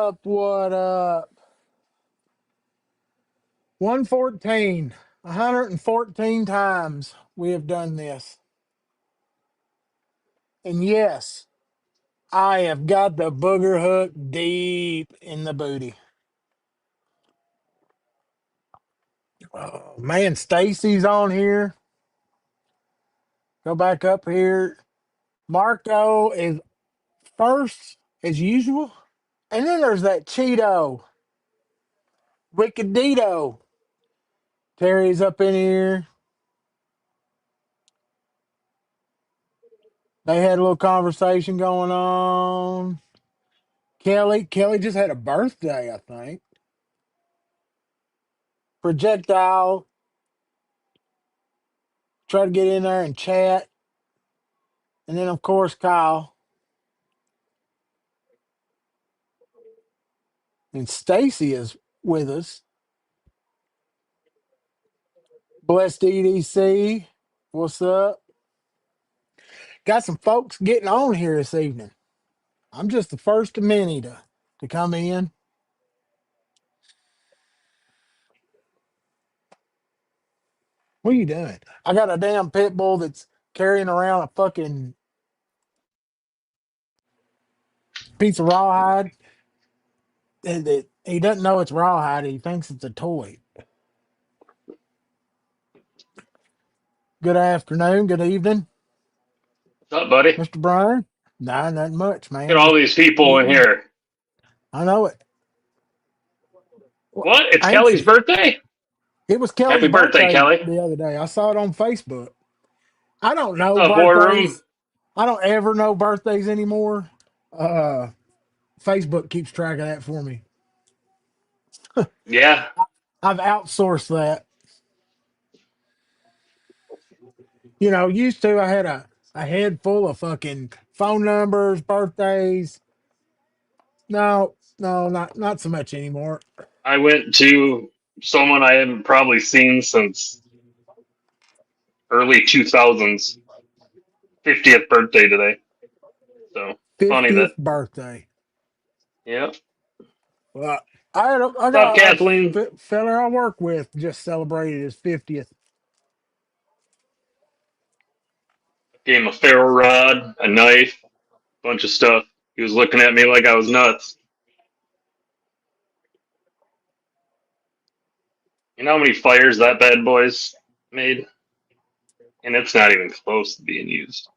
up? What up? 114. 114 times we have done this. And yes, I have got the booger hook deep in the booty. Oh, man, Stacy's on here. Go back up here. Marco is first as usual. And then there's that Cheeto. Wickedito. Terry's up in here. They had a little conversation going on. Kelly just had a birthday, I think. Projectile. Try to get in there and chat. And then, of course, Kyle. And Stacy is with us. Blessed EDC. What's up? Got some folks getting on here this evening. I'm just the first of many to come in. What are you doing? I got a damn pit bull that's carrying around a fucking piece of rawhide. And he doesn't know it's rawhide. He thinks it's a toy. Good afternoon. Good evening, What's up, buddy? Mr. Brian. Nah, nothing much, Look man. at all Just these people in getting in. here. I know it. Well, What? It's Kelly's anxious. birthday? It was Kelly's Happy birthday, birthday Kelly. the other day. I saw it on Facebook. I don't know What's up, War Room? birthdays. I don't ever know birthdays anymore. Uh, Facebook keeps track of that for me. Yeah. I've outsourced that. Used to I had a head full of fucking phone numbers, birthdays. No, not so much anymore. I went to someone I haven't probably seen since early 2000s, 50th birthday today. So funny that. 50th birthday. Yeah. Well, I What's up, got Kathleen? fella I work with just celebrated his 50th. Gave him a ferro rod, a knife, bunch of stuff. He was looking at me like I was nuts. You know how many fires that bad boy's made? And it's not even close to being used.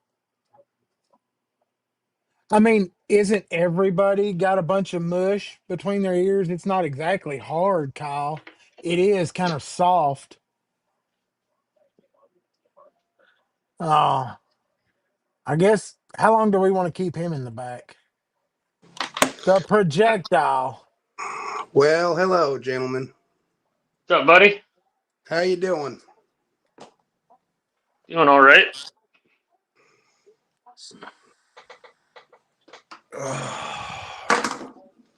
I mean, isn't everybody got a bunch of mush between their ears? It's not exactly hard, Kyle. It is kind of soft. Uh, I guess, how long do we want to keep him in the back? The projectile. Well, hello, gentlemen. What's up, buddy? How you doing? Doing all right.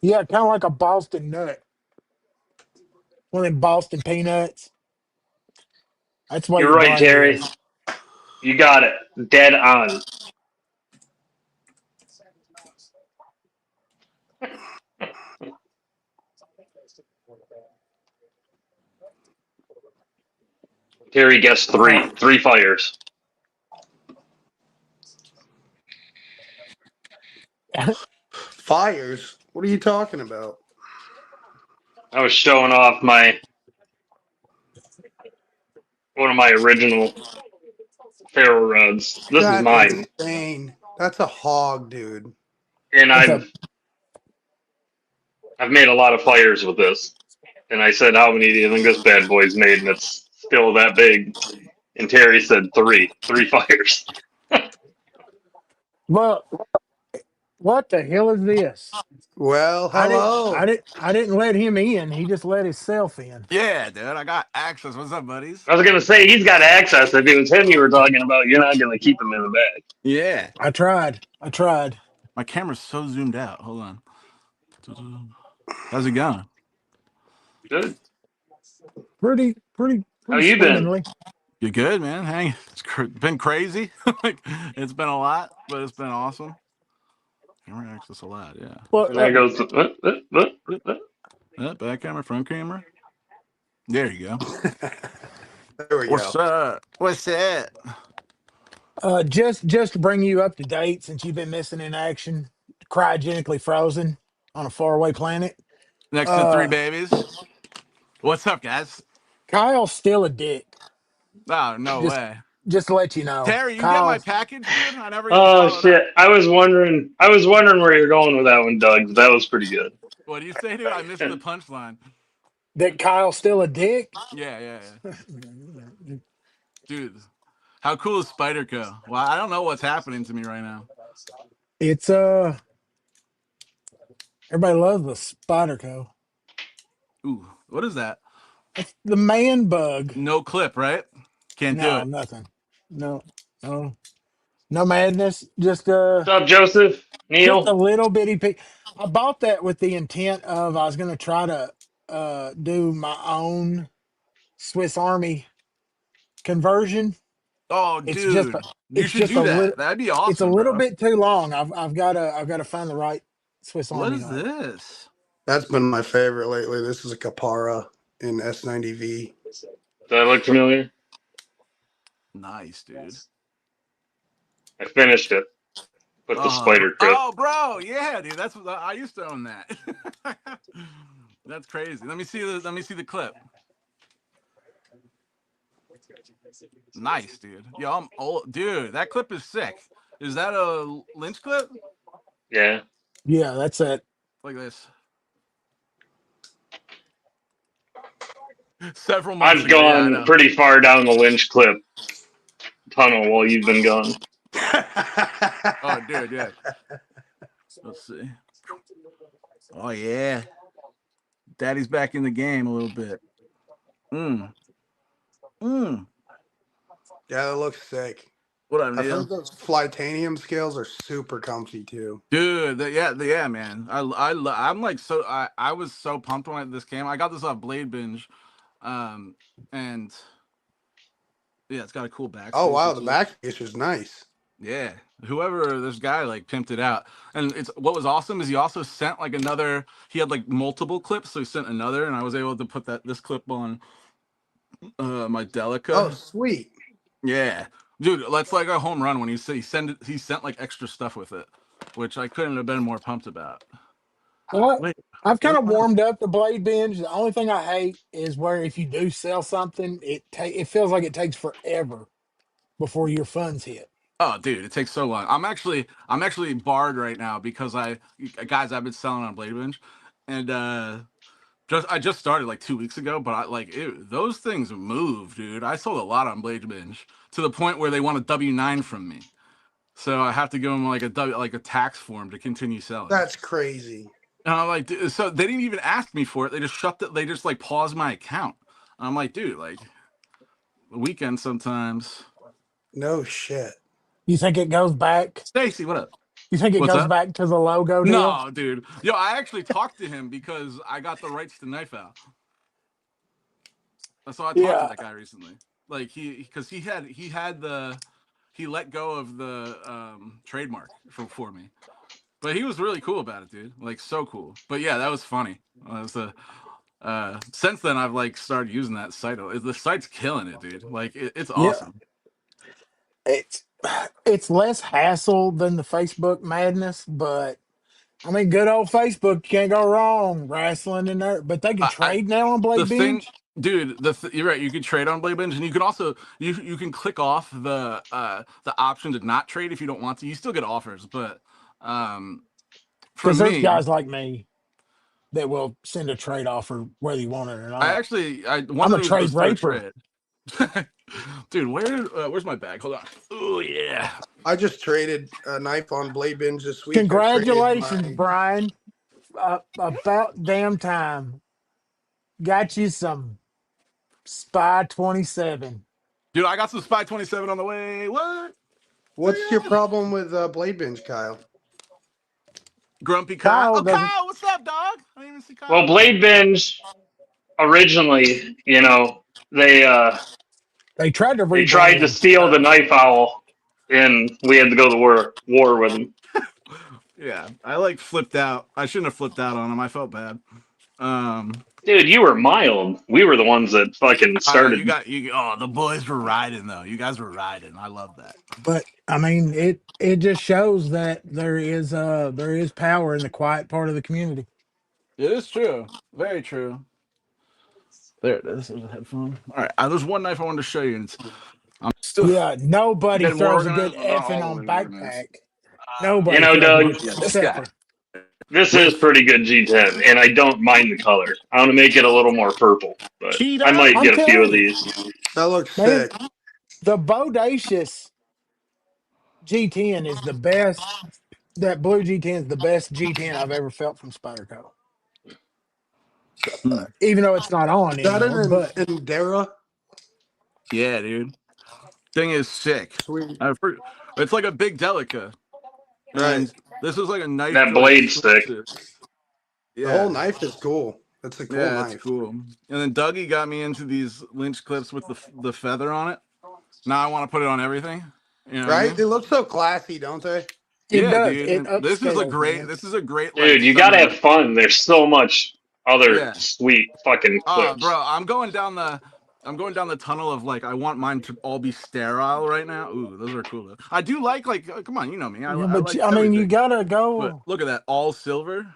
Yeah, kind of like a Boston nut. One of them Boston peanuts. That's the way You're your right, brain Terry. is. You got it. Dead on. Terry guessed three. 3 fires. Fires? What are you talking about? I was showing off one of my original ferro rods. This is That's mine. insane. That's a hog, dude. And That's a I've made a lot of fires with this. And I said, how many do you think this bad boy's made? And it's still that big. And Terry said three. 3 fires. well. What the hell is this? Well, I didn't. hello. I didn't let him in. He just let himself in. Yeah, dude, I got access. What's up, buddies? I was going to say, he's got access. If it was him you were talking about, you're not going to keep him in the bag. Yeah. I tried. My camera's so zoomed out. Hold on. How's it going? Good. Pretty How you been? swimmingly. You good, man? Hang. It's been crazy. Like, it's been a lot, but it's been awesome. camera access allowed. Yeah. And there goes Back camera, front camera. There you go. There we What's go. up? What's that? Just to bring you up to date, since you've been missing in action, cryogenically frozen on a faraway planet. Next to three Uh, babies. What's up, guys? Kyle's still a dick. Oh, no Just way. just to let you know, Terry, you get my Kyle. package, dude? I never even Oh followed up. shit! I was wondering where you're going with that one, Doug. That was pretty good. What do you say, dude? I missed the punchline. That Kyle's still a dick. Yeah. Dude, how cool is Spider Co? Well, I don't know what's happening to me right now. It's everybody loves the Spider Co. Ooh, what is that? That's the man bug. No clip, right? Can't do No, it. nothing. No, no, no madness. What's up, Joseph? Just a Neil? little bitty pic. I bought that with the intent of I was going to try to do my own Swiss Army conversion. Oh, It's just dude, you it's should just do a little that. That'd be it's a awesome, little bro. bit too long. I've got to find the right Swiss What Army is knife. this? That's been my favorite lately. This is a Capara in S90V. Does that look familiar? Nice, dude. I finished it with the spider crib. Oh, bro, yeah, dude. That's what I used to own that. That's crazy. Let me see the clip. Nice, dude. Yo, I'm old, dude. That clip is sick. Is that a Lynch clip? Yeah. Yeah, that's it. Like this. Several months I've ago. Yeah, I gone know. pretty far down the Lynch clip tunnel while you've been gone. Oh, dude, yeah. Let's see. Oh yeah. Daddy's back in the game a little bit. Mm. Yeah, that looks sick. What up, I've Neil? heard those Flytanium scales are super comfy too. Dude, yeah, man. I'm like I was so pumped when this came. I got this off Blade Binge, and yeah, it's got a cool backspace. Oh wow, the backspace is nice. Yeah, this guy like pimped it out, and it's what was awesome is he also sent like another. He had like multiple clips, so he sent another, and I was able to put this clip on my Delica. Oh sweet. Yeah, dude, that's like a home run when he sent like extra stuff with it, which I couldn't have been more pumped about. Well, Wait, I've kind what? of warmed up the blade binge. The only thing I hate is where if you do sell something, it feels like it takes forever before your funds hit. Oh, dude, it takes so long. I'm actually barred right now because I've been selling on Blade Binge, and I just started like 2 weeks ago, but those things move, dude. I sold a lot on Blade Binge to the point where they want a W-9 from me, so I have to give them like a tax form to continue selling. That's crazy. And I'm like, dude, so they didn't even ask me for it. They just They just like paused my account. And I'm like, dude, like the weekend sometimes. No shit. You think it goes back? Stacy, what up? You think it What's goes up? back to the logo deal? No, dude. Yo, I actually talked to him because I got the rights to Knife Out. So I talked to that guy recently. Like he let go of the trademark for me. But he was really cool about it, dude. Like so cool. But yeah, that was funny. Since then I've like started using that site. The site's killing it, dude. Like it's awesome. It's less hassle than the Facebook madness, but I mean, good old Facebook, you can't go wrong wrestling in there. But they can trade now on The Blade thing, Binge. dude, you're right. You can trade on Blade Binge, and you can also you can click off the option to not trade if you don't want to. You still get offers, but for Because there's me, guys like me that will send a trade offer whether you want it or not. one I'm a of those trade was for a raper. trade. Dude, where's my bag? Hold on. Oh yeah. I just traded a knife on Blade Binge this week. Congratulations, Brian. About damn time. Got you some Spy 27. Dude, I got some Spy 27 on the way. What? What's your problem with Blade Binge, Kyle? Grumpy Kyle. Oh, doesn't. Kyle, what's up, dog? I didn't even see Kyle. Well, Blade Binge originally, they tried to tried to rebrand. steal the Knife Owl, and we had to go to war with them. Yeah, I like flipped out. I shouldn't have flipped out on him. I felt bad. Dude, you were mild. We were the ones that fucking I know started. you. Oh, the boys were riding though. You guys were riding. I love that. But I mean, it just shows that there is power in the quiet part of the community. It is true. Very true. There it is. There's a headphone. All right. There's one knife I wanted to show you, and I'm still Yeah, nobody getting more throws a good organized, but not effing all the on way organized. backpack. You Nobody know, throws a Doug, good Yeah, this except guy for this is with pretty good G10, and I don't mind the color. I want to make it a little more purple, but I cheetah. might I'm get a few telling of you, these. That looks man, sick. the bodacious G10 is the best. That blue G10 is the best G10 I've ever felt from Spyderco. Hmm. Even though it's not on That anymore, but an Indera? Yeah, dude. Thing is sick. Sweet. It's like a big Delica, Right. and this is like a knife That to like blade switch stick. to. The whole Yeah, knife is cool. It's a cool yeah, it's knife. cool. And then Dougie got me into these lynch clips with the feather on it. Now I want to put it on everything. You know what I Right? mean? They look so classy, don't they? it Yeah, does. dude. It And this is a upscales, great. man. This is a great like Dude, you gotta summer. have fun. There's so much other Yeah. sweet fucking clips. Bro, I'm going down the. I'm going down the tunnel of like I want mine to all be sterile right now. Ooh, those are cool though. I do like come on, you know me. Yeah, I but like I mean, you everything. gotta But go. look at that, all silver.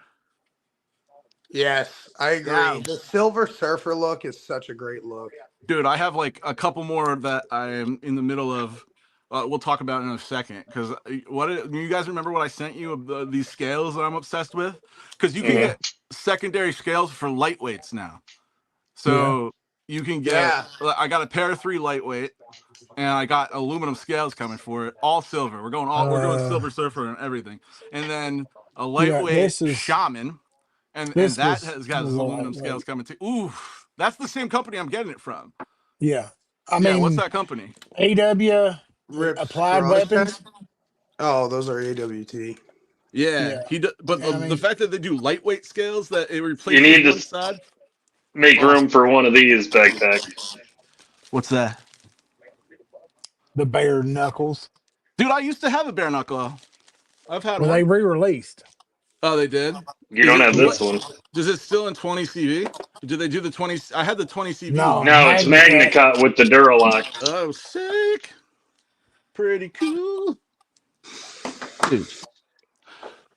Yes, I agree. Yeah, The Silver Surfer look is such a great look. dude, I have like a couple more that I am in the middle of. We'll talk about in a second because you guys remember what I sent you of these scales that I'm obsessed with? Because you can Hmm. Yeah, get secondary scales for lightweights now. yeah. So you can get. Yeah. I got a pair of 3 lightweight, and I got aluminum scales coming for it, all silver. We're going Uh, Silver Surfer and everything, and then a yeah. lightweight Shaman, and This that was has a got his little aluminum scales lightweight. coming too. Ooh, that's the same company I'm getting it from. Yeah, I Yeah, what's mean, that company? AW Rips Applied garage tech. Weapons. Oh, those are AWT. Yeah, Yeah, but I the mean, fact that they do lightweight scales that it You replaces need to one side, it's make room awesome. for one of these backpack. What's that, the bare knuckles. dude? I used to have a bare knuckle. I've had Well, they one. re-released. Oh, they did. You Is don't it have Yeah. this what? one. Is it still in 20 CV? Did they do the 20? I had the 20 CV No, one. No, it's MagnaCut. MagnaCut with the Duralock. Oh, sick! Pretty cool, dude.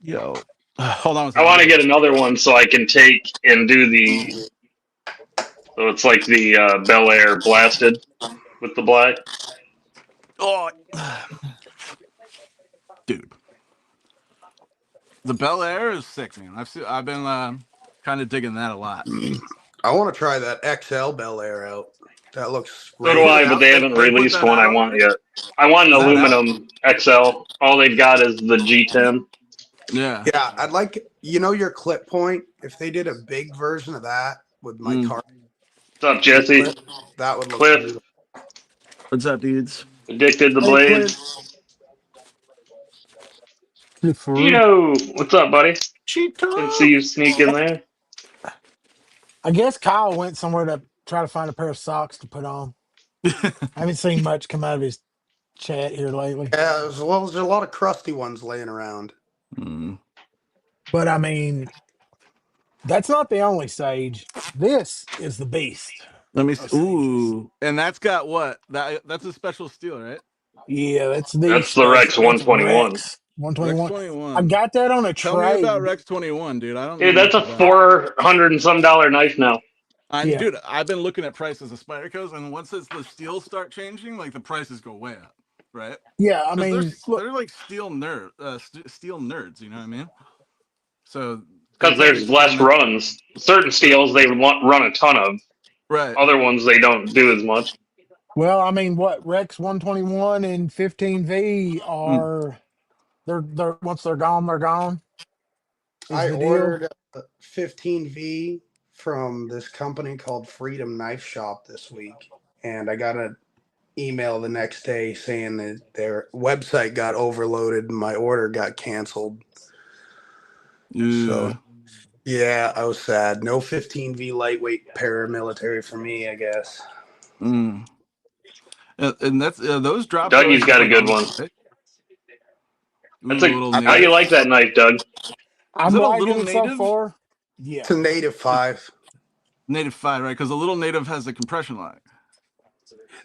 Yo, hold on a I second. want to get another one so I can take and do the. So it's like the Bel Air blasted with the black. Oh, dude, the Bel Air is sick, man. I've been kind of digging that a lot. I want to try that XL Bel Air out. That looks So They do put rad. it I, but out. they haven't They put released that one I out. want yet. I want an Is that out? aluminum XL. All they've got is the G10. Yeah. Yeah, I'd like your clip point. If they did a big version of that with my Mm. car What's up, and Jesse? clip, that would look Cliff, beautiful. What's up, dudes? addicted to Hey, Cliff. blades. For Gino, what's up, buddy? Didn't see Cheetah. you sneak in there. I guess Kyle went somewhere to try to find a pair of socks to put on. I haven't seen much come out of his chat here lately. Yeah, as well as there's a lot of crusty ones laying around. Mm. But I mean, that's not the only sage. This is the beast Let me see. of sages. Ooh, and that's got what? That's a special steel, right? Yeah, that's the That's the special. Rex That's 121. Rex Rex 121. I 21. got that on a Tell me about trade. Rex 21, dude. I don't know Dude, that's much a about it. 400 and some dollar knife now. Yeah, Dude, I've been looking at prices of Spyderco's, and once the steels start changing, like the prices go way up, right? yeah. I Because mean, look, they're like steel nerds. You know what I mean? So they Because take these there's steel less nerds, runs. Certain steels they want run a ton of. right? Other ones they don't do as much. well, I mean, what Rex 121 and 15V Mm. are? They're once they're gone, they're gone. Is I the deal? ordered a 15V from this company called Freedom Knife Shop this week, and I got an email the next day saying that their website got overloaded and my order got canceled. So Yeah. yeah, I was sad. No 15V lightweight paramilitary for me, I guess. Mm. And that's those drop for Dougie's like just got a like a good week, one. right? That's Ooh, a. little How you native. like that knife, Doug? Is I'm it a liking little it so native? far. Yeah. It's a native 5. Native 5, right? Because the little native has the compression lock.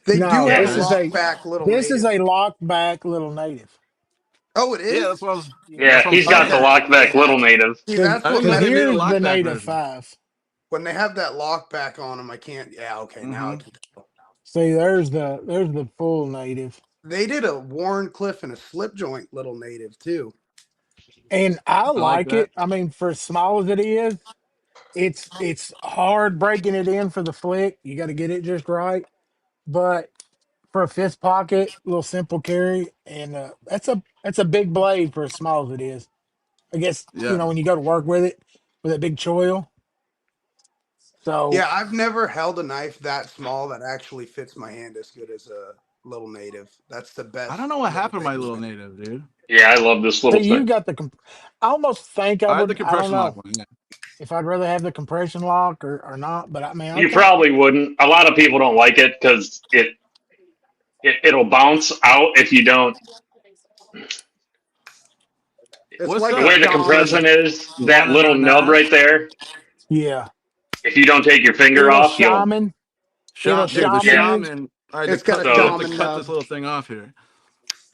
They do No, have a Yeah. lock back little this is native. a locked back little native. Oh, it Yeah, is? Yeah, that's what I'm he's got the saying. Okay. lockback little native. See, Because that's I what didn't know because they messes made a here's the lockback native version. 5. when they have that lock back on them. I can't. Yeah, okay, now I Mm-hmm. can tell. See, there's the full native. They did a Warncliffe and a slip joint little native too. And I I like like that. it. I mean, for as small as it is, it's hard breaking it in for the flick. You got to get it just right. But for a fist pocket, little simple carry, and that's a big blade for as small as it is. I guess Yeah. when you go to work with it with that big choil. So Yeah, I've never held a knife that small that actually fits my hand as good as a little native. That's the I don't best know what little happened to my native little thing. native, dude. Yeah, I love this so little you thing. got the. I almost think I I had the would. I don't compression lock know one. Yeah. if I'd rather have the compression lock or not. But I mean, I You kind of. probably wouldn't. A lot of people don't like it because it'll bounce out if you don't. It's What's like The a way up? the shaman. compression is, You that want to know little nub right Nash? there. Yeah, If you don't take your finger it'll off, you'll. shaman. It'll Dude, the shaman Yeah. you. shaman. I had to It's got a cut. We have So, to shaman cut this nub. little thing off here.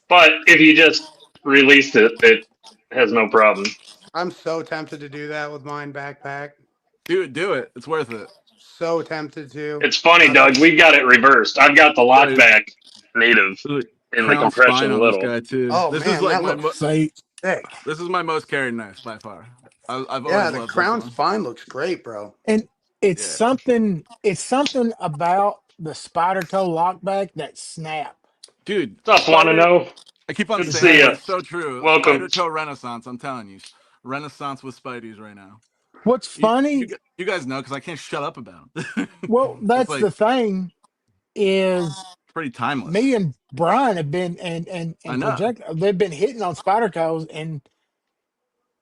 but if you just release it, it has no problem. I'm so tempted to do that with mine backpack. Dude, do it. It's worth it. So tempted to. It's funny, But Doug. We got it reversed. I've got the Right. lockback native There's a in the crown spine compression on this little. guy too. oh This is man, like that looks Say sick. this is my most carried knife by far. I've always Yeah, the loved this crown one. spine looks great, bro. and it's Yeah. something. It's something about the spider toe lockback that snap. Dude, What's up, want to spider. know? I keep on Good to saying see it, but you. it's so true. Welcome. Spider toe renaissance. I'm telling you, renaissance with Spideys right now. What's funny? You guys know because I can't shut up about it. Well, It's that's like the thing is pretty me timeless. and Brian have been and and I and know. project. They've been hitting on spider toes, and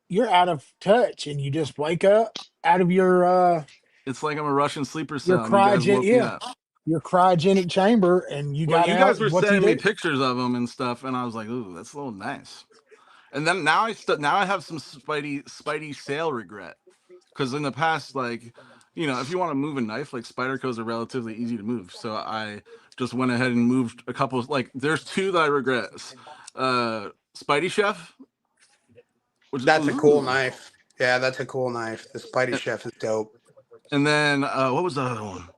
you're out of touch, and you just wake up out of It's like I'm a Russian sleeper your cell, and you guys cryogenic woke me yeah up. your cryogenic chamber, and you Well, got you out. guys were And what you sending me do? pictures of them and stuff, and I was like, "Ooh, that's a little nice." And then now I have some Spidey sale regret because in the past, like, if you want to move a knife, like Spyderco's are relatively easy to move. So I just went ahead and moved a couple. Like, there's two that I regret. Spidey Chef, which That's a cool ooh, knife. Yeah, that's a cool knife. The Spidey and, Chef is dope. and then what was the other one?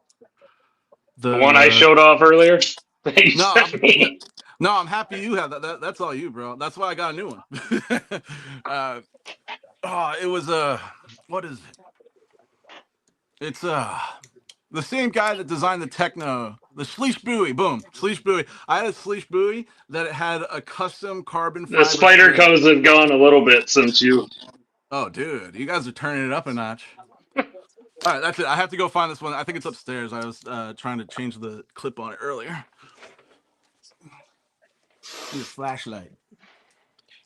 The one I The showed off earlier that you no, sent me. no, I'm happy you have that. That's all you, bro. That's why I got a new one. uh, it was what is it? It's the same guy that designed the Techno, the Sleesh Buoy. Boom, Sleesh Buoy. I had a Sleesh Buoy that it had a custom carbon The fiber spider strip. codes have gone a little bit since you. Oh, dude, you guys are turning it up a notch. All right, that's it. I have to go find this one. I think it's upstairs. I was trying to change the clip on it earlier. Need a flashlight.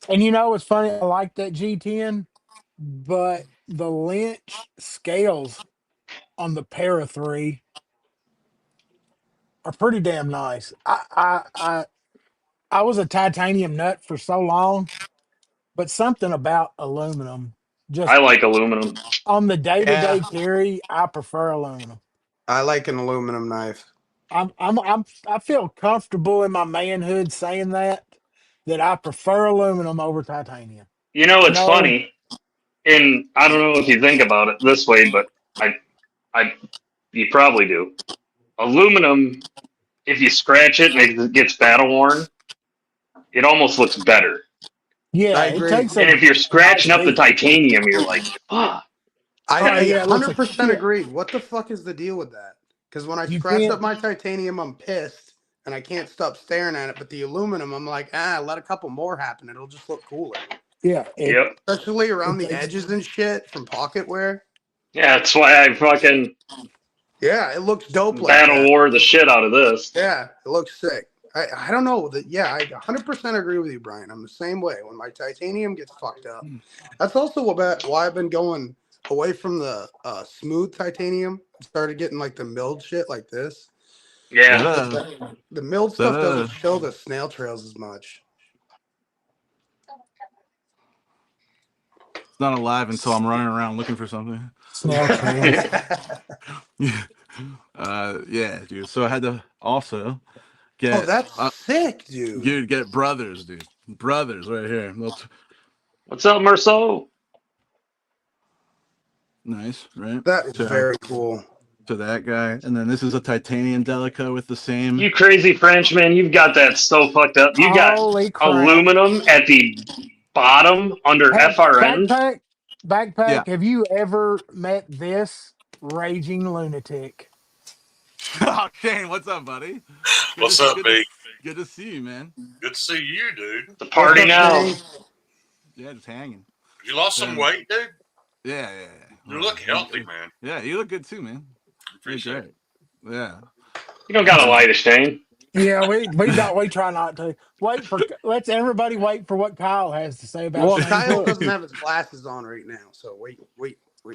And it's funny. I like that G10, but the Lynch scales on the Para 3 are pretty damn nice. I was a titanium nut for so long, but something about aluminum I just like aluminum. on the day to Yeah, day carry, I prefer aluminum. I like an aluminum knife. I feel comfortable in my manhood saying that I prefer aluminum over titanium. You know, I it's know, funny, and I don't know if you think about it this way, but I, you probably do. Aluminum, if you scratch it and it gets battle worn, it almost looks better. I yeah, it agree. takes And if you're a nice scratching up the beat. titanium, you're like, ah, I, Oh I yeah, it looks like 100% shit. agree. What the fuck is the deal with that? Because when I You scratch up can't. my titanium, I'm pissed and I can't stop staring at it. But the aluminum, I'm like, let a couple more happen. It'll just look cooler. Yeah, it yep. Especially around it the takes. edges and shit from pocket wear. Yeah, that's why I fucking Yeah, it looks dope like battle that. war the shit out of this. Yeah, it looks sick. I don't know. Yeah, I 100% agree with you, Brian. I'm the same way. When my titanium gets fucked up, that's also why I've been going away from the smooth titanium. Started getting like the milled shit like this. That Yeah. Because the milled that stuff doesn't show the snail trails as much. It's not alive until I'm running around looking for something. Snail cams. Yeah, dude. So I had to also Oh, get that's sick, dude. get brothers, dude. Brothers right here. What's up, Marceau? Nice, right? That is So, very cool. to that guy, and then this is a titanium Delica with the same. You crazy Frenchman, you've got that so fucked up. You got Holy crap. aluminum at the bottom under Hey, FRN. backpack. Yeah. Have you ever met this raging lunatic? Oh, Shane, what's up, buddy? What's up, B? Good to see you, man. Good to see you, dude. The party What's up, now. Shane? Yeah, just hanging. You lost some weight, dude? Yeah. You look healthy, man. Yeah, you look good too, man. Appreciate it. Yeah. You don't got to lie to Shane. Yeah, we try not to. Let's everybody wait for what Kyle has to say about Well, Shane's Kyle look. doesn't have his glasses on right now, so wait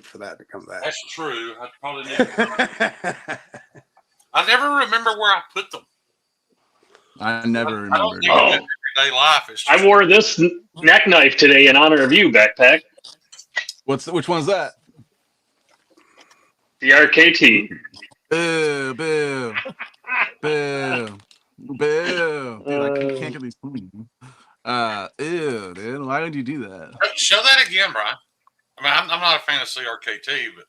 for that to come back. That's true. I probably need to. I never remember where I put them. I never I don't remembered. think of it everyday life. It's just, I wore this neck knife today in honor of you, backpack. Which one's that? The RKT. Boo, boo, boo, boo. Dude, I can't get these clean. Ew, dude. Why would you do that? Show that again, Brian. I mean, I'm not a fan of CRKT, but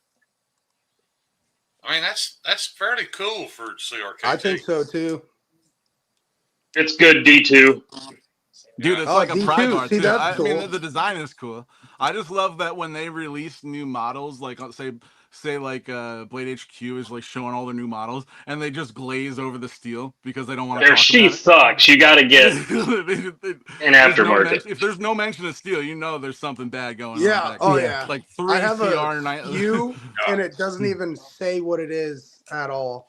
I mean that's fairly cool for CRKT. I think so too. It's good, D2. Dude, it's Oh, like a D2. pry bar See, too. that's I mean, cool. the design is cool. I just love that when they release new models, like say like Blade HQ is like showing all their new models, and they just glaze over the steel because they don't want to Their talk sheath about sucks. You got to get it. an aftermarket. If there's no mention of steel, you know there's something bad going on. Yeah. Back Oh there. yeah. Like I have a CR9. Q, and it doesn't even say what it is at all.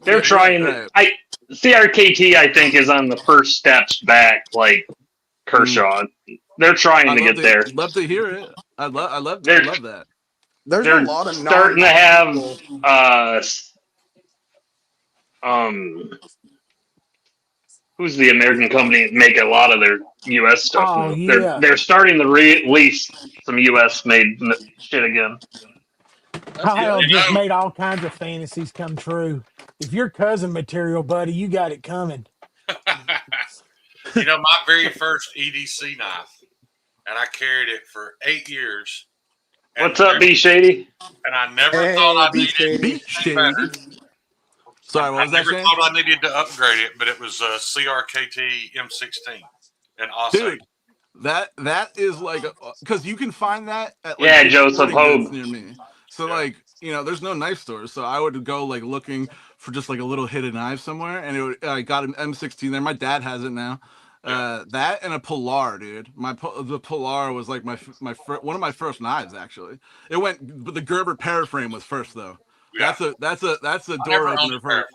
They're trying. Right. CRKT, I think, is on the first steps back, like Kershaw. They're trying to get there. Love to hear it. I love They're- that. There's They're a lot of starting to have people. who's the American company that make a lot of their U.S. stuff Oh, now? yeah. They're starting to release some U.S. made shit again. Kyle You just know- made all kinds of fantasies come true. If you're cousin material, buddy, you got it coming. You know, my very first EDC knife, and I carried it for 8 years. And What's up, B Shady? And I never Hey, thought I B needed Shady. Be shady. Sorry, what was I that, never Shane? thought I needed to upgrade it, but it was a CRKT M16 and also Dude, that is like because you can find that at Yeah, Dick's Joseph Sporting Goods Hogue. near me. So Yeah. like there's no knife stores, so I would go like looking for just like a little hidden knife somewhere, and I got an M16 there. My dad has it now. That and a Polar, dude. The Polar was like one of my first knives actually. It went, but the Gerber paraframe was first though. Yeah. That's a I door never owned opener a for. pair.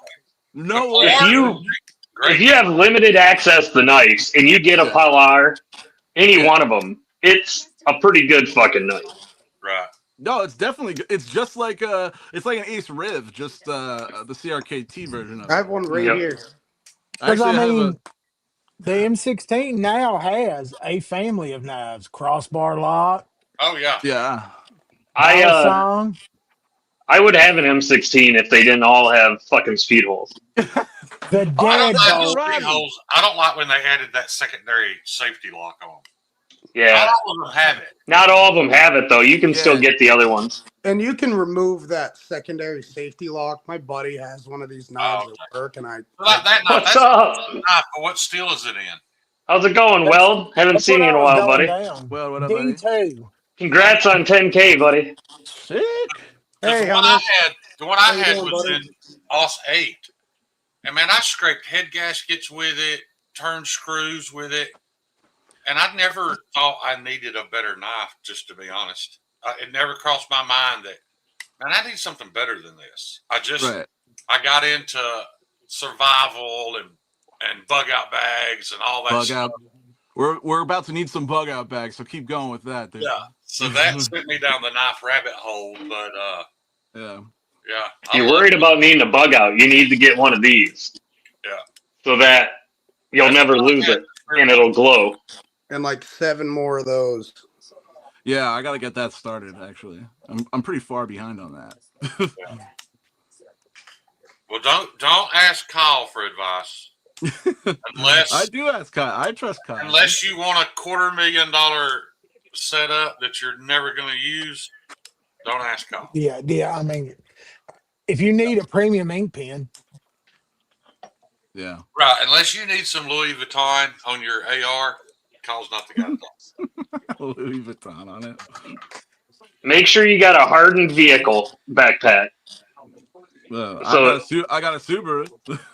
No The way. Polar- If you have limited access to knives and you get a Yeah. Polar, any Yeah. one of them, it's a pretty good fucking knife. Right. No, it's definitely good. It's just like it's like an Ace Riv, just the CRKT version of I it. have one right Yep. here. Because I have mean, the M16 now has a family of knives: crossbar lock, Oh yeah. yeah. song. I would have an M16 if they didn't all have fucking speed holes. The I don't like deadbolt. the speed holes. I don't like when they added that secondary safety lock on. Yeah, Not all of them have it. not all of them have it though. You can still Yeah. get the other ones. And you can remove that secondary safety lock. My buddy has one of these knives Oh, at work, and I Like that knife, What's that's up? a knife, but what steel is it in? How's it going, Weld? Haven't That's seen what you in I a was while, going buddy. down. Well, what up, buddy? D2. Congrats on 10K, buddy. Sick. Hey, the one Hunter. the one I How you had doing, was buddy? in OS 8. And man, I scraped head gaskets with it, turned screws with it. And I never thought I needed a better knife, just to be honest. It never crossed my mind that, man, I need something better than this. I got into survival and bug out bags and all that Bug stuff. out. We're about to need some bug out bags, so keep going with that, dude. Yeah. So that sent me down the knife rabbit hole. But Yeah. yeah. If you're worried about needing a bug out, you need to get one of these. Yeah. So that you'll never lose it and it'll glow. and like 7 more of those. Yeah, I gotta get that started. Actually, I'm pretty far behind on that. Well, don't ask Kyle for advice I unless do ask Kyle. I trust Kyle. unless you want a $250,000 setup that you're never going to use. Don't ask Kyle. Yeah. I mean, if you need a premium ink pen, Yeah. Right, unless you need some Louis Vuitton on your AR, Kyle's not the guy to talk. Louis Vuitton on it. Make sure you got a hardened vehicle backpack. I got So a Subaru.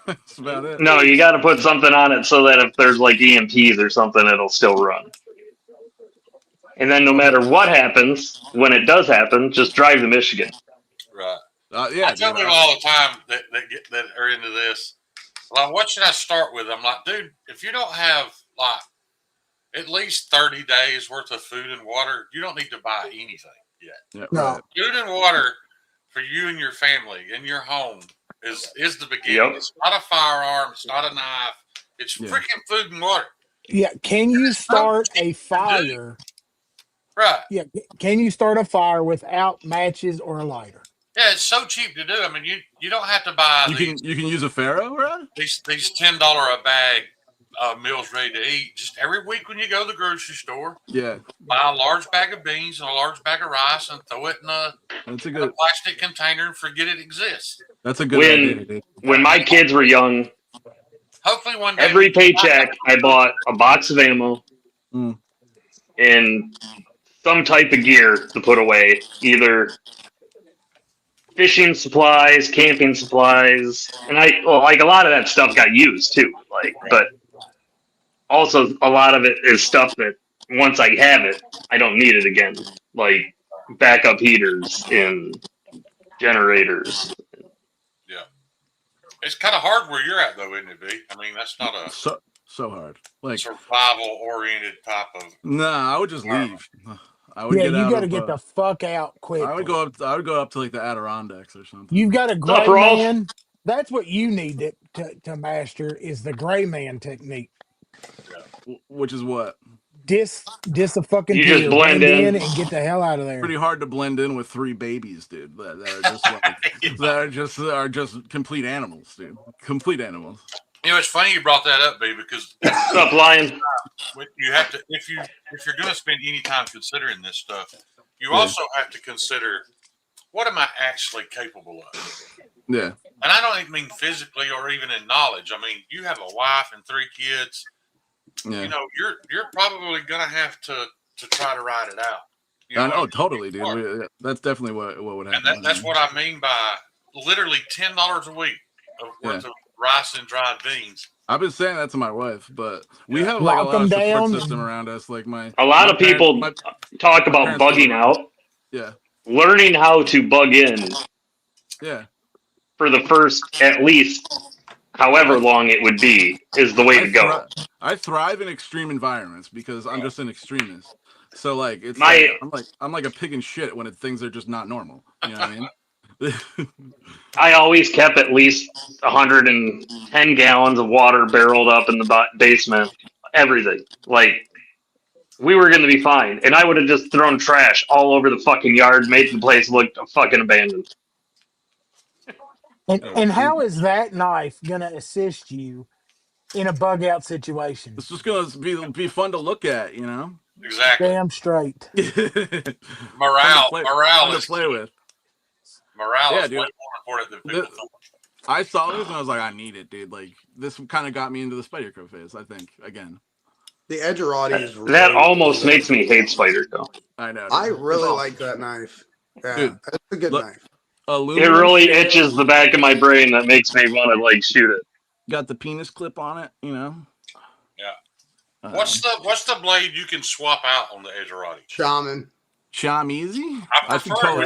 That's about it. no, you got to put something on it so that if there's like EMPs or something, it'll still run. And then no matter what happens, when it does happen, just drive to Michigan. Right. Yeah, I tell dude, people all the time that are into this, like, what should I start with? I'm like, dude, if you don't have like at least 30 days worth of food and water, you don't need to buy anything yet. Yeah, no. right. Food and water for you and your family in your home is the beginning. Yep. It's not a firearm. It's not a knife. It's Yeah. freaking food and water. Yeah, can you start a fire? Right. Yeah, can you start a fire without matches or a lighter? Yeah, it's so cheap to do. I mean, you don't have to buy You can use a Pharaoh, right? these $10 a bag meals ready to eat. Just every week when you go to the grocery store, Yeah, buy a large bag of beans and a large bag of rice and throw it in a plastic container and forget it exists. That's a good idea, dude. When my kids were young, hopefully one day every paycheck I bought a box of ammo and some type of gear to put away, either fishing supplies, camping supplies, and like a lot of that stuff got used too. But also a lot of it is stuff that once I have it, I don't need it again, like backup heaters and generators. Yeah, it's kind of hard where you're at though, isn't it, B? I mean, that's not a so hard, like survival oriented type of. Nah, I would just leave. I would you got to get the fuck out quick. I would go up to like the Adirondacks or something. You've got a gray man. That's what you need to master is the gray man technique. Which is what? A fucking you just blend in and get the hell out of there. Pretty hard to blend in with 3 babies, dude. That are just like that are just complete animals, dude. Complete animals. You know, it's funny you brought that up, B, because what's up, Lion? You have to if you're going to spend any time considering this stuff, you also have to consider what am I actually capable of. Yeah. And I don't even mean physically or even in knowledge. I mean, you have a wife and 3 kids. Yeah. You know, you're probably going to have to try to ride it out. You know, oh, totally, dude. That's definitely what would happen. And that's what I mean by literally $10 a week worth of rice and dried beans. I've been saying that to my wife, but we have like a lot of support system around us. Like a lot of people talk about bugging out. Yeah. Learning how to bug in. Yeah. For the first, at least, however long it would be, is the way to go. I thrive in extreme environments because I'm just an extremist. So like it's I'm like a pig in shit when things are just not normal. You know what I mean? I always kept at least 110 gallons of water barreled up in the basement. Everything. Like, we were going to be fine. And I would have just thrown trash all over the fucking yard, made the place look fucking abandoned. And how is that knife going to assist you in a bug out situation? It's just going to be fun to look at, you know? Exactly. Damn straight. Morale is to play with. Morale is way more important than people think. I saw this and I was like, I need it, dude. Like, this kind of got me into the Spyderco phase, I think, again. The Edgerati is really that almost makes me hate Spyderco. I know. Dude. I really like that knife. Yeah, dude, that's a good knife. It really itches the back of my brain that makes me want to like shoot it. Got the penis clip on it, you know. Yeah. What's the blade you can swap out on the Edgerati? Shaman. Easy? I prefer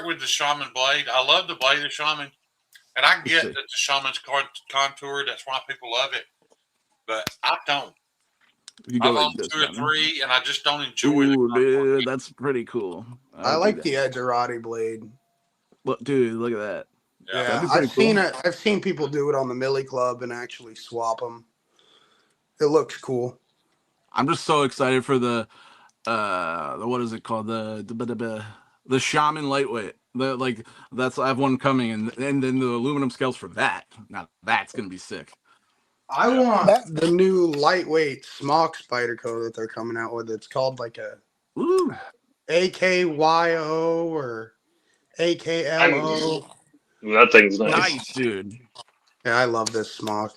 it with the Shaman blade. I love the blade of Shaman, and I get that the Shaman's contour. That's why people love it, but I don't. I've owned 2 or 3, and I just don't enjoy it. Dude, that's pretty cool. I like the Edgerati blade. Look, dude, look at that. Yeah, I've seen people do it on the Millie Club and actually swap them. It looks cool. I'm just so excited for what is it called? The Shaman lightweight. I have one coming, and then the aluminum scales for that. Now that's gonna be sick. I want That the new lightweight smock spider coat that they're coming out with. It's called like a Ooh, AKYO or AKLO. That thing's nice. nice, dude. Yeah, I love this smock.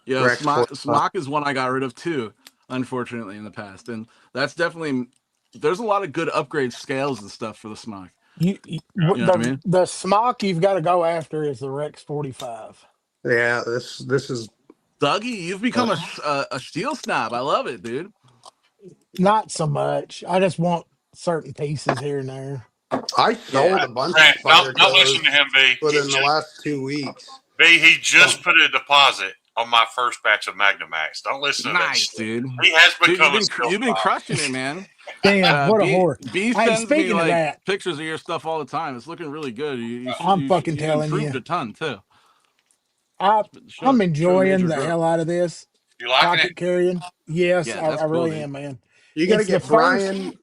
Yeah, Rex Smock is one I got rid of too, unfortunately, in the past, and that's definitely. There's a lot of good upgrade scales and stuff for the Smock. You know what I mean? the smock you've got to go after is the Rex 45. Yeah, this is Dougie, you've become a steel snob. I love it, dude. Not so much. I just want certain pieces here and there. I sold a bunch of Grant, spider don't listen coats to him, B. within the last 2 weeks. He just put a deposit on my first batch of Magnamax. Don't listen to that. Nice, shit. dude. He has Dude, become you've been crushing it, man. Damn, what a whore. B Hey, sends me speaking of like that, pictures of your stuff all the time. It's looking really good. I'm fucking You've telling improved you. a ton too. I'm enjoying major the growth. hell out of this You liking pocket it? carrying. Yes, Yeah, I that's cool, really dude. am, man. You got to It's the get first. Brian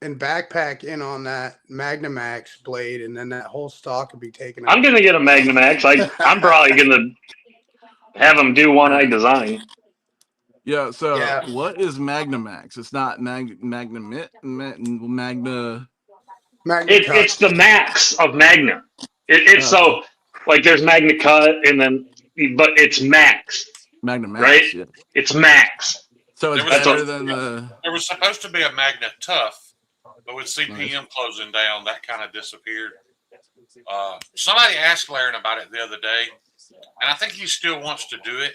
and Backpack in on that Magnamax blade, and then that whole stock would be taken I'm out. gonna get a Magnamax. I'm probably gonna have them do one I design. Yeah. So Yeah. what is Magnamax? It's not Magna. Magna Cut. It's the max of Magna. It's Okay. so like there's Magna Cut and then, but it's max, Magnamax. right? Yeah. It's max. So it's There was better than the. There was supposed to be a Magna Tough, but with CPM closing down, that kind of disappeared. Somebody asked Laren about it the other day, and I think he still wants to do it,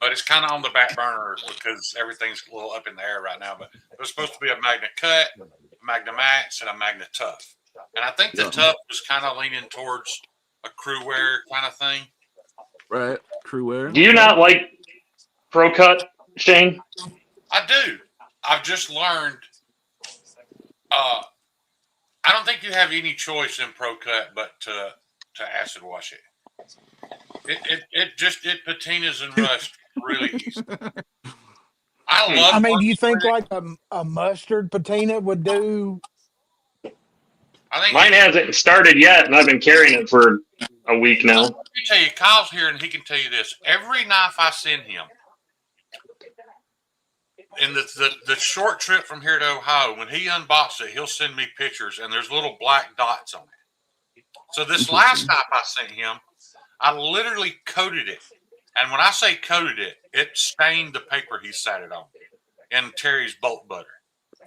but it's kind of on the back burner because everything's a little up in the air right now. But there's supposed to be a Magna Cut, a Magna Max, and a Magna Tough. And I think the Tough was kind of leaning towards a crew wear kind of thing. Right. Crew wear. Do you not like Pro Cut, Shane? I do. I've just learned. I don't think you have any choice in Pro Cut but to acid wash it. It patinas and rust really easy. I love. I mean, do you think like a mustard patina would do? I think Mine hasn't started yet, and I've been carrying it for a week now. Let me tell you, Kyle's here, and he can tell you this. Every knife I send him, in the short trip from here to Ohio, when he unboxes it, he'll send me pictures, and there's little black dots on it. So this last knife I sent him, I literally coated it. And when I say coated it, it stained the paper he sat it on in Terry's bolt butter.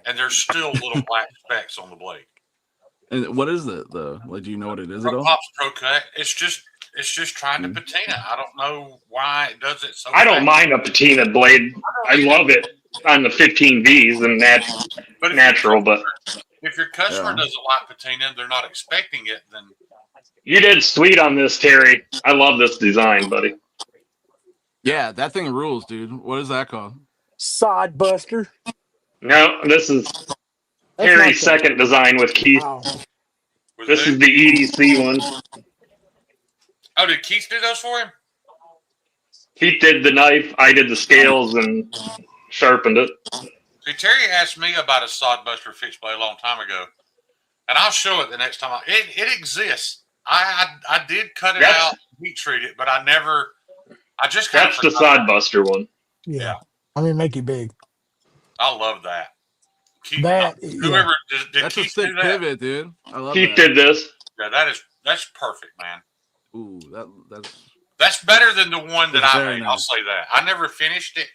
And there's still little black specks on the blade. And what is it though? Like, do you know what it is at all? Pops Pro Cut. It's just trying to patina. I don't know why it does it so I don't fast. mind a patina blade. I love it on the 15Vs and natural, but if your customer doesn't like patina, they're not expecting it, then you did sweet on this, Terry. I love this design, buddy. Yeah, that thing rules, dude. What is that called? Sod Buster. No, this is Terry's second design with Keith. Oh. This is the EDC one. Oh, did Keith do those for him? Keith did the knife. I did the scales and sharpened it. See, Terry asked me about a sod buster fixed blade a long time ago, and I'll show it the next time. It exists. I did cut it out, heat treat it, but I just kind of That's the sod buster one. Yeah. I mean, make it big. I love that. Keith, whoever did that's Keith a sick do that? pivot, dude. I love Keith that. did this. Yeah, that's perfect, man. Ooh, that's better than the one that I made. Nice. I'll say that. I never finished it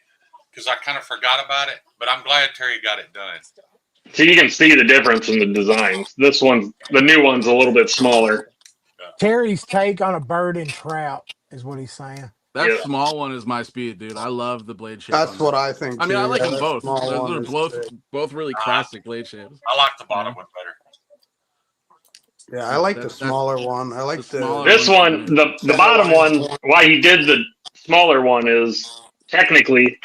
because I kind of forgot about it, but I'm glad Terry got it done. So you can see the difference in the designs. This one, the new one's a little bit smaller. Terry's take on a bird and trout is what he's saying. That small one is my speed, dude. I love the blade shape. That's what I think. I mean, I like them both. Those are both really classic blade shapes. I like the bottom one better. Yeah, I like the smaller one. I like this one. The bottom one. Why he did the smaller one is technically,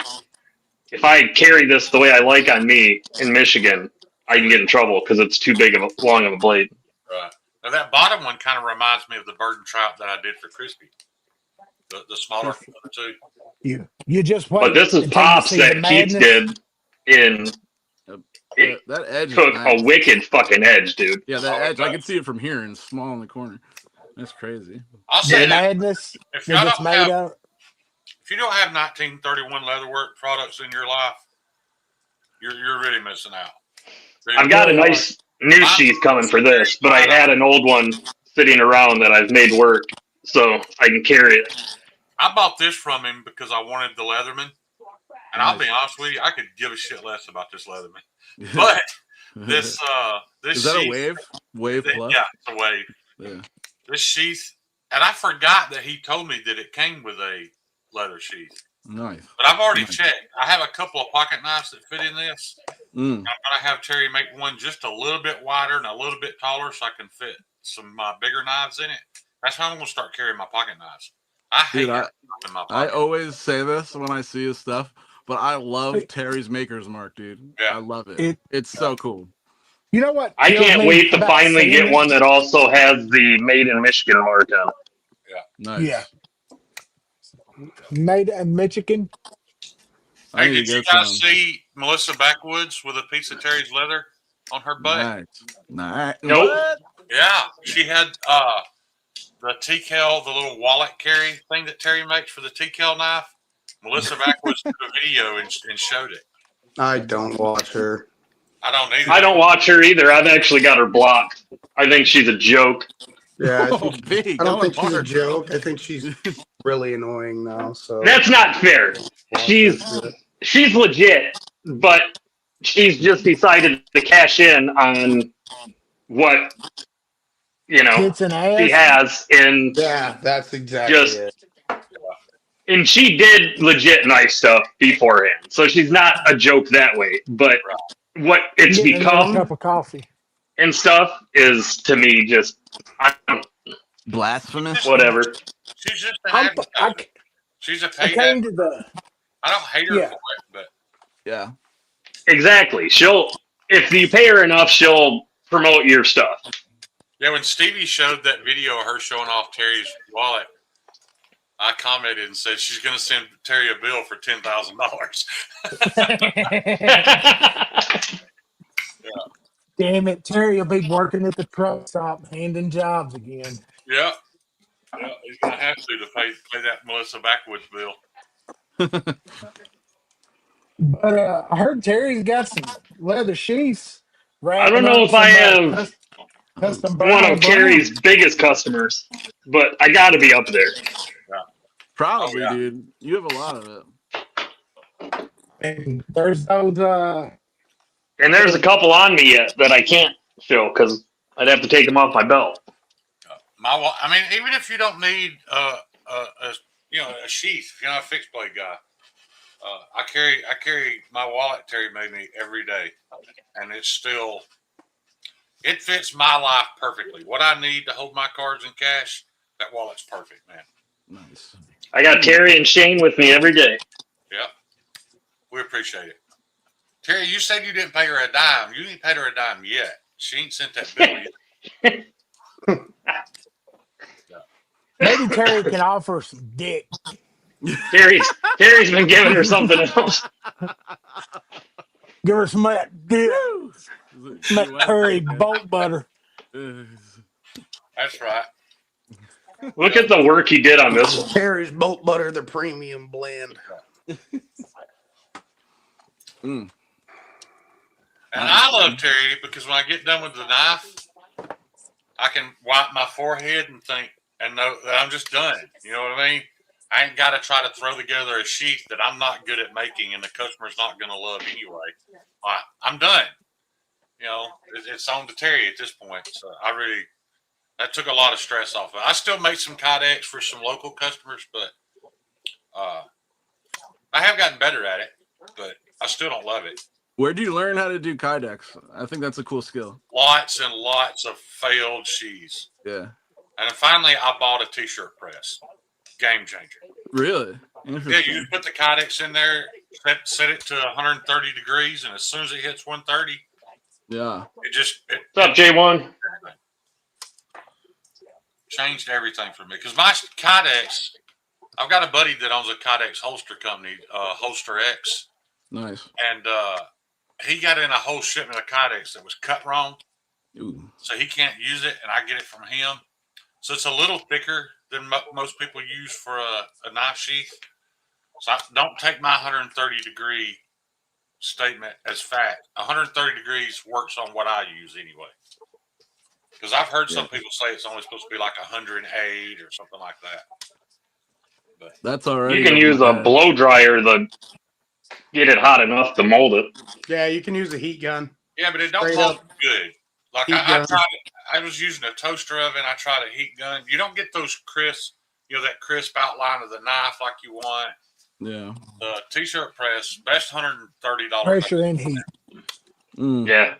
if I carry this the way I like on me in Michigan, I can get in trouble because it's too long of a blade. Right. Now that bottom one kind of reminds me of the bird and trout that I did for Crispy. The smaller two. You just wait. But this is pops that Keith did in it That edge is took nice. a wicked fucking edge, dude. Yeah, that Oh, it edge. I can does. see it from here and small in the corner. That's crazy. I'll The say that madness if that y'all gets don't made have, out. if you don't have 1931 leatherwork products in your life, you're really missing out. I've got a Really are. nice new sheath coming for this, but I had an old one sitting around that I've made work, so I can carry it. I bought this from him because I wanted the Leatherman, and I'll be Nice. honest with you, I could give a shit less about this Leatherman. But this Is that a sheath, wave? Wave plus? yeah, it's a wave. Yeah. This sheath, and I forgot that he told me that it came with a leather sheath. Nice. But I've already Nice. checked. I have a couple of pocket knives that fit in this. Mm. I'm gonna have Terry make one just a little bit wider and a little bit taller, so I can fit some bigger knives in it. That's how I'm gonna start carrying my pocket knives. I hate Dude, having stuff in my I pocket. always say this when I see his stuff, but I love Terry's Maker's Mark, dude. Yeah. I love it. It's so cool. You know what I kills can't me wait to about finally seeing get it? one that also has the Made in Michigan mark on it. Nice. Yeah. Made in Michigan. I Hey, need to did you get guys some. see Melissa Backwoods with a piece of Terry's leather on her butt? Nice. Nice. Nope. What? Yeah, she had the TCal, the little wallet carry thing that Terry makes for the TCal knife. Melissa Backwoods did a video and showed it. I don't watch her. I don't either. I don't watch her either. I've actually got her blocked. I think she's a joke. Yeah, Oh, big. I don't Going think she's a hard, bro. joke. I think she's really annoying now. So That's not fair. watch She's her shit. she's legit, but she's just decided to cash in on what Tits and she ass. has, and Yeah, that's exactly just it. and she did legit nice stuff beforehand, so she's not a joke that way. But what it's Getting another cup become of coffee. and stuff is to me just I don't, Blasphemous. whatever. She's just an I, advertiser. She's a I paid came advertiser. to the I don't hate her yeah. for it, but Yeah. Exactly. She'll if you pay her enough, she'll promote your stuff. yeah, when Stevie showed that video of her showing off Terry's wallet, I commented and said she's going to send Terry a bill for $10,000. Damn it, Terry will be working at the truck stop handing jobs again. Yeah, yeah, he's going to have to pay that Melissa Backwoods bill. But I heard Terry's got some leather sheaths I don't wrapping know up if I some have custom one brown of and brown. Terry's biggest customers, but I got to be up there. Yeah. Probably, Oh, yeah. dude. You have a lot of it. And there's those And there's a couple on me yet that I can't show because I'd have to take them off my belt. I mean, even if you don't need a sheath, if you're not a fixed blade guy, I carry my wallet Terry made me every day, and it fits my life perfectly. What I need to hold my cards and cash, that wallet's perfect, man. Nice. I got Terry and Shane with me every day. Yep, we appreciate it. Terry, you said you didn't pay her a dime. You ain't paid her a dime yet. She ain't sent that bill yet. maybe Terry can offer some dick. Terry's been giving her something else. Give her some of that dick. Some of that Terry boat butter. That's right. Look at the work he did on this one. Terry's boat butter, the premium blend. Mm. And I love Terry because when I get done with the knife, I can wipe my forehead and think and know that I'm just done. You know what I mean? I ain't got to try to throw together a sheath that I'm not good at making and the customer's not going to love anyway. I'm done. You know, it's on to Terry at this point. So that took a lot of stress off of it. I still make some Kydex for some local customers, but I have gotten better at it, but I still don't love it. Where do you learn how to do Kydex? I think that's a cool skill. Lots and lots of failed sheaths. Yeah. And then finally, I bought a T-shirt press. Game changer. Really? Yeah, Interesting. you just put the Kydex in there, set it to 130 degrees, and as soon as it hits 130, Yeah. What's up, J1? Changed everything for me. Because my Kydex, I've got a buddy that owns a Kydex holster company, Holster X, Nice. and he got in a whole shipment of Kydex that was cut wrong, so he can't use it, and I get it from him. So it's a little thicker than most people use for a knife sheath. So don't take my 130-degree statement as fact. 130 degrees works on what I use anyway. Because I've heard some people say it's only supposed to be like 108 or something like that. But that's already. You can use a blow dryer to get it hot enough to mold it. Yeah, you can use a heat gun. Yeah, but it don't Straight mold up good. Like heat I gun. tried it. I was using a toaster oven. I tried a heat gun. You don't get those crisp, that crisp outline of the knife like you want. Yeah. The t-shirt press, best $130. Pressure and heat. Yeah.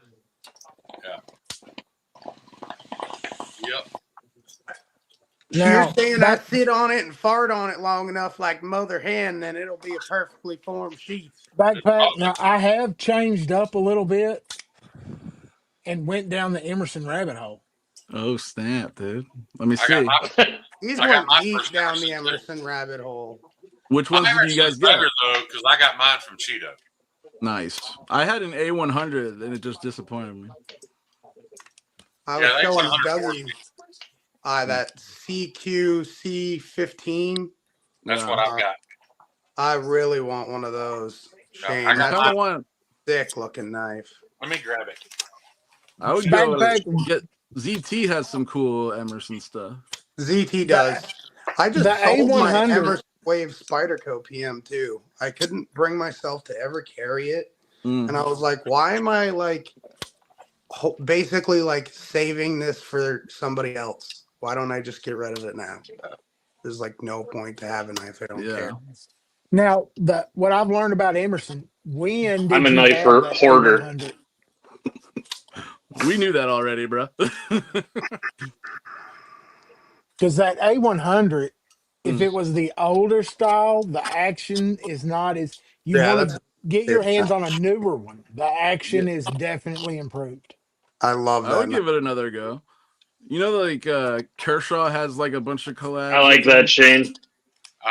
Yep. So you're saying I sit on it and fart on it long enough like mother hen, then it'll be a perfectly formed sheath. Backpack. Now I have changed up a little bit and went down the Emerson rabbit hole. Oh snap, dude! Let me see. He's went deep down the Emerson rabbit hole. Which ones did you guys get? Better though, because I got mine from Cheeto. Nice. I had an A100 and it just disappointed me. I was showing W. That CQC15. That's what I've got. I really want one of those. Shane, I got that's one. Thick looking knife. Let me grab it. I would go get ZT has some cool Emerson stuff. ZT does. I just sold my Emerson Wave Spyderco PM2. I couldn't bring myself to ever carry it. And I was like, why am I basically saving this for somebody else? Why don't I just get rid of it now? There's no point to have a knife. I don't care. Now, what I've learned about Emerson, when did I'm a you knife have that hoarder. A100? We knew that already, bro. Because that A100, if it was the older style, the action is not as. You want to get your hands on a newer one. The action is definitely improved. I love that. I would give it another go. Kershaw has a bunch of collabs. I like that, Shane.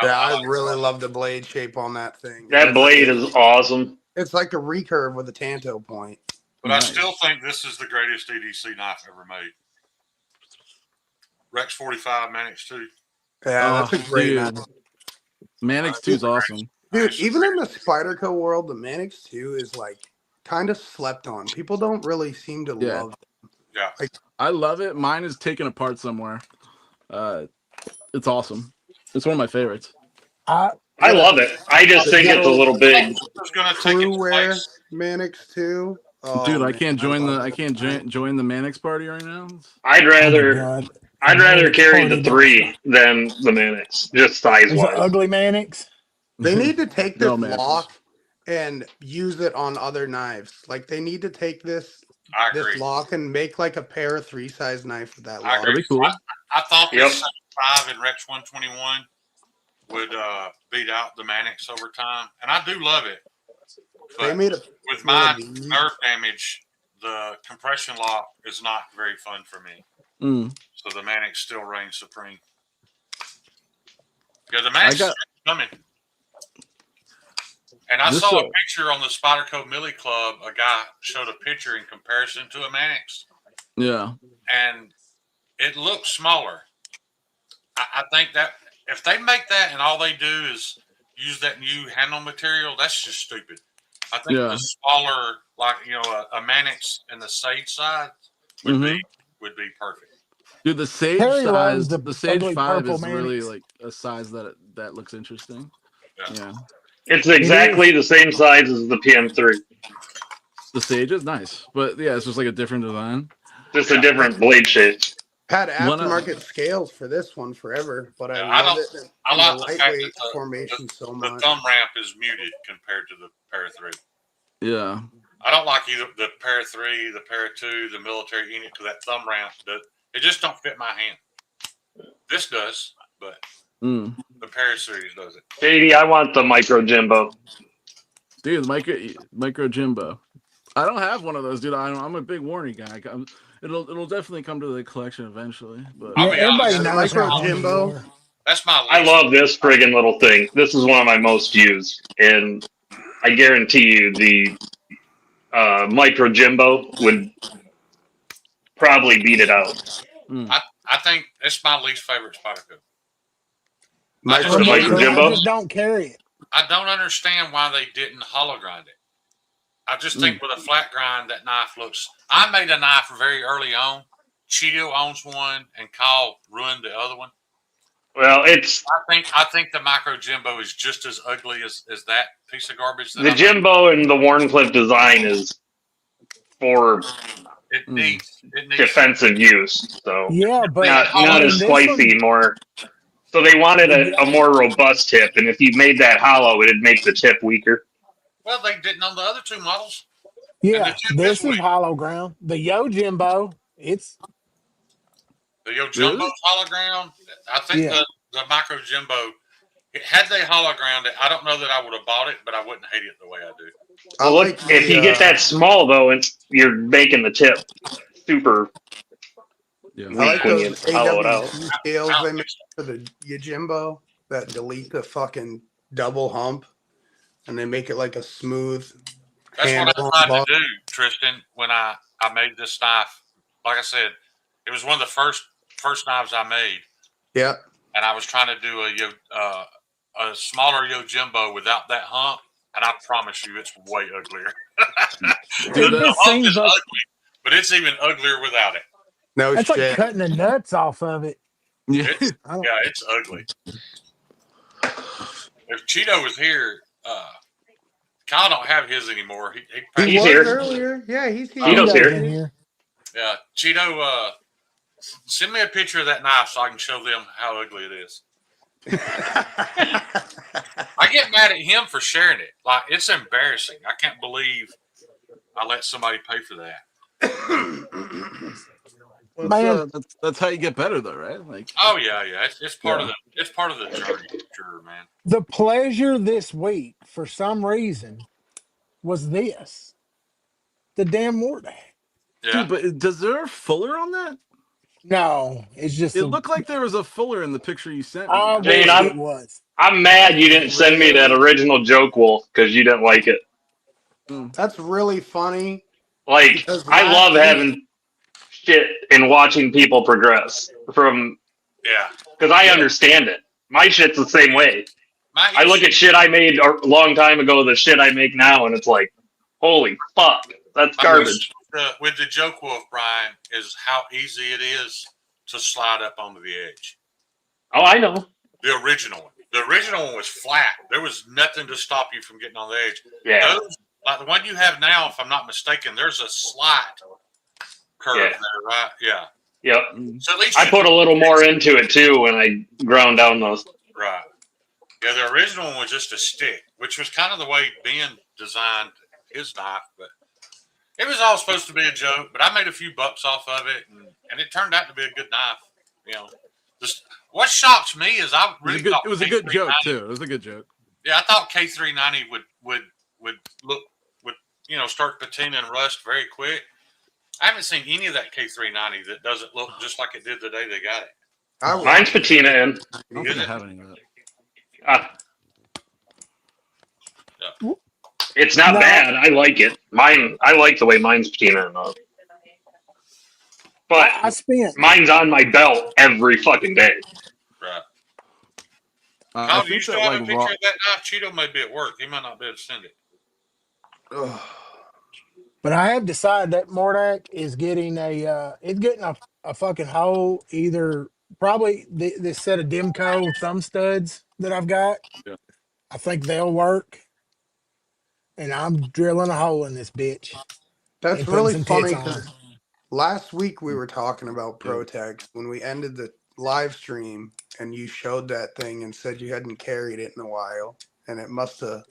Yeah, I really love the blade shape on that thing. That blade is awesome. It's like a recurve with a tanto point. But I still think this is the greatest EDC knife ever made. Rex 45 Manix 2. Yeah, that's a great knife. Manix 2 is awesome. Dude, even in the Spyderco world, the Manix 2 is kind of slept on. People don't really seem to love it. Yeah. I love it. Mine is taken apart somewhere. It's awesome. It's one of my favorites. I love it. I just think it's a little big. True wear Manix 2. Oh, dude, I can't join the Manix party right now. I'd rather carry the 3 than the Manix, just size wise. Ugly Manix. They need to take this lock and use it on other knives. They need to take this lock and make a pair of 3-size knife with that lock. That'd be cool. I thought this 5 in Rex 121 would beat out the Manix over time, and I do love it. But with my nerve damage, the compression lock is not very fun for me. So the Manix still reigns supreme. Yeah, the Manix is coming. And I saw a picture on the Spyderco Millie Club. A guy showed a picture in comparison to a Manix. Yeah. And it looks smaller. I think that if they make that and all they do is use that new handle material, that's just stupid. I think the smaller, a Manix and the Sage side would be perfect. Dude, the Sage size, the Sage 5 is really a size that looks interesting. Yeah. It's exactly the same size as the PM3. The Sage is nice, but yeah, it's just a different design. Just a different blade shape. Had aftermarket scales for this one forever, but I love it. I like the lightweight formation so much. The thumb ramp is muted compared to the Para 3. Yeah. I don't like either the Para 3, the Para 2, the military unit, because that thumb ramp, it just don't fit my hand. This does, but the Para series does it. Katie, I want the Micro Jimbo. Dude, micro Jimbo. I don't have one of those, dude. I'm a big Warney guy. It'll definitely come to the collection eventually. But everybody knows Micro Jimbo. That's my. I love this friggin' little thing. This is one of my most used, and I guarantee you Micro Jimbo would probably beat it out. I think it's my least favorite Spyderco. Micro The For Micro me, I Jimbo? just don't carry it. I don't understand why they didn't hollow grind it. I just think with a flat grind, that knife looks. I made a knife very early on. Cheeto owns one, and Kyle ruined the other one. Well, I think the Micro Jimbo is just as ugly as that piece of garbage. the Jimbo and the Warncliffe design is for It needs defensive use, so Yeah, but not as this spicy, one, more. So they wanted a yeah, more robust tip, and if you made that hollow, it'd make the tip weaker. Well, they didn't on the other two models, and the yeah, tip is this is weak. hollow ground. The Yo Jimbo, it's The Yo Jumbo's hollow ground. I think yeah. the Micro Jimbo. Had they hollow ground it, I don't know that I would have bought it, but I wouldn't hate it the way I do. Well, look, if you get that small though, you're making the tip super I weak like when you those hollow it out. AWC scales they make for the Yojimbo that delete the fucking double hump, and they make it like a smooth. That's what handle I on tried to do, Tristan. When I made this knife, like I said, it was one of the first knives I made, Yeah, and I was trying to do a smaller Yojimbo without that hump, and I promise you, it's way uglier. It The just hump seems is like ugly, but it's even uglier without it. no that's like shit. cutting the nuts off of it. It's, I don't- yeah, it's ugly. If Cheeto was here, Kyle don't have his anymore. He He He's was here. earlier. Yeah, he's here. Cheeto's Cheeto's here. in here. Yeah, Cheeto, send me a picture of that knife so I can show them how ugly it is. I get mad at him for sharing it. Like, it's embarrassing. I can't believe I let somebody pay for that. Man. That's how you get better, though, right? Like, Oh yeah. It's part of the journey, for sure, man. The pleasure this week, for some reason, was this. The damn Mordak. Yeah. dude, but does there a fuller on that? No, it's just It looked like there was a fuller in the picture you sent me. I Jane, wish it was. I'm mad you didn't send me that original Joke Wolf because you didn't like it. That's really funny. Like, Because I last love week- having shit and watching people progress because I understand it. My shit's the same way. I look at shit I made a long time ago, the shit I make now, and it's like, holy fuck, that's garbage. With the Joke Wolf, Brian, is how easy it is to slide up onto the edge. Oh, I know. The original one. The original one was flat. There was nothing to stop you from getting on the edge. Yeah. Those, like the one you have now, if I'm not mistaken, there's a slight curve there, right? Yeah. Yep. So at least I put a little more into it too when I ground down those. Right. Yeah, the original one was just a stick, which was kind of the way Ben designed his knife, but it was all supposed to be a joke. But I made a few bucks off of it, and it turned out to be a good knife. You know, what shocks me is I really thought it was a good joke too. It was a good joke. Yeah, I thought K390 would start patina and rust very quick. I haven't seen any of that K390 that doesn't look just like it did the day they got it. Mine's patina in. I don't think I have any of that. It's not bad. I like it. I like the way mine's patina in though. But I spent. Mine's on my belt every fucking day. Right. I Do you think still that have a like picture raw. of that knife? Cheeto may be at work. He might not be able to send it. But I have decided that Mordak is getting a fucking hole. Either probably this set of Demco thumb studs that I've got. Yeah. I think they'll work, and I'm drilling a hole in this bitch. That's and putting really some funny tits on because it. last week we were talking about Protex when we ended the live stream, and you showed that thing and said you hadn't carried it in a while, and it must have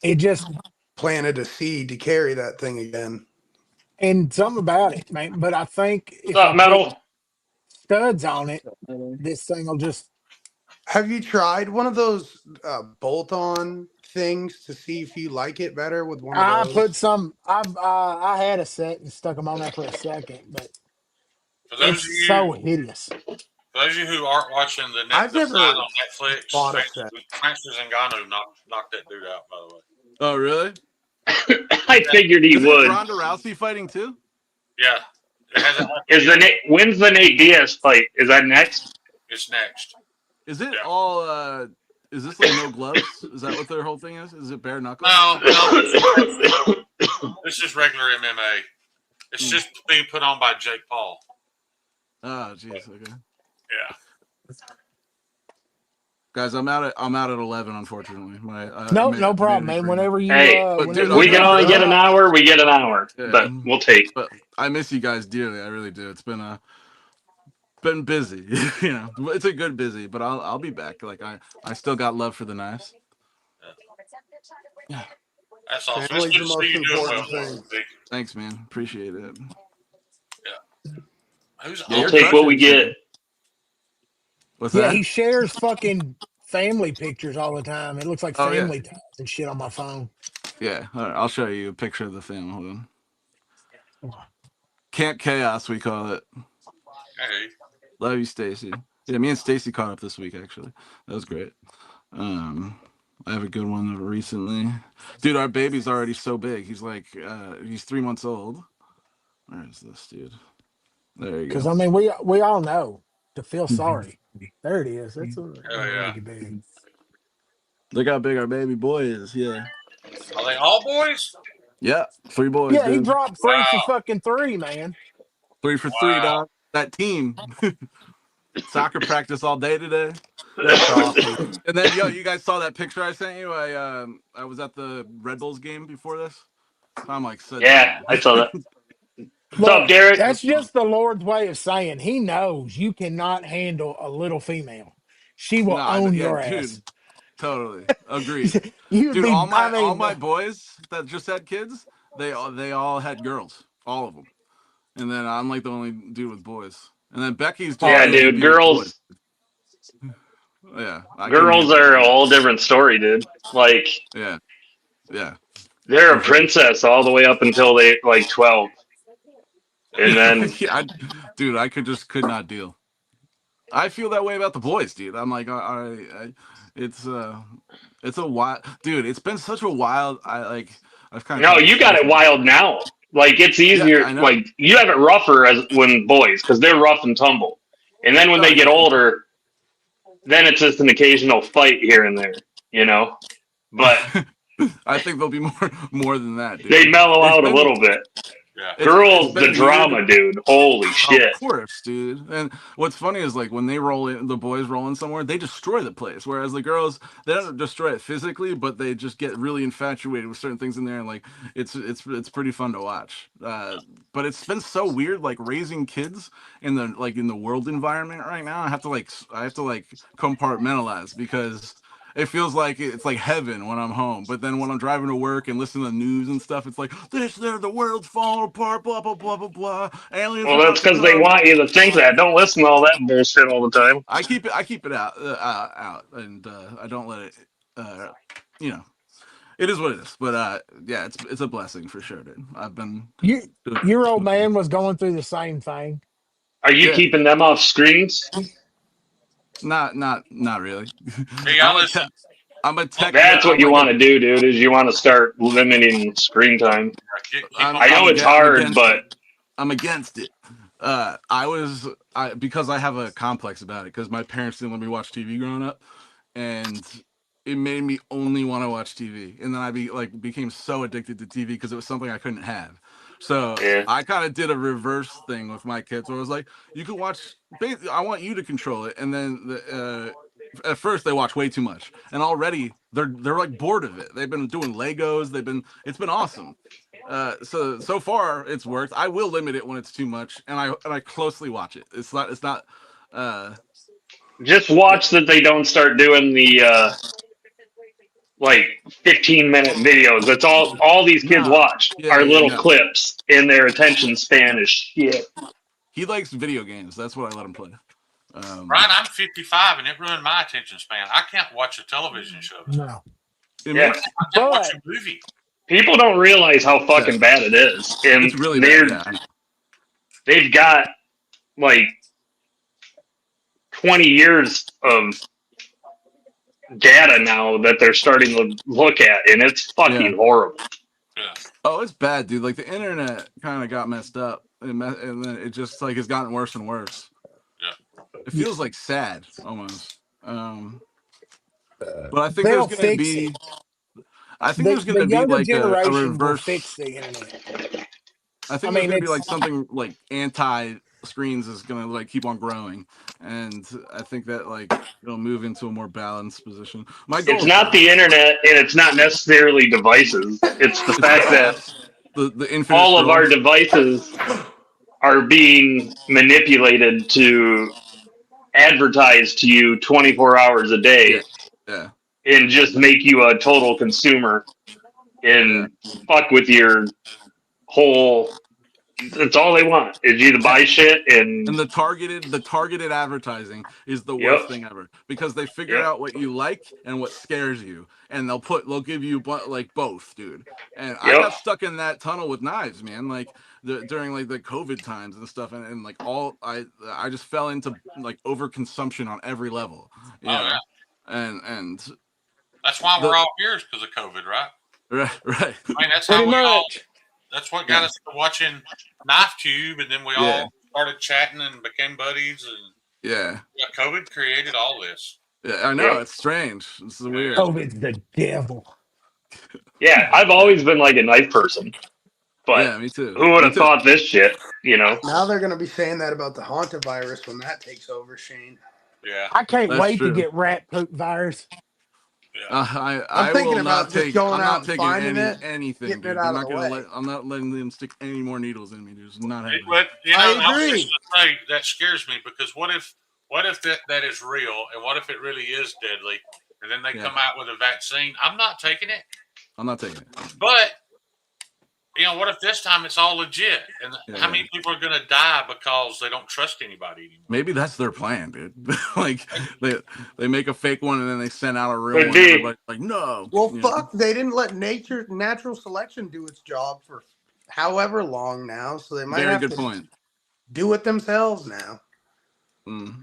It just planted a seed to carry that thing again. and something about it, man. But I think if What's up, I Metal? put studs on it, this thing will just. Have you tried one of those bolt-on things to see if you like it better with one I of those? put some. I had a set and stuck them on there for a second, but For those of it's you, so hideous. for those of you who aren't watching the I've the never fight on Netflix, bought a set. Francis Ngannou knocked that dude out. By the way, Oh, really? I figured he Isn't would. Ronda Rousey fighting too? Yeah. It hasn't When's the Nate Diaz fight? Is that next? It's next. Is it Yeah. all? Is this like no gloves? Is that what their whole thing is? Is it bare knuckles? No. This is regular MMA. It's just being put on by Jake Paul. Oh, jeez. Okay. Yeah. Guys, I'm out at 11. Unfortunately, No problem, man. Whenever you, Hey, But, whenever dude, you we can come only to get an us. hour. We get an hour, Yeah. but we'll take. But I miss you guys dearly. I really do. It's been busy. You know, it's a good busy. But I'll be back. Like I still got love for the knives. Yeah. That's awesome. Family's It's good the to most see you doing well, important thing. Thanks, man. Appreciate it. Yeah. Who's Yeah, We'll you're take what we crushing it, get. too. What's Yeah, that? he shares fucking family pictures all the time. It looks like Oh, yeah. family ties and shit on my phone. Yeah. All right, I'll show you a picture of the family. Hold on. Camp Chaos, we call it. Hey. Love you, Stacy. Yeah, me and Stacy caught up this week. Actually, that was great. I have a good one recently. Dude, our baby's already so big. He's like, he's 3 months old. Where is this, dude? There you Because go. I mean, we all know to feel sorry. There it is. That's Oh, yeah. make it big. Look how big our baby boy is. Yeah. Are they all boys? Yeah. 3 boys, Yeah, he dude. dropped 3 for Wow. fucking 3, man. 3 for 3, Wow. dog. That team. Soccer practice all day today. That's awesome. And then, yo, you guys saw that picture I sent you? I was at the Red Bulls game before this. I'm like such. Yeah, I saw that. What's Look, up, Derek? that's just the Lord's way of saying he knows you cannot handle a little female. She will own Yeah, your dude. ass. Totally agreed, You'd dude. be, I All mean, my boys that just had kids, they all had girls, all of them, and then I'm like the only dude with boys, and then Becky's just Yeah, oh, choosing to dude. be with boys. Yeah, I couldn't Girls handle are a it. whole different story, dude. Like Yeah, yeah, they're for a sure. princess all the way up until they like 12, and then Yeah, dude, I could not deal. I feel that way about the boys, dude. I'm like, it's a wild, dude. It's been such a wild. I've kind of no, come to you got terms it with. wild now. Like it's Yeah, easier. I know. Like you have it rougher as when boys because they're rough and tumble, and then when Oh they get yeah. older, then it's just an occasional fight here and there, you know. But I think there'll be more than that, dude. they mellow It's out a been little bit. Yeah. it's Girls, the been weird. drama, dude. Holy Of shit. course, dude. And what's funny is like when they roll in, the boys roll in somewhere, they destroy the place. Whereas the girls, they don't destroy it physically, but they just get really infatuated with certain things in there, and like it's pretty fun to watch. But it's been so weird, like raising kids in the world environment right now. I have to like compartmentalize because it feels like it's like heaven when I'm home. But then when I'm driving to work and listening to the news and stuff, it's like the world's falling apart, blah blah blah blah blah. Aliens Well, are that's about to because they come. want you to think that. Don't listen to all that bullshit all the time. I keep it out, and I don't let it. You know, it is what it is. But yeah, it's a blessing for sure, dude. I've been your old man was going through the same thing. Are you yeah, keeping them off screens? not really. Be I'm a honest. I'm a tech. That's what I'm you like want to do, dude. Is you want to start limiting screen time. I know it's I'm hard, against but it. I'm against it. Because I have a complex about it because my parents didn't let me watch TV growing up, and it made me only want to watch TV. And then became so addicted to TV because it was something I couldn't have. So yeah. I kind of did a reverse thing with my kids where I was like, you can watch. I want you to control it, and then at first they watch way too much, and already they're like bored of it. They've been doing Legos. It's been awesome. So far it's worked. I will limit it when it's too much, and I closely watch it. It's not. Uh, Just yeah, watch that they don't start doing the like 15-minute videos. That's all these kids nah, watch are yeah, little no. clips, and their attention span is shit. He likes video games. That's what I let him play. Brian, I'm 55, and it ruined my attention span. I can't watch a television show. No, Yeah. I can't watch a movie. People don't realize how fucking bad it is, and it's really bad. Yeah. they've got like 20 years of data now that they're starting to look at, and it's fucking horrible. Yeah. Oh, it's bad, dude. Like the internet kind of got messed up, and then it just like has gotten worse and worse. Yeah. It feels like sad almost. But I think there's They'll gonna fix it. be. I think there's The gonna be younger like a generation will reverse. fix the internet. I I think there's mean, gonna be it's like something like anti screens is gonna like keep on growing, and I think that like it'll move into a more balanced position. My It's goal is not the balance. internet, and it's not necessarily devices. It's the It's the fact that apps, the infinite all of our scrolls. devices are being manipulated to advertise to you 24 hours a Yeah, day yeah, and just make you a total consumer yeah. and fuck with your whole. That's all they want is you to buy shit and And the targeted advertising is the yep, worst thing ever because they figure yep, out what you like and what scares you, and they'll give you like both, dude. And I yep. got stuck in that tunnel with knives, man. Like during like the COVID times and stuff, and like all I just fell into like overconsumption on every level, you Oh yeah. know, and That's why the we're all here is because of COVID, right? right, I mean, that's pretty how we all. much. That's what got yeah, us to watching Knife Tube, and then we yeah, all started chatting and became buddies. And yeah, yeah, COVID created all this. yeah. I know Yep. it's strange. It's Yeah. weird. COVID's the devil. Yeah, I've Yeah, always been like a knife person, but yeah. Me too. who would Me have too. thought this shit? You know? Now they're going to be saying that about the hantavirus when that takes over, Shane. Yeah. I can't That's wait to true. get rat poop virus. Yeah. I'm I thinking will not about just take. going I'm out not and taking finding it, anything, getting it dude. They're out of not the gonna way. let. I'm not letting them stick any more needles in me, dude. It's not happening. But I I was just agree. gonna say that scares me because what if that is real and what if it really is deadly and then they Yeah, come out with a vaccine? I'm not taking it. I'm not taking it. But what if this time it's all legit? And Yeah, how yeah. many people are gonna die because they don't trust anybody anymore? Maybe that's their plan, dude. Like they make a fake one and then they send out a real Could one. be. Everybody's like, no. Well, You know? fuck, they didn't let natural selection do its job for however long now, so they might Very have good to point. do it themselves now. Mm.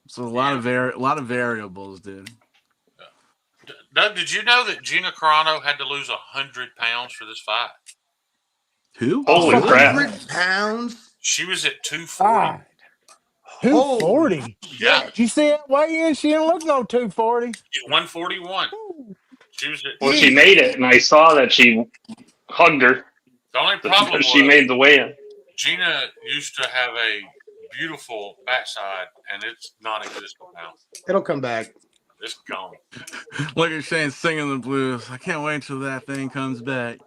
So a Yeah. lot of variables, dude. Doug, did you know that Gina Carano had to lose 100 pounds for this fight? Who? Holy Really? crap. 100 pounds? She was at 240. Ah, Holy 240. Yeah, shit. You see that weigh in? She didn't look no 240. she's 141. Ooh. She was at. Well, she Jeez. made it, and I saw that she hugged her. The only problem She was made the weigh-in. Gina used to have a beautiful backside, and it's non-existent now. It'll come back. It's gone. Look at Shane singing the blues. I can't wait till that thing comes back.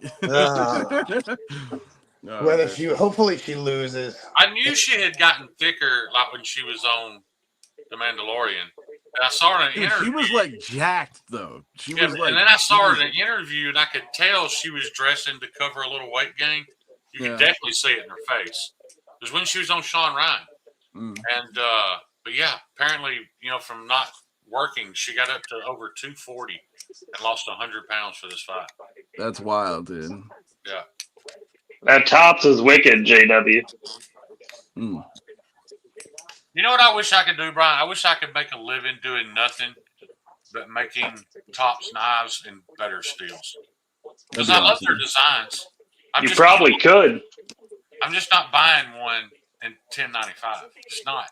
No, Whether dude. hopefully she loses. I knew she had gotten thicker, like when she was on The Mandalorian. And I saw her in an Dude, interview. she was like jacked though. She Yeah, was like, and then I saw her in an interview, and I could tell she was dressing to cover a little weight gain. You Yeah. could definitely see it in her face. It was when she was on Sean Ryan. Mm. And but yeah, apparently, from not working, she got up to over 240 and lost 100 pounds for this fight. That's wild, dude. Yeah. That tops is wicked, JW. Mm. You know what I wish I could do, Brian? I wish I could make a living doing nothing but making tops, knives, and better steels. Because That'd I be love awesome. their designs. You probably could. I'm just not buying one in $10.95. It's not.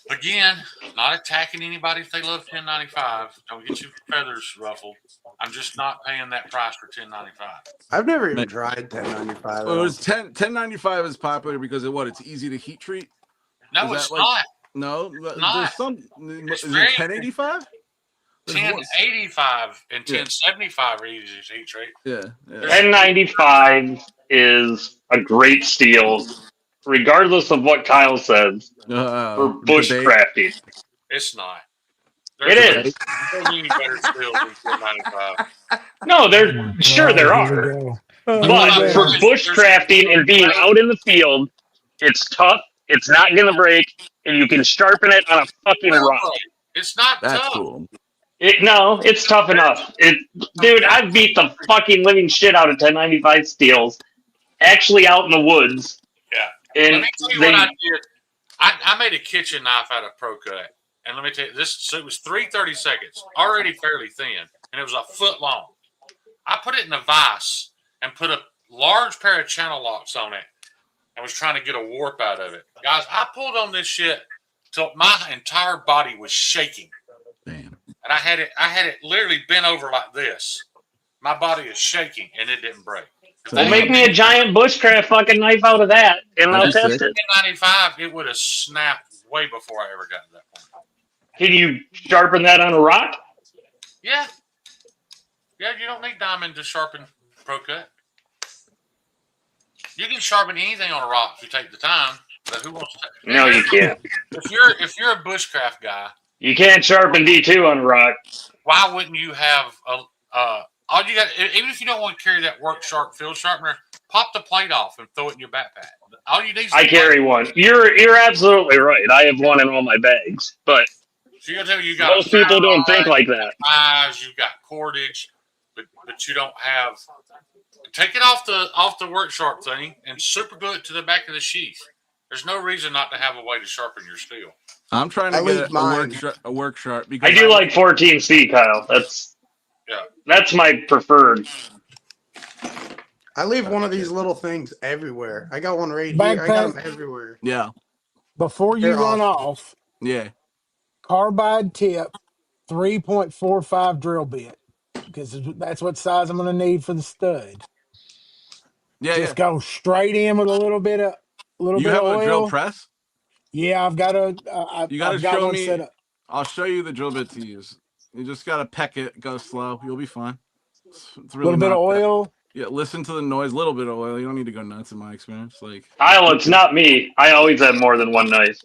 Again, not attacking anybody if they love $10.95. Don't get your feathers ruffled. I'm just not paying that price for $10.95. I've never even Man. tried 1095. Well, it was 10.95 is popular because it's easy to heat treat. No, Is it's that like- not. No, not. there's some. It's Is very- it 1085? 1085 and Yeah. 1075 are easy to heat treat. Yeah, yeah. 1095 is a great steel, regardless of what Kyle says, for bushcrafting. It's not. It is. There's many better steels than 1095. No, there Oh, sure there here we are. go. But for bushcrafting and being out in the field, it's tough. It's not gonna break, and you can sharpen it on a fucking rock. It's not That's tough. cool. No, it's tough enough. Dude, I've beat the fucking living shit out of 1095 steels, actually out in the woods. Yeah. And Let me tell you what I did. I made a kitchen knife out of Pro Cut. And let me tell you, it was 3 30-seconds, already fairly thin, and it was a foot long. I put it in a vise and put a large pair of channel locks on it and was trying to get a warp out of it. Guys, I pulled on this shit till my entire body was shaking. Damn. And I had it literally bent over like this. My body is shaking and it didn't break. Well, make me a giant bushcraft fucking knife out of that, and I'll test it. 95, it would have snapped way before I ever got to that point. Can you sharpen that on a rock? Yeah. Yeah, you don't need diamond to sharpen Pro Cut. You can sharpen anything on a rock if you take the time. But who wants to? No, you can't. If you're a bushcraft guy, you can't sharpen D2 on a rock. Why wouldn't you have all you got? Even if you don't want to carry that work sharp field sharpener, pop the plate off and throw it in your backpack. All you need. I carry one. You're absolutely right. I have one in all my bags, but so you tell you got most people don't think like that. You've got cordage, but you don't have. Take it off the work sharp thing and super glue it to the back of the sheath. There's no reason not to have a way to sharpen your steel. I'm trying to get a work sharp because I do like 14C, Kyle. That's my preferred. I leave one of these little things everywhere. I got one right here. I got them everywhere. Yeah. Before you run off, yeah, carbide tip 3.45 drill bit, because that's what size I'm going to need for the stud. Yeah, just go straight in with a little bit of oil. You have a drill press? Yeah, I've got a. You got to show me. Set up. I'll show you the drill bit to use. You just got to peck it, go slow. You'll be fine. It's really a little bit of oil. Yeah, listen to the noise. A little bit of oil. You don't need to go nuts in my experience. Kyle, it's not me. I always have more than one knife.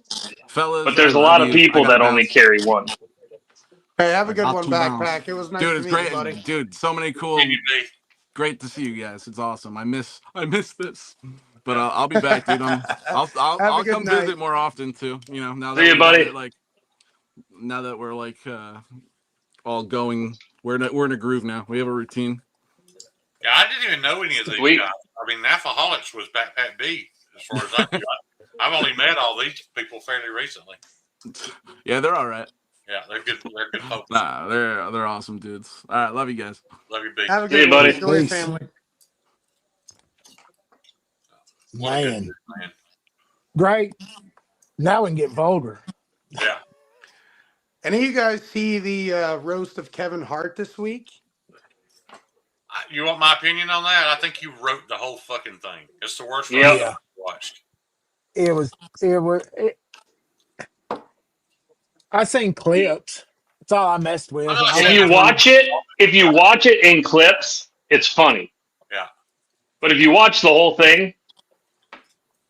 Fellas, but there's a lot of people that only carry one. Hey, have a good one, Backpack. It was nice to meet you, buddy. Dude, so many cool. Great to see you guys. It's awesome. I miss this. But I'll be back, dude. I'll come visit more often too. You know, now that see you, buddy. Now that we're all going, we're in a groove now. We have a routine. Yeah, I didn't even know any of these guys. I mean, Knafohalcs was Backpack B as far as I know. I've only met all these people fairly recently. Yeah, they're all right. Yeah, they're good. They're good folks. Nah, they're awesome dudes. All right, love you guys. Love you, big. Have a good buddy. Enjoy your family. Man. Great. Now we can get vulgar. Yeah. Any of you guys see the roast of Kevin Hart this week? You want my opinion on that? I think you wrote the whole fucking thing. It's the worst roast I've watched. It was. I seen clips. That's all I messed with. If you watch it in clips, it's funny. Yeah. But if you watch the whole thing,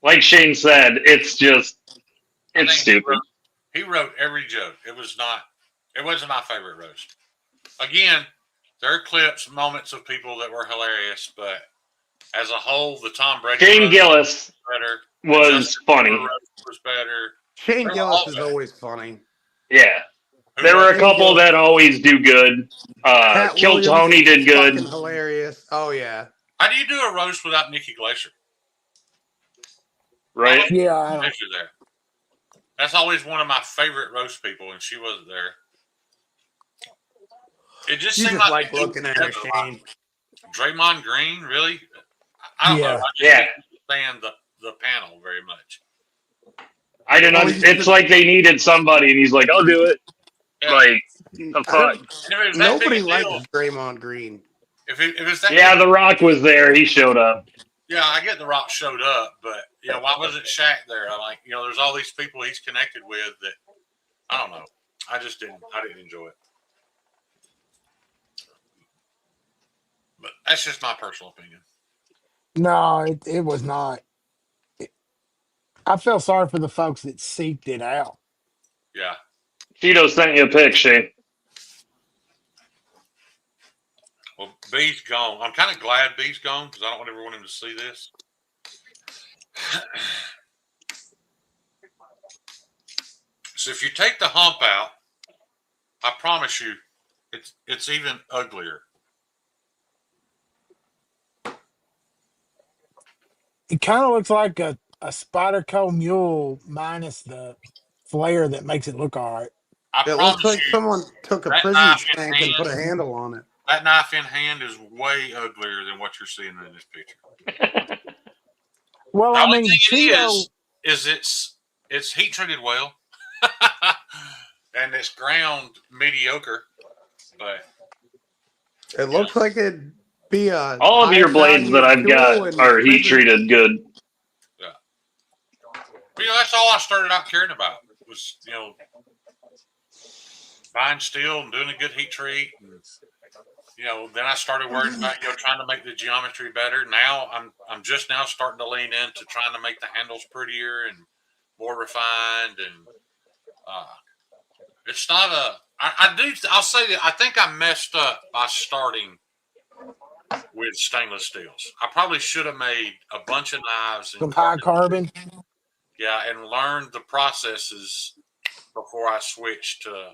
like Shane said, it's stupid. He wrote every joke. It wasn't my favorite roast. Again, there are clips, moments of people that were hilarious, but as a whole, the Tom Brady Shane Gillis was funny. Was better. Shane Gillis is always funny. Yeah. There were a couple that always do good. Kill Tony did good. Hilarious. Oh, yeah. How do you do a roast without Nikki Glacier? Right? Yeah. There. That's always one of my favorite roast people, and she wasn't there. It just seemed like looking at her, Shane. Draymond Green, really? I don't know. I just didn't understand the panel very much. I didn't. It's like they needed somebody, and he's like, "I'll do it." Yeah. Like, the fuck. Nobody likes Draymond Green. If it's that The Rock was there. He showed up. Yeah, I get The Rock showed up, but why wasn't Shaq there? I'm like, there's all these people he's connected with that I don't know. I didn't enjoy it. But that's just my personal opinion. No, it was not. I felt sorry for the folks that seeked it out. Yeah. Cheeto sent you a pic, Shane. Well, B's gone. I'm kind of glad B's gone because I don't ever want him to see this. So if you take the hump out, I promise you, it's even uglier. It kind of looks like a Spyderco mule minus the flare that makes it look all right. It looks like someone took a prison shank and put a handle on it. That knife in hand is way uglier than what you're seeing in this picture. Well, The I only mean, thing Cheeto. it is it's heat treated well, and it's ground mediocre, but It looks like it'd be a All of high your blades that value I've tool got and are heat prison. treated good. yeah. But, that's all I started out caring about was buying steel and doing a good heat treat, and then I started worrying about trying to make the geometry better. Now I'm just now starting to lean into trying to make the handles prettier and more refined, and it's not I'll say that I think I messed up by starting with stainless steels. I probably should have made a bunch of knives and Some high carbon. yeah, and learned the processes before I switched to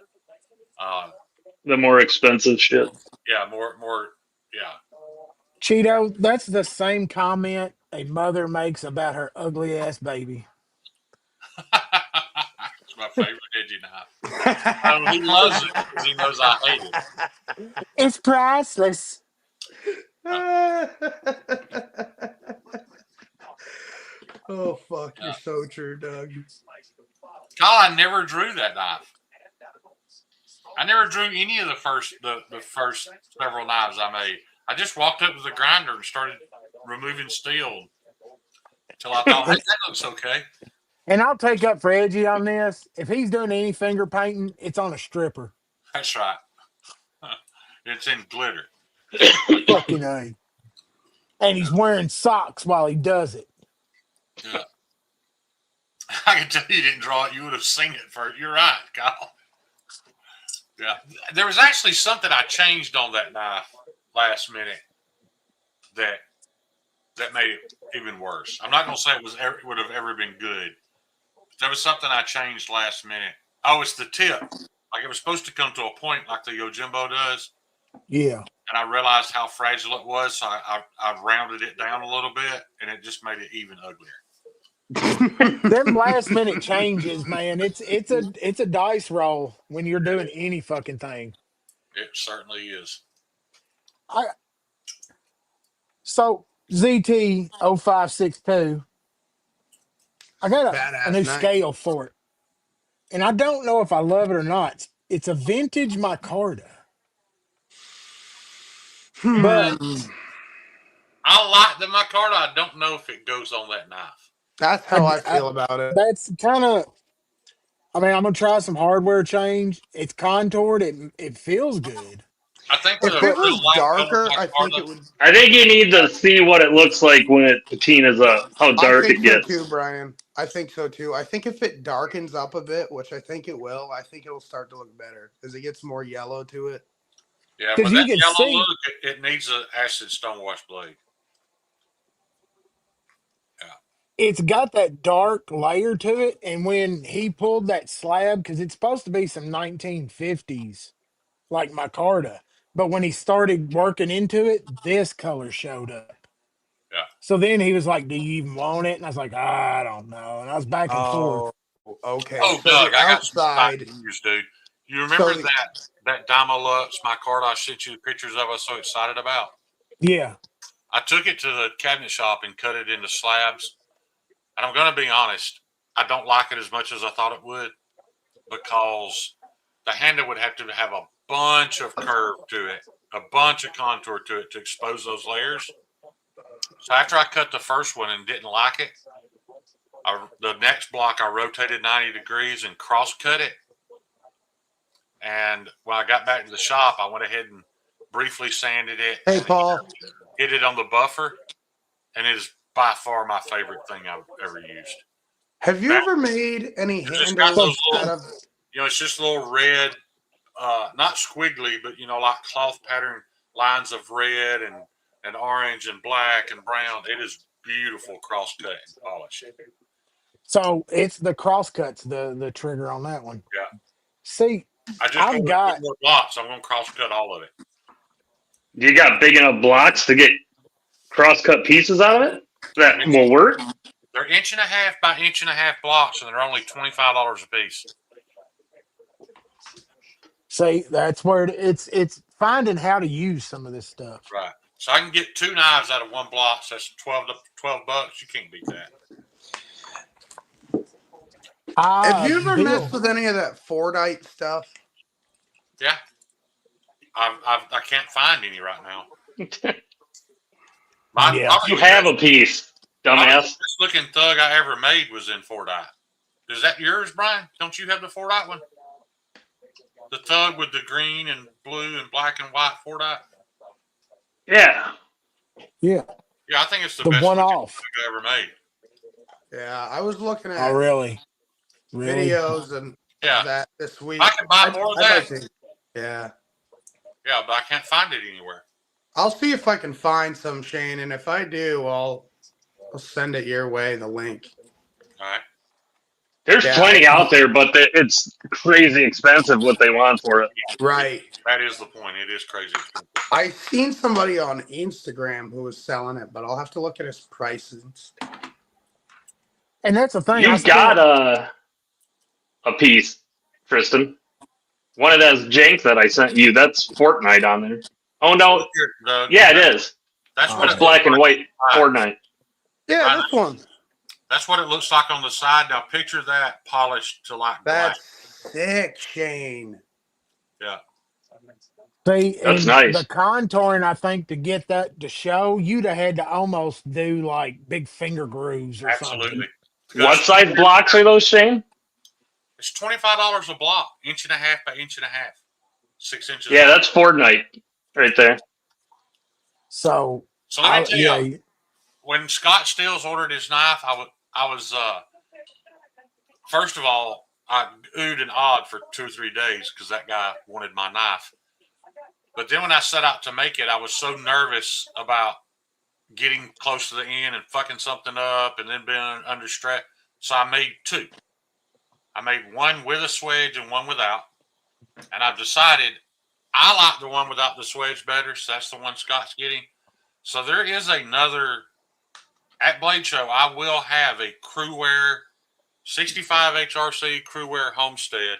The more expensive shit. more yeah. Cheeto, that's the same comment a mother makes about her ugly ass baby. It's my favorite edgy knife. He loves it because he knows I hate it. It's priceless. Oh fuck, you're so true, Doug. Kyle, I never drew that knife. I never drew any of the first several knives I made. I just walked up with a grinder and started removing steel until I thought, hey, that looks okay. And I'll take up for Edgy on this. If he's doing any finger painting, it's on a stripper. That's right. It's in glitter. Fucking A. And he's wearing socks while he does it. Yeah. I can tell you didn't draw it. You would have seen it first. You're right, Kyle. Yeah. There was actually something I changed on that knife last minute that made it even worse. I'm not going to say it would have ever been good. But there was something I changed last minute. Oh, it's the tip. Like it was supposed to come to a point like the Yojimbo does. Yeah. And I realized how fragile it was, so I rounded it down a little bit, and it just made it even uglier. Them last minute changes, man. It's a dice roll when you're doing any fucking thing. It certainly is. So ZT 0562, I got a new scale for it. And I don't know if I love it or not. It's a vintage micarta. But I like the micarta. I don't know if it goes on that knife. That's how I feel about it. That's kind of, I mean, I'm going to try some hardware change. It's contoured. It feels good. I think if it was darker, I think it would. I think you need to see what it looks like when it patinas up, how dark it gets. I think so too, Brian. I think so too. I think if it darkens up a bit, which I think it will, I think it'll start to look better as it gets more yellow to it. Yeah, but that yellow look, it needs an acid stonewash blade. Yeah. It's got that dark layer to it. And when he pulled that slab, because it's supposed to be some 1950s, like micarta. But when he started working into it, this color showed up. Yeah. So then he was like, "Do you even want it?" And I was like, "I don't know." And I was back and forth. Okay. Oh, so Doug, I got some news, dude. You remember that Dimolux micarta I sent you the pictures of? I was so excited about. Yeah. I took it to the cabinet shop and cut it into slabs. And I'm going to be honest, I don't like it as much as I thought it would because the handle would have to have a bunch of curve to it, a bunch of contour to it to expose those layers. So after I cut the first one and didn't like it, the next block I rotated 90 degrees and cross-cut it. And when I got back to the shop, I went ahead and briefly sanded it. Hey, Paul. Hit it on the buffer, and it is by far my favorite thing I've ever used. Have you ever made any handles out of? It's just little red, not squiggly, but like cloth pattern lines of red and orange and black and brown. It is beautiful cross-cut and polish. So it's the cross-cuts, the trigger on that one. Yeah. See, I've got more blocks. I'm going to cross-cut all of it. You got big enough blocks to get cross-cut pieces out of it that will work? They're 1.5 by 1.5 blocks, and they're only $25 a piece. See, that's where it's finding how to use some of this stuff. Right. So I can get 2 knives out of one block. So that's $12. You can't beat that. Have you ever Bill, messed with any of that Fordite stuff? Yeah. I can't find any right now. Yeah. You have a piece, My dumbass. best looking thug I ever made was in Fordite. Is that yours, Brian? Don't you have the Fordite one? The thug with the green and blue and black and white Fordite? Yeah. Yeah. Yeah, I think it's the The best one looking off. thug I ever made. Yeah, I was looking Oh, at really? Really? videos and Yeah. that this week. I can buy more of that. Yeah. Yeah, but I can't find it anywhere. I'll see if I can find some, Shane, and if I do, I'll send it your way, the link. All right. There's plenty out there, but it's crazy expensive what they want for it. Right. That is the point. It is crazy. I seen somebody on Instagram who was selling it, but I'll have to look at his prices. And that's the thing. You've got a piece, Tristan. One of those jank that I sent you, that's Fortnite on there. Oh, no. Yeah, it is. That's what It's black and white Fortnite. Yeah, this one. That's what it looks like on the side. Now picture that polished to like That's black. sick, Shane. Yeah. See, That's and nice. the contouring, I think, to get that to show, you'd have had to almost do like big finger grooves or Absolutely. something. What size blocks are those, Shane? It's $25 a block, 1.5 inches by 1.5 inches, 6 inches. Yeah, that's Fortnite right there. So let me tell you, when Scott Stills ordered his knife, I was first of all, I oohed and awed for 2 or 3 days because that guy wanted my knife. But then when I set out to make it, I was so nervous about getting close to the end and fucking something up and then being under stress. So I made 2. I made one with a swedge and one without. And I've decided I like the one without the swedge better, so that's the one Scott's getting. So there is another, at Blade Show, I will have a Crewwear 65 HRC Crewwear Homestead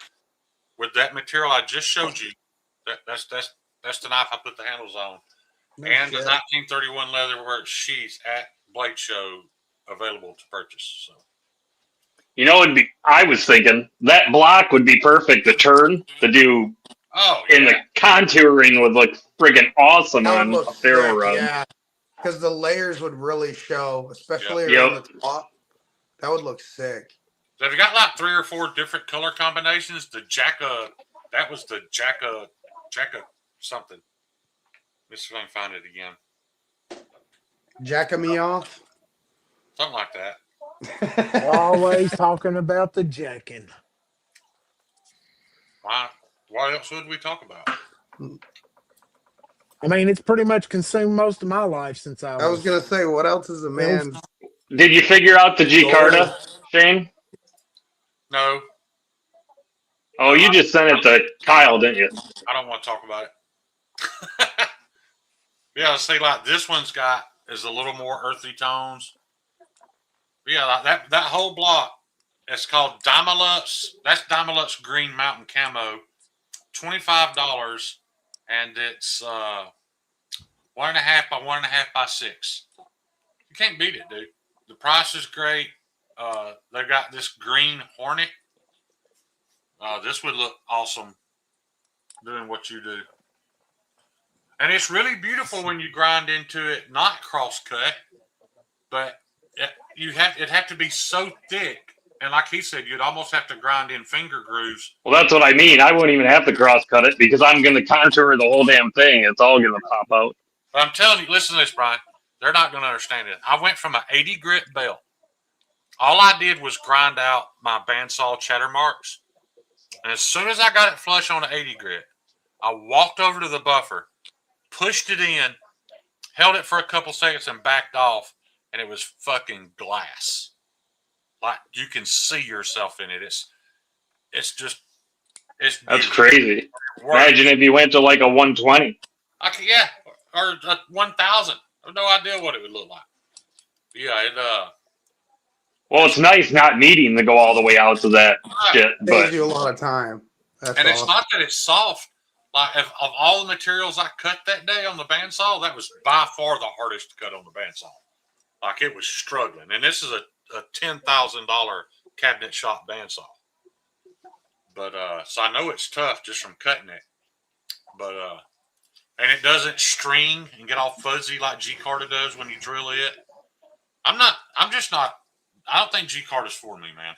with that material I just showed you. That's the knife I put the handles on. And the 1931 leatherwork sheaths at Blade Show available to purchase. So. You know, I was thinking that block would be perfect to turn to do the contouring would look friggin' awesome on a ferro rod. Yeah, because the layers would really show, especially around the top. That would look sick. So they've got like 3 or 4 different color combinations. The Jacka, that was the Jacka something. Let's see if I can find it again. Jacka me off? Something like that. Always talking about the jacking. Why? What else would we talk about? I mean, it's pretty much consumed most of my life since I was gonna say, what else is a man? Did you figure out the G-Carta, Shane? No. Oh, you just sent it to Kyle, didn't you? I don't want to talk about it. Yeah, see, like this one's got is a little more earthy tones. Yeah, like that whole block. It's called Dimolux. That's Dimolux Green Mountain Camo. $25, and it's 1.5 by 1.5 by 6. You can't beat it, dude. The price is great. They've got this green Hornet. This would look awesome doing what you do. And it's really beautiful when you grind into it, not cross-cut, but it'd have to be so thick. And like he said, you'd almost have to grind in finger grooves. Well, that's what I mean. I wouldn't even have to cross-cut it because I'm going to contour the whole damn thing. It's all going to pop out. But I'm telling you, listen to this, Brian. They're not going to understand it. I went from an 80 grit belt. All I did was grind out my bandsaw chatter marks. And as soon as I got it flush on an 80 grit, I walked over to the buffer, pushed it in, held it for a couple seconds, and backed off. And it was fucking glass. Like you can see yourself in it. It's beautiful. That's crazy. Imagine if you went to like a 120. Or a 1,000. I have no idea what it would look like. Yeah, Well, it's nice not needing to go all the way out to that shit. Saves But you a lot of time. And it's not that it's soft. Like of all the materials I cut that day on the bandsaw, that was by far the hardest to cut on the bandsaw. Like it was struggling. And this is a $10,000 cabinet shop bandsaw. But so I know it's tough just from cutting it. But and it doesn't string and get all fuzzy like G Carta does when you drill it. I don't think G Carta's for me, man.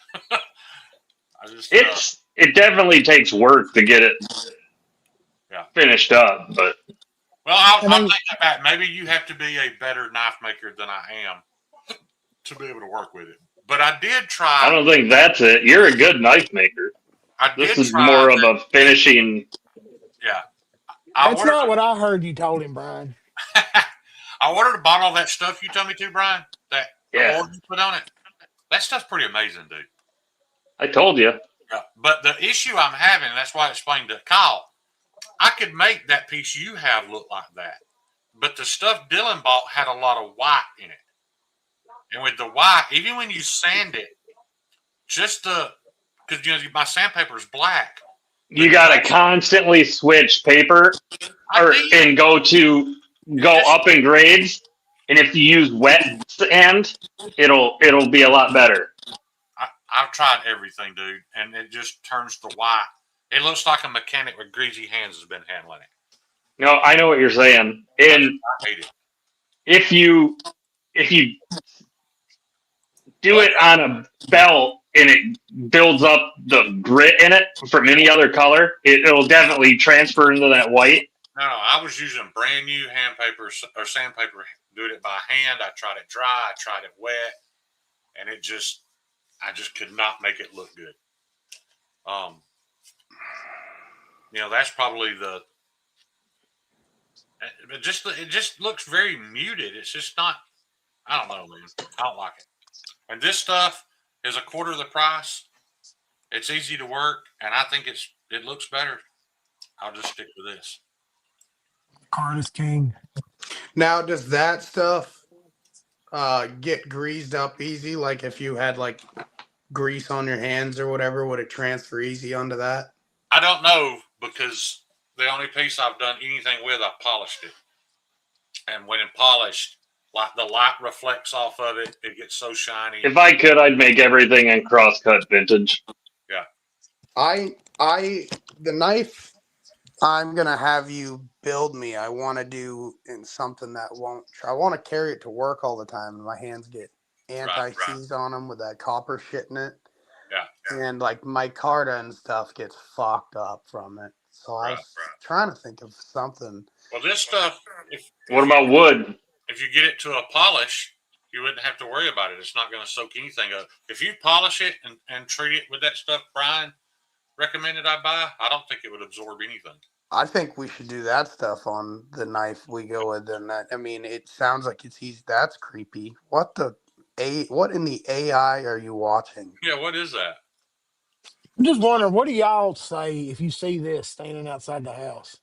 It definitely takes work to get it finished up, but I'll take that back. Maybe you have to be a better knife maker than I am to be able to work with it. But I did try. I don't think that's it. You're a good knife maker. This is more of a finishing. Yeah. That's not what I heard you told him, Brian. I ordered a bottle of that stuff you told me to, Brian. That oil you put on it. That stuff's pretty amazing, dude. I told you. Yeah. But the issue I'm having, and that's why I explained to Kyle, I could make that piece you have look like that. But the stuff Dylan bought had a lot of white in it. And with the white, even when you sand it, just because my sandpaper is black. You got to constantly switch paper and go up in grades. And if you use wet sand, it'll be a lot better. I've tried everything, dude, and it just turns to white. It looks like a mechanic with greasy hands has been handling it. No, I know what you're saying. And I hate it. If you do it on a belt and it builds up the grit in it from any other color, it'll definitely transfer into that white. No, I was using brand new sandpaper, doing it by hand. I tried it dry, I tried it wet, and I just could not make it look good. That's probably it just looks very muted. It's just not, I don't know, man. I don't like it. And this stuff is a quarter of the price. It's easy to work, and I think it looks better. I'll just stick with this. Carta's king. Now, does that stuff get greased up easy? Like if you had like grease on your hands or whatever, would it transfer easy onto that? I don't know, because the only piece I've done anything with, I polished it. And when it polished, like the light reflects off of it, it gets so shiny. If I could, I'd make everything in crosscut vintage. Yeah. The knife I'm gonna have you build me, I want to do in something that I want to carry it to work all the time, and my hands get anti-seize on them with that copper shit in it. Yeah. And like my Carta and stuff gets fucked up from it. So I was trying to think of something. Well, this stuff. What about wood? If you get it to a polish, you wouldn't have to worry about it. It's not going to soak anything up. If you polish it and treat it with that stuff Brian recommended I buy, I don't think it would absorb anything. I think we should do that stuff on the knife we go with. And that, I mean, it sounds like it's easy. That's creepy. What in the AI are you watching? Yeah, what is that? I'm just wondering, what do y'all say if you see this standing outside the house?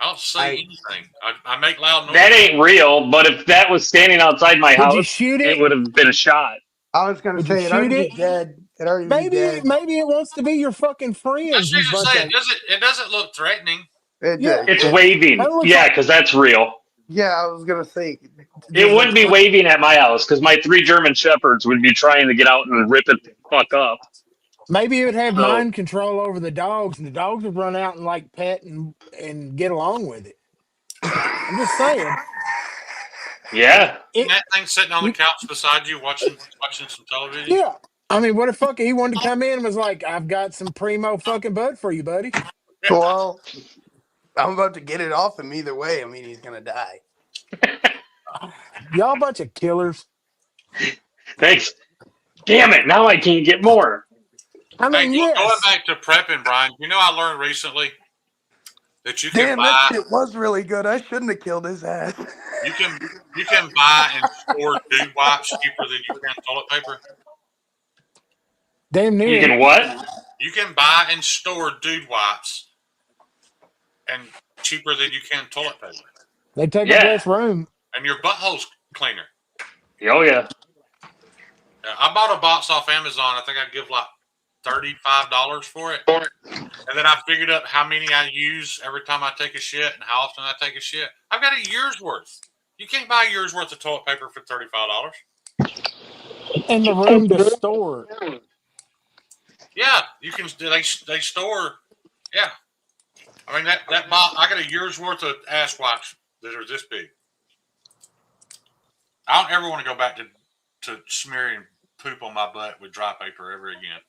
I don't say anything. I make loud noise. That ain't real, but if that was standing outside my house, you shoot it? It would have been a shot. I was going to say, it already be dead. It already be dead. Maybe it wants to be your fucking friend. I was going to say, it doesn't look threatening. It's waving. Yeah, because that's real. Yeah, I was going to say. It wouldn't be waving at my house because my 3 German Shepherds would be trying to get out and rip it the fuck up. Maybe it would have mind control over the dogs, and the dogs would run out and like pet and get along with it. I'm just saying. Yeah. That thing sitting on the couch beside you watching some television? Yeah. I mean, what if he wanted to come in and was like, I've got some primo fucking bud for you, buddy. Well, I'm about to get it off him either way. I mean, he's going to die. Y'all a bunch of killers. Thanks. Damn it. Now I can't get more. I mean, going back to prepping, Brian, I learned recently that you can buy. That shit was really good. I shouldn't have killed his ass. You can buy and store dude wipes cheaper than you can toilet paper. Damn near. You can what? You can buy and store dude wipes and cheaper than you can toilet paper. They take up less room. And your butthole's cleaner. Oh, yeah. I bought a box off Amazon. I think I'd give like $35 for it. And then I figured up how many I use every time I take a shit and how often I take a shit. I've got a year's worth. You can't buy a year's worth of toilet paper for $35. And the room to store it. Yeah, you can. They store. Yeah, I mean that box. I got a year's worth of ass wipes that are this big. I don't ever want to go back to smearing poop on my butt with dry paper ever again.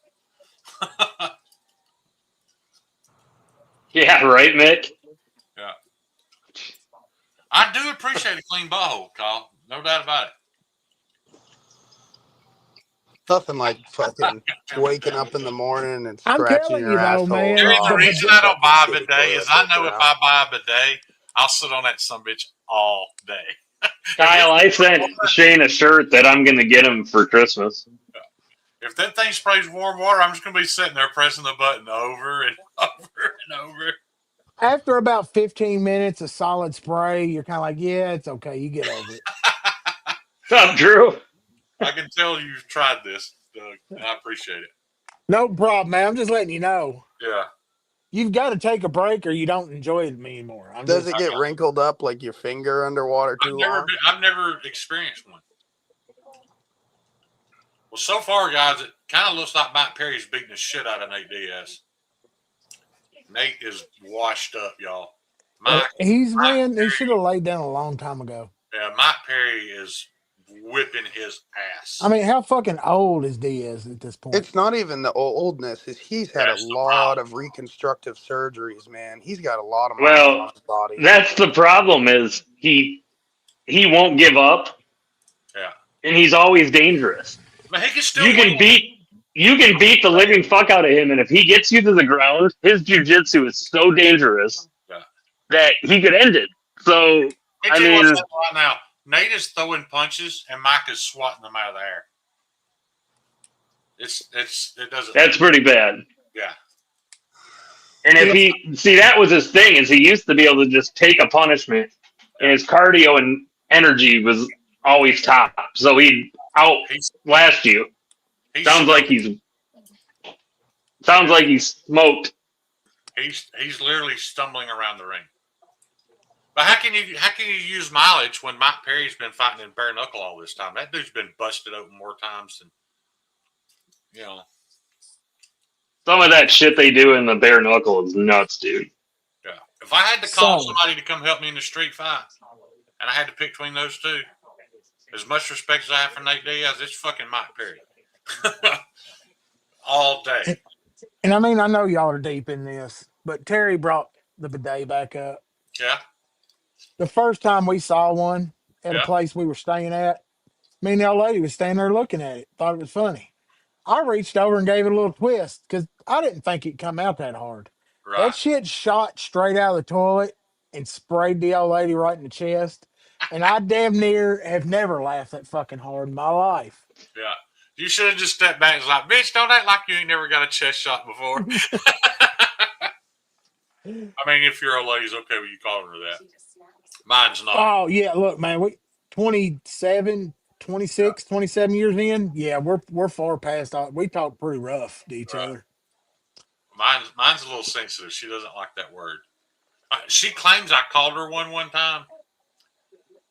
Yeah, right, Mick? Yeah. I do appreciate a clean butthole, Kyle. No doubt about it. Nothing like fucking waking up in the morning and I'm scratching telling your you though, asshole. man, Gary, the the reason vag- I don't buy a Fucking bidet shitty is I toilet know paper if I buy a bidet, I'll sit on that sumbitch all day. Kyle, I sent Shane a shirt that I'm going to get him for Christmas. If that thing sprays warm water, I'm just going to be sitting there pressing the button over and over and over. after about 15 minutes of solid spray, you're kind of like, yeah, it's okay. You get over it. What's up, Drew? I can tell you've tried this, Doug, and I appreciate it. No problem, man. I'm just letting you know. Yeah. You've got to take a break or you don't enjoy it anymore. Does it get wrinkled up like your finger underwater too long? I've never experienced one. Well, so far, guys, it kind of looks like Mike Perry's beating the shit out of Nate Diaz. Nate is washed up, y'all. He should have laid down a long time ago. Yeah, Mike Perry is whipping his ass. I mean, how fucking old is Diaz at this point? It's not even the oldness. He's had a lot of reconstructive surgeries, man. He's got a lot of muscle on his body. That's the problem is he won't give up. Yeah. And he's always dangerous. But he can still you can beat the living fuck out of him, and if he gets you to the ground, his jiu-jitsu is so dangerous that he could end it. So I mean, right now, Nate is throwing punches and Mike is swatting them out of the air. It doesn't. That's pretty bad. Yeah. And if that was his thing, is he used to be able to just take a punishment, and his cardio and energy was always top, so he'd outlast you. Sounds like he's smoked. He's literally stumbling around the ring. But how can you use mileage when Mike Perry's been fighting in bare knuckle all this time? That dude's been busted open more times than Some of that shit they do in the bare knuckle is nuts, dude. Yeah. If I had to call somebody to come help me in the street fight, and I had to pick between those two, as much respect as I have for Nate Diaz, it's fucking Mike Perry. All day. And I mean, I know y'all are deep in this, but Terry brought the bidet back up. Yeah. The first time we saw one at a place we were staying at, me and the old lady was standing there looking at it, thought it was funny. I reached over and gave it a little twist because I didn't think it'd come out that hard. Right. That shit shot straight out of the toilet and sprayed the old lady right in the chest. And I damn near have never laughed that fucking hard in my life. Yeah. You should have just stepped back and was like, bitch, don't act like you ain't never got a chest shot before. I mean, if your old lady's okay with you calling her that. Mine's not. Oh, yeah. Look, man, we 27 years in. Yeah, we're far past all. We talk pretty rough to each other. Mine's a little sensitive. She doesn't like that word. She claims I called her one time,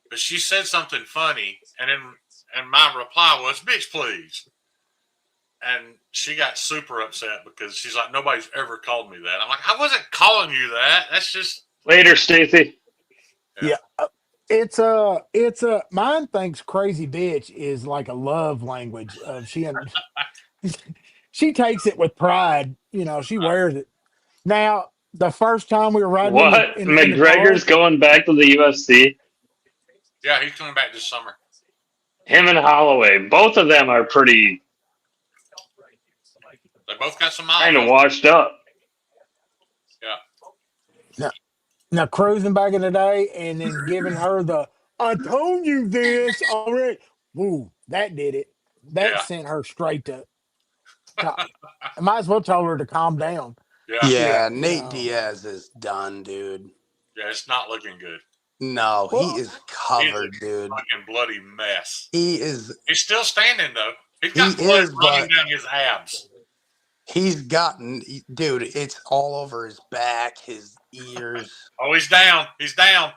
but she said something funny, and my reply was, bitch, please. And she got super upset because she's like, nobody's ever called me that. I'm like, I wasn't calling you that. That's just later, Stacy. Yeah. It's mine thinks crazy bitch is like a love language of she takes it with pride. She wears it. Now, the first time we were riding in McGregor's going back to the UFC? Yeah, he's coming back this summer. Him and Holloway, both of them are pretty. They both got some miles. Kind of washed up. Yeah. Now cruising back in the day and then giving her the I told you this already. Woo, that did it. That sent her straight to I might as well tell her to calm down. Yeah, Nate Diaz is done, dude. Yeah, it's not looking good. No, he is covered, dude. Fucking bloody mess. He's still standing though. He's got blood running down his abs. He's gotten, dude, it's all over his back, his ears. Oh, he's down. He's down.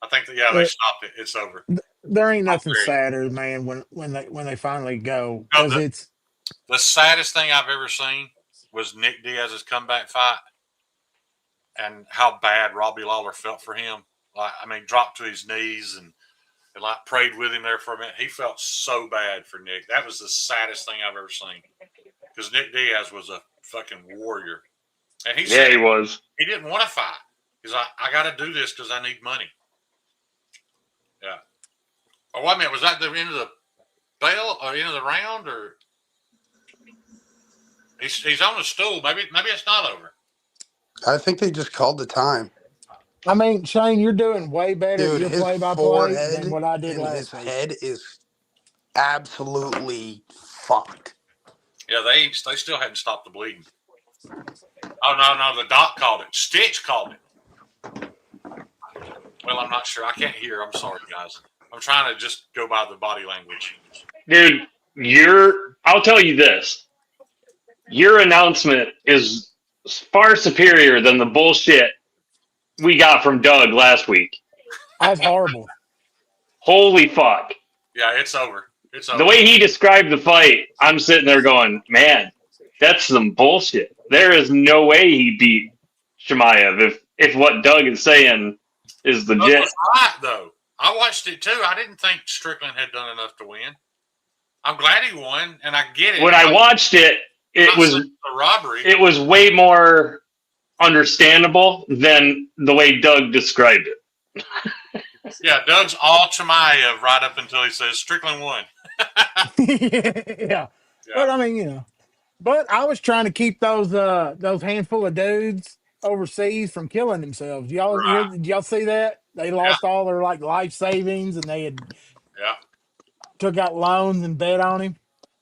I think that, yeah, they stopped it. It's over. There ain't nothing Okay. sadder, man, when they finally go, No, because it's the saddest thing I've ever seen was Nick Diaz's comeback fight and how bad Robbie Lawler felt for him. Like, I mean, dropped to his knees and like prayed with him there for a minute. He felt so bad for Nick. That was the saddest thing I've ever seen. Because Nick Diaz was a fucking warrior. And he said he was. he didn't want to fight. He's like, I got to do this because I need money. Yeah. Oh, wait a minute. Was that the end of the bell or end of the round? Or he's on the stool. Maybe it's not over. I think they just called the time. I mean, Shane, you're doing way better at Dude, your his play-by-play forehead than what I did and last his week. head is absolutely fucked. Yeah, they still hadn't stopped the bleeding. Oh, no, the doc called it. Stitch called it. Well, I'm not sure. I can't hear. I'm sorry, guys. I'm trying to just go by the body language. Dude, I'll tell you this. Your announcement is far superior than the bullshit we got from Doug last week. That's horrible. Holy fuck. Yeah, it's over. It's over. The way he described the fight, I'm sitting there going, man, that's some bullshit. There is no way he beat Chimaev if what Doug is saying is legit. Doug was right, though. I watched it, too. I didn't think Strickland had done enough to win. I'm glad he won, and I get it. When I watched it, it was a robbery. It was way more understandable than the way Doug described it. Yeah, Doug's all Chimaev right up until he says Strickland won. Yeah. But I mean, but I was trying to keep those handful of dudes overseas from killing themselves. Did y'all see that? They lost all their like life savings, and they had took out loans and bet on him.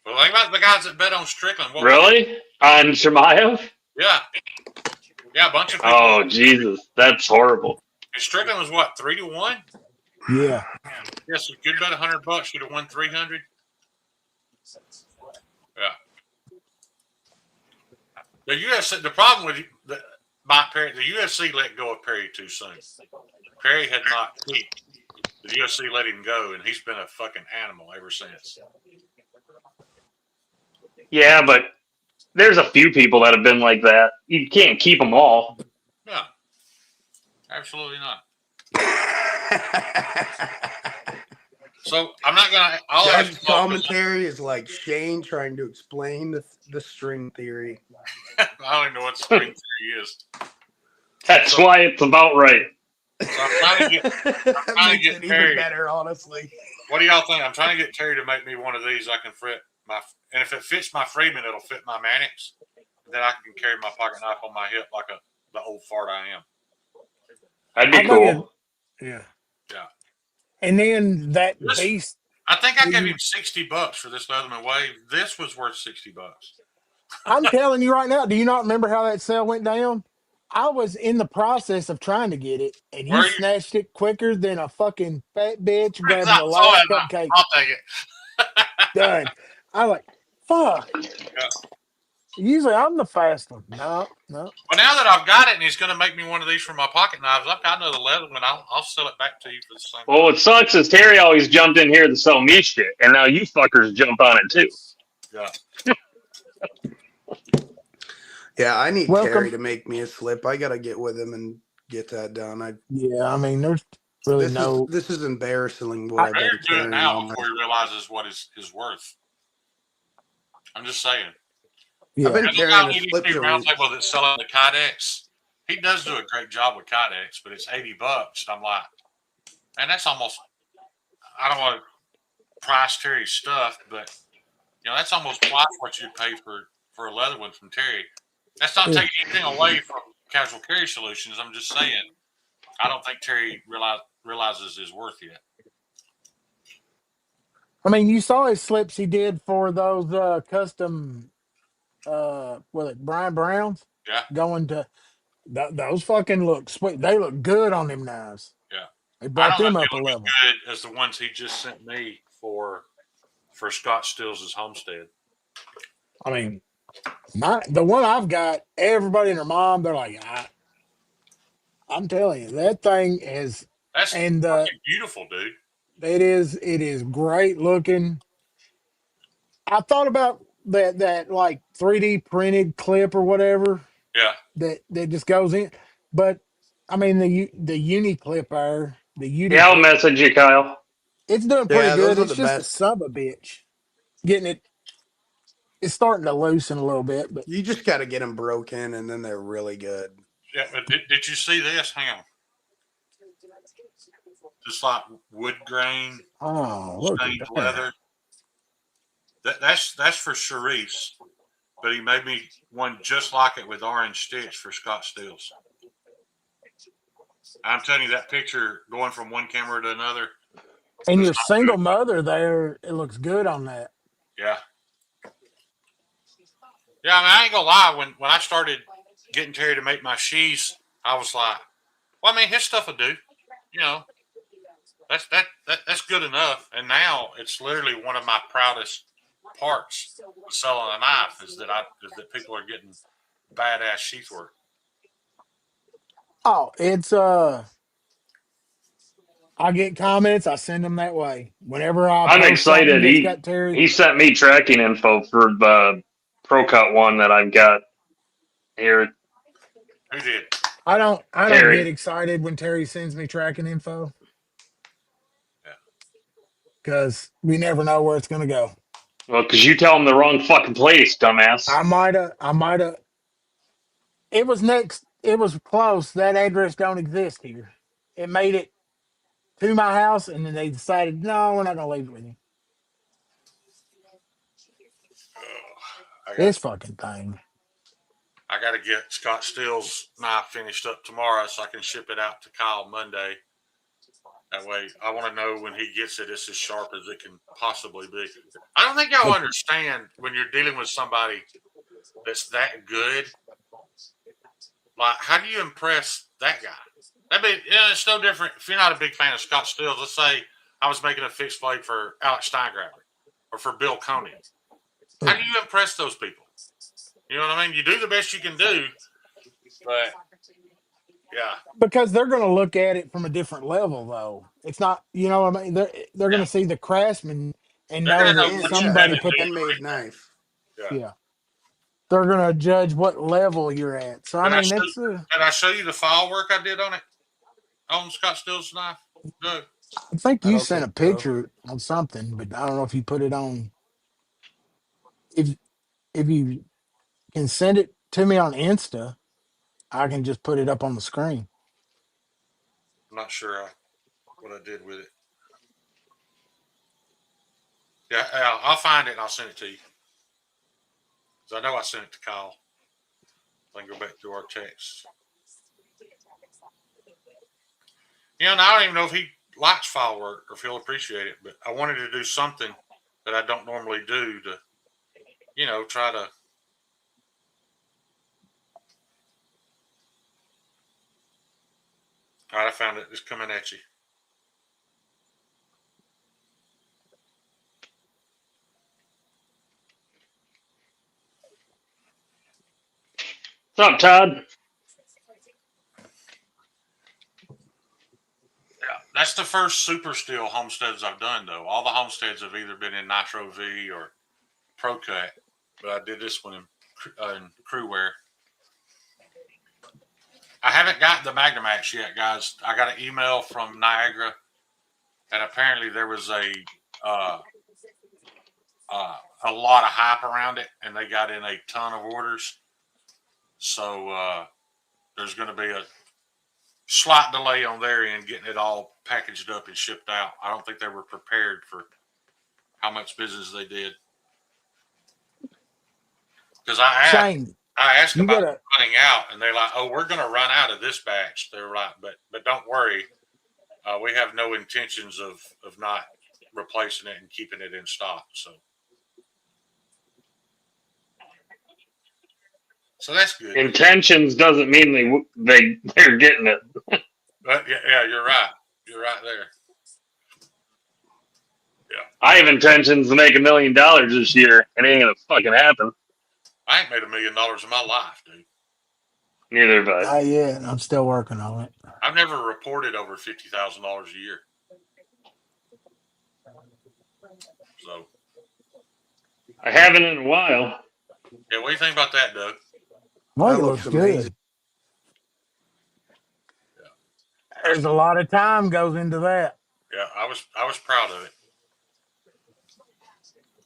Well, think about the guys that bet on Strickland. Really? On Chimaev? Yeah, a bunch of people. Oh Jesus, that's horrible. And Strickland was what, 3-1? Yeah. Yes, you could bet $100. You'd have won 300. Yeah. The UFC. The problem with Mike Perry, the UFC let go of Perry too soon. Perry had not peaked. The UFC let him go, and he's been a fucking animal ever since. Yeah, but there's a few people that have been like that. You can't keep them all. No, absolutely not. So I'm not gonna. Judge commentary is like Shane trying to explain the string theory. I don't even know what string theory is. That's why it's about right. So I'm trying to get Terry even better, honestly. What do y'all think? I'm trying to get Terry to make me one of these. I can fit and if it fits my Freeman, it'll fit my Mannix. Then I can carry my pocket knife on my hip like the old fart I am. That'd be cool. Yeah. Yeah. And then that beast. I think I gave him $60 for this Leatherman Wave. This was worth $60. I'm telling you right now. Do you not remember how that sale went down? I was in the process of trying to get it, and you snatched it quicker than a fucking fat bitch grabbing the last cupcake. I'll take it. Done. I was like, fuck. Yeah. Usually I'm the fast one. No. Well, now that I've got it, and he's going to make me one of these for my pocket knives, I've got another Leatherman. I'll sell it back to you for the same. Well, what sucks is Terry always jumped in here to sell me shit, and now you fuckers jump on it too. Yeah. Yeah, I need Terry to make me a slip. I got to get with him and get that done. I mean, there's really this is embarrassing what I've been do it now before he realizes what is worth. I'm just saying. Yeah. I've been carrying a slip roundtable that's selling the Kydex. He does do a great job with Kydex, but it's $80. I'm like, man, that's almost. I don't want to price Terry's stuff, but that's almost twice what you'd pay for a leather one from Terry. That's not taking anything away from Casual Carry Solutions. I'm just saying, I don't think Terry realizes his worth yet. I mean, you saw his slips he did for those custom, Brian Browns? Yeah. Going to, those fucking look sweet. They look good on them knives. Yeah. They brought them up a level. Good as the ones he just sent me for Scott Stills' homestead. I mean, The one I've got, everybody and their mom, they're like, I'm telling you, that thing is, That's and fucking beautiful, dude. it is great looking. I thought about that like 3D printed clip or whatever Yeah. that just goes in, but I mean the uni clip there, the uni Yeah, I'll clip, message you, Kyle. it's doing pretty Yeah, those good. are It's the just a best. sub a bitch getting it. It's starting to loosen a little bit, but You just got to get them broken, and then they're really good. Yeah. But did you see this? Hang on. Just like wood grain, oh look at stained that. leather. That's for Sharice, but he made me one just like it with orange stitch for Scott Stills. I'm telling you, that picture going from one camera to another And does your not do single it. mother there, it looks good on that. Yeah. Yeah, I mean, I ain't gonna lie. When I started getting Terry to make my sheaths, I was like, well, I mean, his stuff will do. You know, that's good enough. And now it's literally one of my proudest parts of selling a knife is that people are getting badass sheath work. Oh, it's I get comments, I send them that way. Whenever I I'm post something excited. that's He got Terry, he sent me tracking info for the Pro Cut one that I've got here. Who did? I don't get Terry. excited when Terry sends me tracking info Yeah. because we never know where it's gonna go. Well, because you tell him the wrong fucking place, dumbass. I might have it was close. That address don't exist here. It made it to my house and then they decided, no, we're not gonna leave it with you. I got This fucking thing. I got to get Scott Steele's knife finished up tomorrow so I can ship it out to Kyle Monday. That way, I want to know when he gets it, it's as sharp as it can possibly be. I don't think y'all But understand when you're dealing with somebody that's that good. Like, how do you impress that guy? It's no different if you're not a big fan of Scott Steele's. Let's say I was making a fixed blade for Alex Steingraber or for Bill Coney. How do you impress those people? You know what I mean? You do the best you can do, but yeah, because they're going to look at it from a different level though, it's not, you know what I mean, they're going yeah, to see the craftsman and they're know gonna know that And what you've yeah, had somebody to the put do that. to handmade make that. knife. Yeah. Yeah, they're going to judge what level you're at, so I Did I mean show, it's did I show you the file work I did on it on Scott Steele's knife? Doug? I think I you don't sent think a so. picture on something, but I don't know if you put it on. If you can send it to me on Insta, I can just put it up on the screen. I'm not sure what I did with it. Yeah, I'll find it and I'll send it to you. Because I know I sent it to Kyle. I can go back through our texts. And I don't even know if he likes file work or if he'll appreciate it, but I wanted to do something that I don't normally do to, try to. All right, I found it. It's coming at you. What's up, Todd? Yeah, that's the first super steel homesteads I've done, though. All the homesteads have either been in Nitro V or Pro Cut, but I did this one in crew wear. I haven't got the Magnamax yet, guys. I got an email from Niagara, and apparently there was uh, a lot of hype around it, and they got in a ton of orders. So there's going to be a slight delay on their end getting it all packaged up and shipped out. I don't think they were prepared for how much business they did. Because Shane, I asked you about gotta running out, and they're like, "Oh, we're going to run out of this batch." They're like, "But don't worry, we have no intentions of not replacing it and keeping it in stock." So that's good. Intentions doesn't mean they're getting it. But yeah, you're right. You're right there. Yeah. I have intentions to make $1 million this year. It ain't gonna fucking happen. I ain't made $1 million in my life, dude. Neither have I. Not yet. I'm still working on it. I've never reported over $50,000 a year. So, I haven't in a while. yeah, what do you think about that, Doug? Well, That it looks looks amazing. good. There's a lot of time goes into that. Yeah, I was proud of it.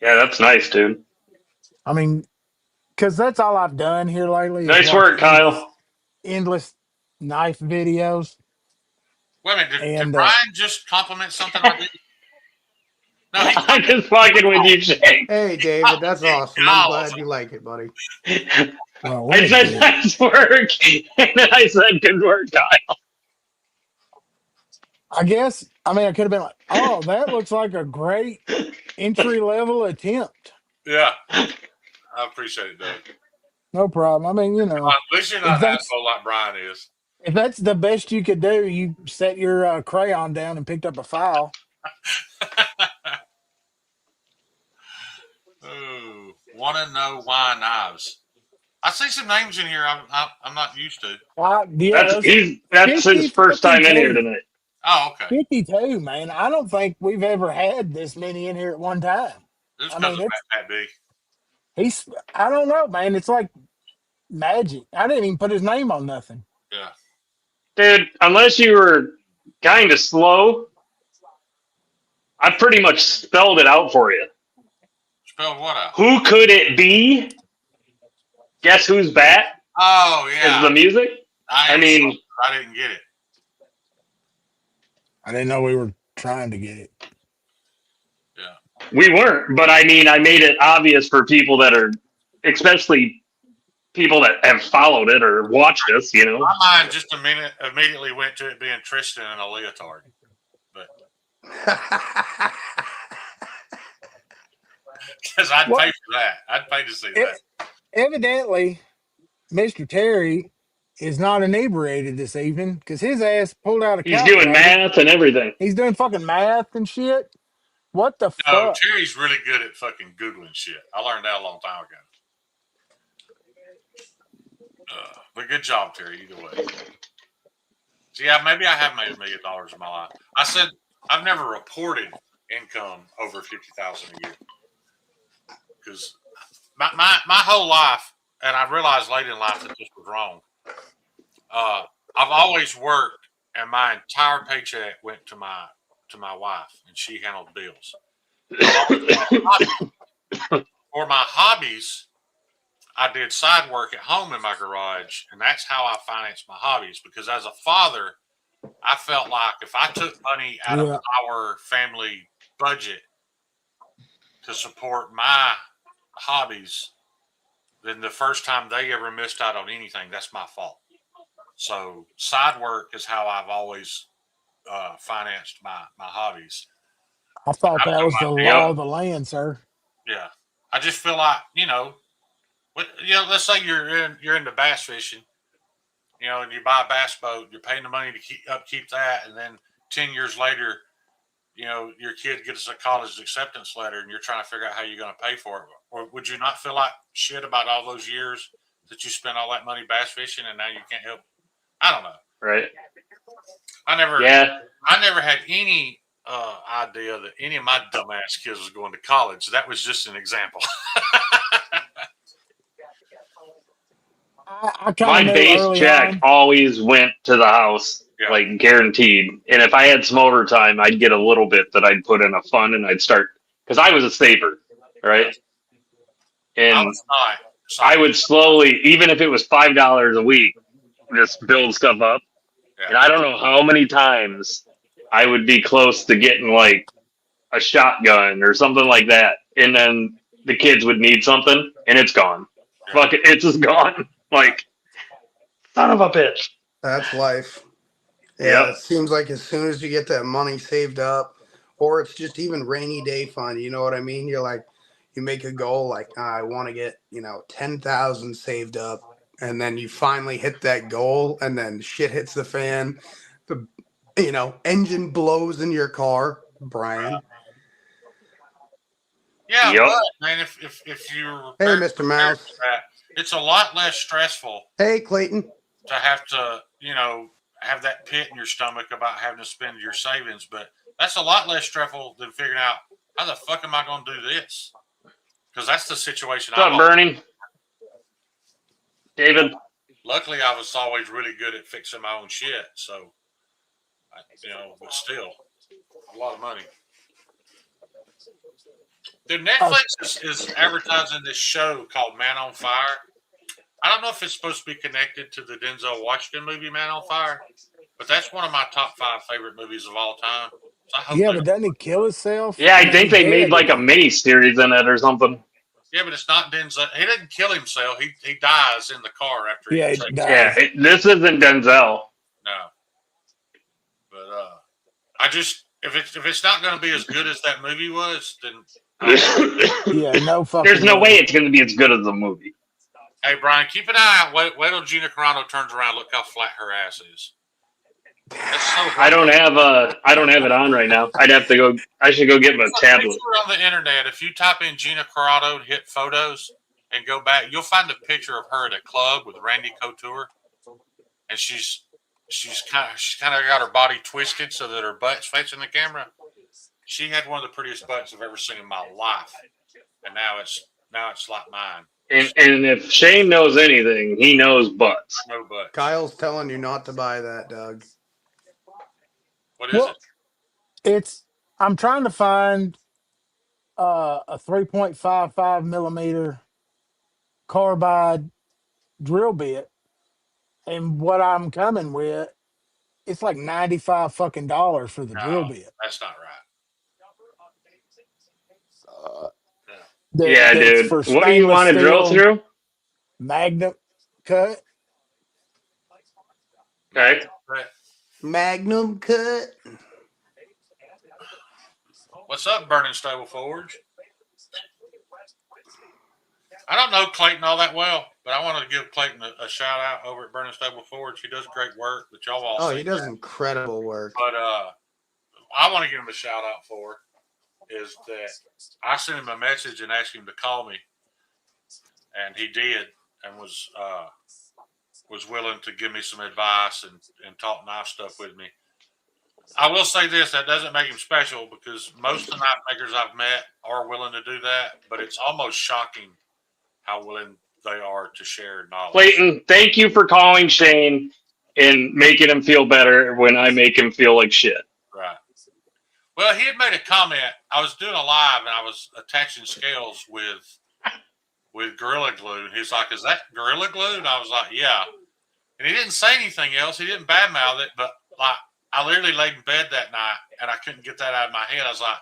Yeah, that's nice, dude. I mean, because that's all I've done here lately is Nice watch work, Kyle. endless knife videos. Wait a minute, did And Brian just compliment something I did? No, he I'm just fucking with you, Shane. Hey, David, that's awesome. I'm Oh, glad you like it, buddy. well, I wait a said minute. nice work, and then I said good work, Kyle. I guess I mean I could have been like, oh, that looks like a great entry level attempt. yeah, I appreciate it, Doug. No problem. I mean, At least you're if not an that's asshole like Brian is. if that's the best you could do, you set your crayon down and picked up a file. Ooh, want to know why knives? I see some names in here I'm not used to. Yeah, those That's his 50, first time in here 52. tonight. Oh, okay. 52, man. I don't think we've ever had this many in here at one time. This is I because mean, of Matt B. I don't know, man. It's like magic. I didn't even put his name on nothing. Yeah. Dude, unless you were kind of slow, I pretty much spelled it out for you. Spell what out? Who could it be? Guess who's bat Oh, is yeah. the music. I mean, I didn't get it. I didn't know we were trying to get it. Yeah. we weren't, but I mean, I made it obvious for people that are, especially people that have followed it or watched us, you know. My mind just immediately went to it being Tristan in a leotard. But because I'd pay for that. I'd pay to see that. Evidently, Mr. Terry is not inebriated this evening because his ass pulled out a He's doing calculator. math and everything. He's doing fucking math and shit. What the No, fuck? Terry's really good at fucking Googling shit. I learned that a long time ago. But good job, Terry, either way. So, yeah, maybe I have made $1 million in my life. I said I've never reported income over $50,000 a year. Because my whole life, and I realized late in life that this was wrong, I've always worked, and my entire paycheck went to my wife, and she handled bills. For my hobbies, I did side work at home in my garage, and that's how I financed my hobbies. Because as a father, I felt like if I took money out of our family budget to support my hobbies, then the first time they ever missed out on anything, that's my fault. So side work is how I've always financed my hobbies. I thought that was the law of the land, sir. Yeah, I just feel like let's say you're into bass fishing, and you buy a bass boat, you're paying the money to upkeep that, and then 10 years later, your kid gets a college acceptance letter, and you're trying to figure out how you're going to pay for it. Or would you not feel like shit about all those years that you spent all that money bass fishing, and now you can't help? I don't know. Right. I never had any idea that any of my dumbass kids was going to college. That was just an example. My base check always went to the house, like guaranteed. And if I had some overtime, I'd get a little bit that I'd put in a fund, and I'd start, because I was a saver, right? And I would slowly, even if it was $5 a week, just build stuff up. Yeah. And I don't know how many times I would be close to getting like a shotgun or something like that, and then the kids would need something, and it's gone. Yeah. Fuck it, it's just gone. Like, son of a bitch. That's life. Yeah, It seems like as soon as you get that money saved up, or it's just even rainy day fund, you know what I mean? You're like, you make a goal like, I want to get, 10,000 saved up, and then you finally hit that goal, and then shit hits the fan. The, engine blows in your car, Brian. Yeah, Yep. but man, if you're Hey, Mr. Mouse. that, it's a lot less stressful Hey, Clayton. to have to, have that pit in your stomach about having to spend your savings. But that's a lot less stressful than figuring out how the fuck am I going to do this? Because that's the situation What's I'm up, on. Bernie? David? Luckily, I was always really good at fixing my own shit. So, but still, a lot of money. Dude, Netflix is advertising this show called Man on Fire. I don't know if it's supposed to be connected to the Denzel Washington movie Man on Fire, but that's one of my top 5 favorite movies of all time. So I hope Yeah, they but don't. doesn't he kill himself? Yeah, I I mean, think he's they made dead. like a mini series in it or something. Yeah, but it's not Denzel. He didn't kill himself. He dies in the car after he Yeah, he takes. Yeah, dies. this isn't Denzel. No, but I just if it's not going to be as good as that movie was, then Yeah, no There's fucking no way way. it's going to be as good as the movie. hey Brian, keep an eye out. Wait till Gina Carano turns around. Look how flat her ass is. That's so I hot. don't have it on right now. I'd have to go. I should go get my tablet. On the internet, if you type in Gina Carano, hit photos, and go back, you'll find a picture of her at a club with Randy Couture, and she's kind of got her body twisted so that her butt's facing the camera. She had one of the prettiest butts I've ever seen in my life, and now it's like mine. And if Shane knows anything, he knows butts. No butt. Kyle's telling you not to buy that, Doug. What is Well, it? I'm trying to find a 3.55 millimeter carbide drill bit, and what I'm coming with, it's like 95 fucking dollars for the drill No, bit. that's not right. Uh, Yeah. Yeah, that's dude. for What do you stainless want to drill steel through? magnet cut. Okay. Magnum cut. What's up, Burning Stable Forge? I don't know Clayton all that well, but I want to give Clayton a shout out over at Burning Stable Forge. He does great work, but y'all all Oh, he does incredible work. But I want to give him a shout out for is that I sent him a message and asked him to call me, and he did, and was willing to give me some advice and talk knife stuff with me. I will say this: that doesn't make him special because most of the knife makers I've met are willing to do that, but it's almost shocking how willing they are to share knowledge. Clayton, thank you for calling Shane and making him feel better when I make him feel like shit. Right. Well, he had made a comment. I was doing a live and I was attaching scales with Gorilla Glue. And he's like, "Is that Gorilla Glue?" And I was like, "Yeah." And he didn't say anything else. He didn't badmouth it, but like I literally laid in bed that night and I couldn't get that out of my head. I was like,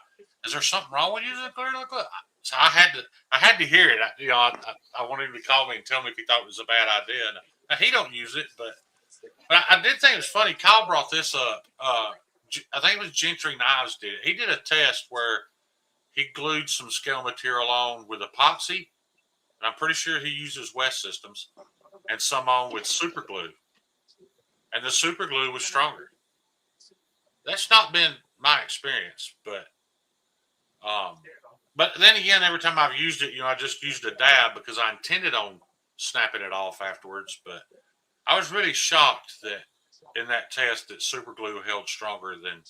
"Is there something wrong with using Gorilla Glue?" So I had to hear it. I wanted him to call me and tell me if he thought it was a bad idea. Now he don't use it, but I did think it was funny. Kyle brought this up. I think it was Gentry Knives did it. He did a test where he glued some scale material on with epoxy, and I'm pretty sure he uses West Systems, and some on with super glue. And the super glue was stronger. That's not been my experience, but then again, every time I've used it, I just used a dab because I intended on snapping it off afterwards. But I was really shocked that in that test that super glue held stronger than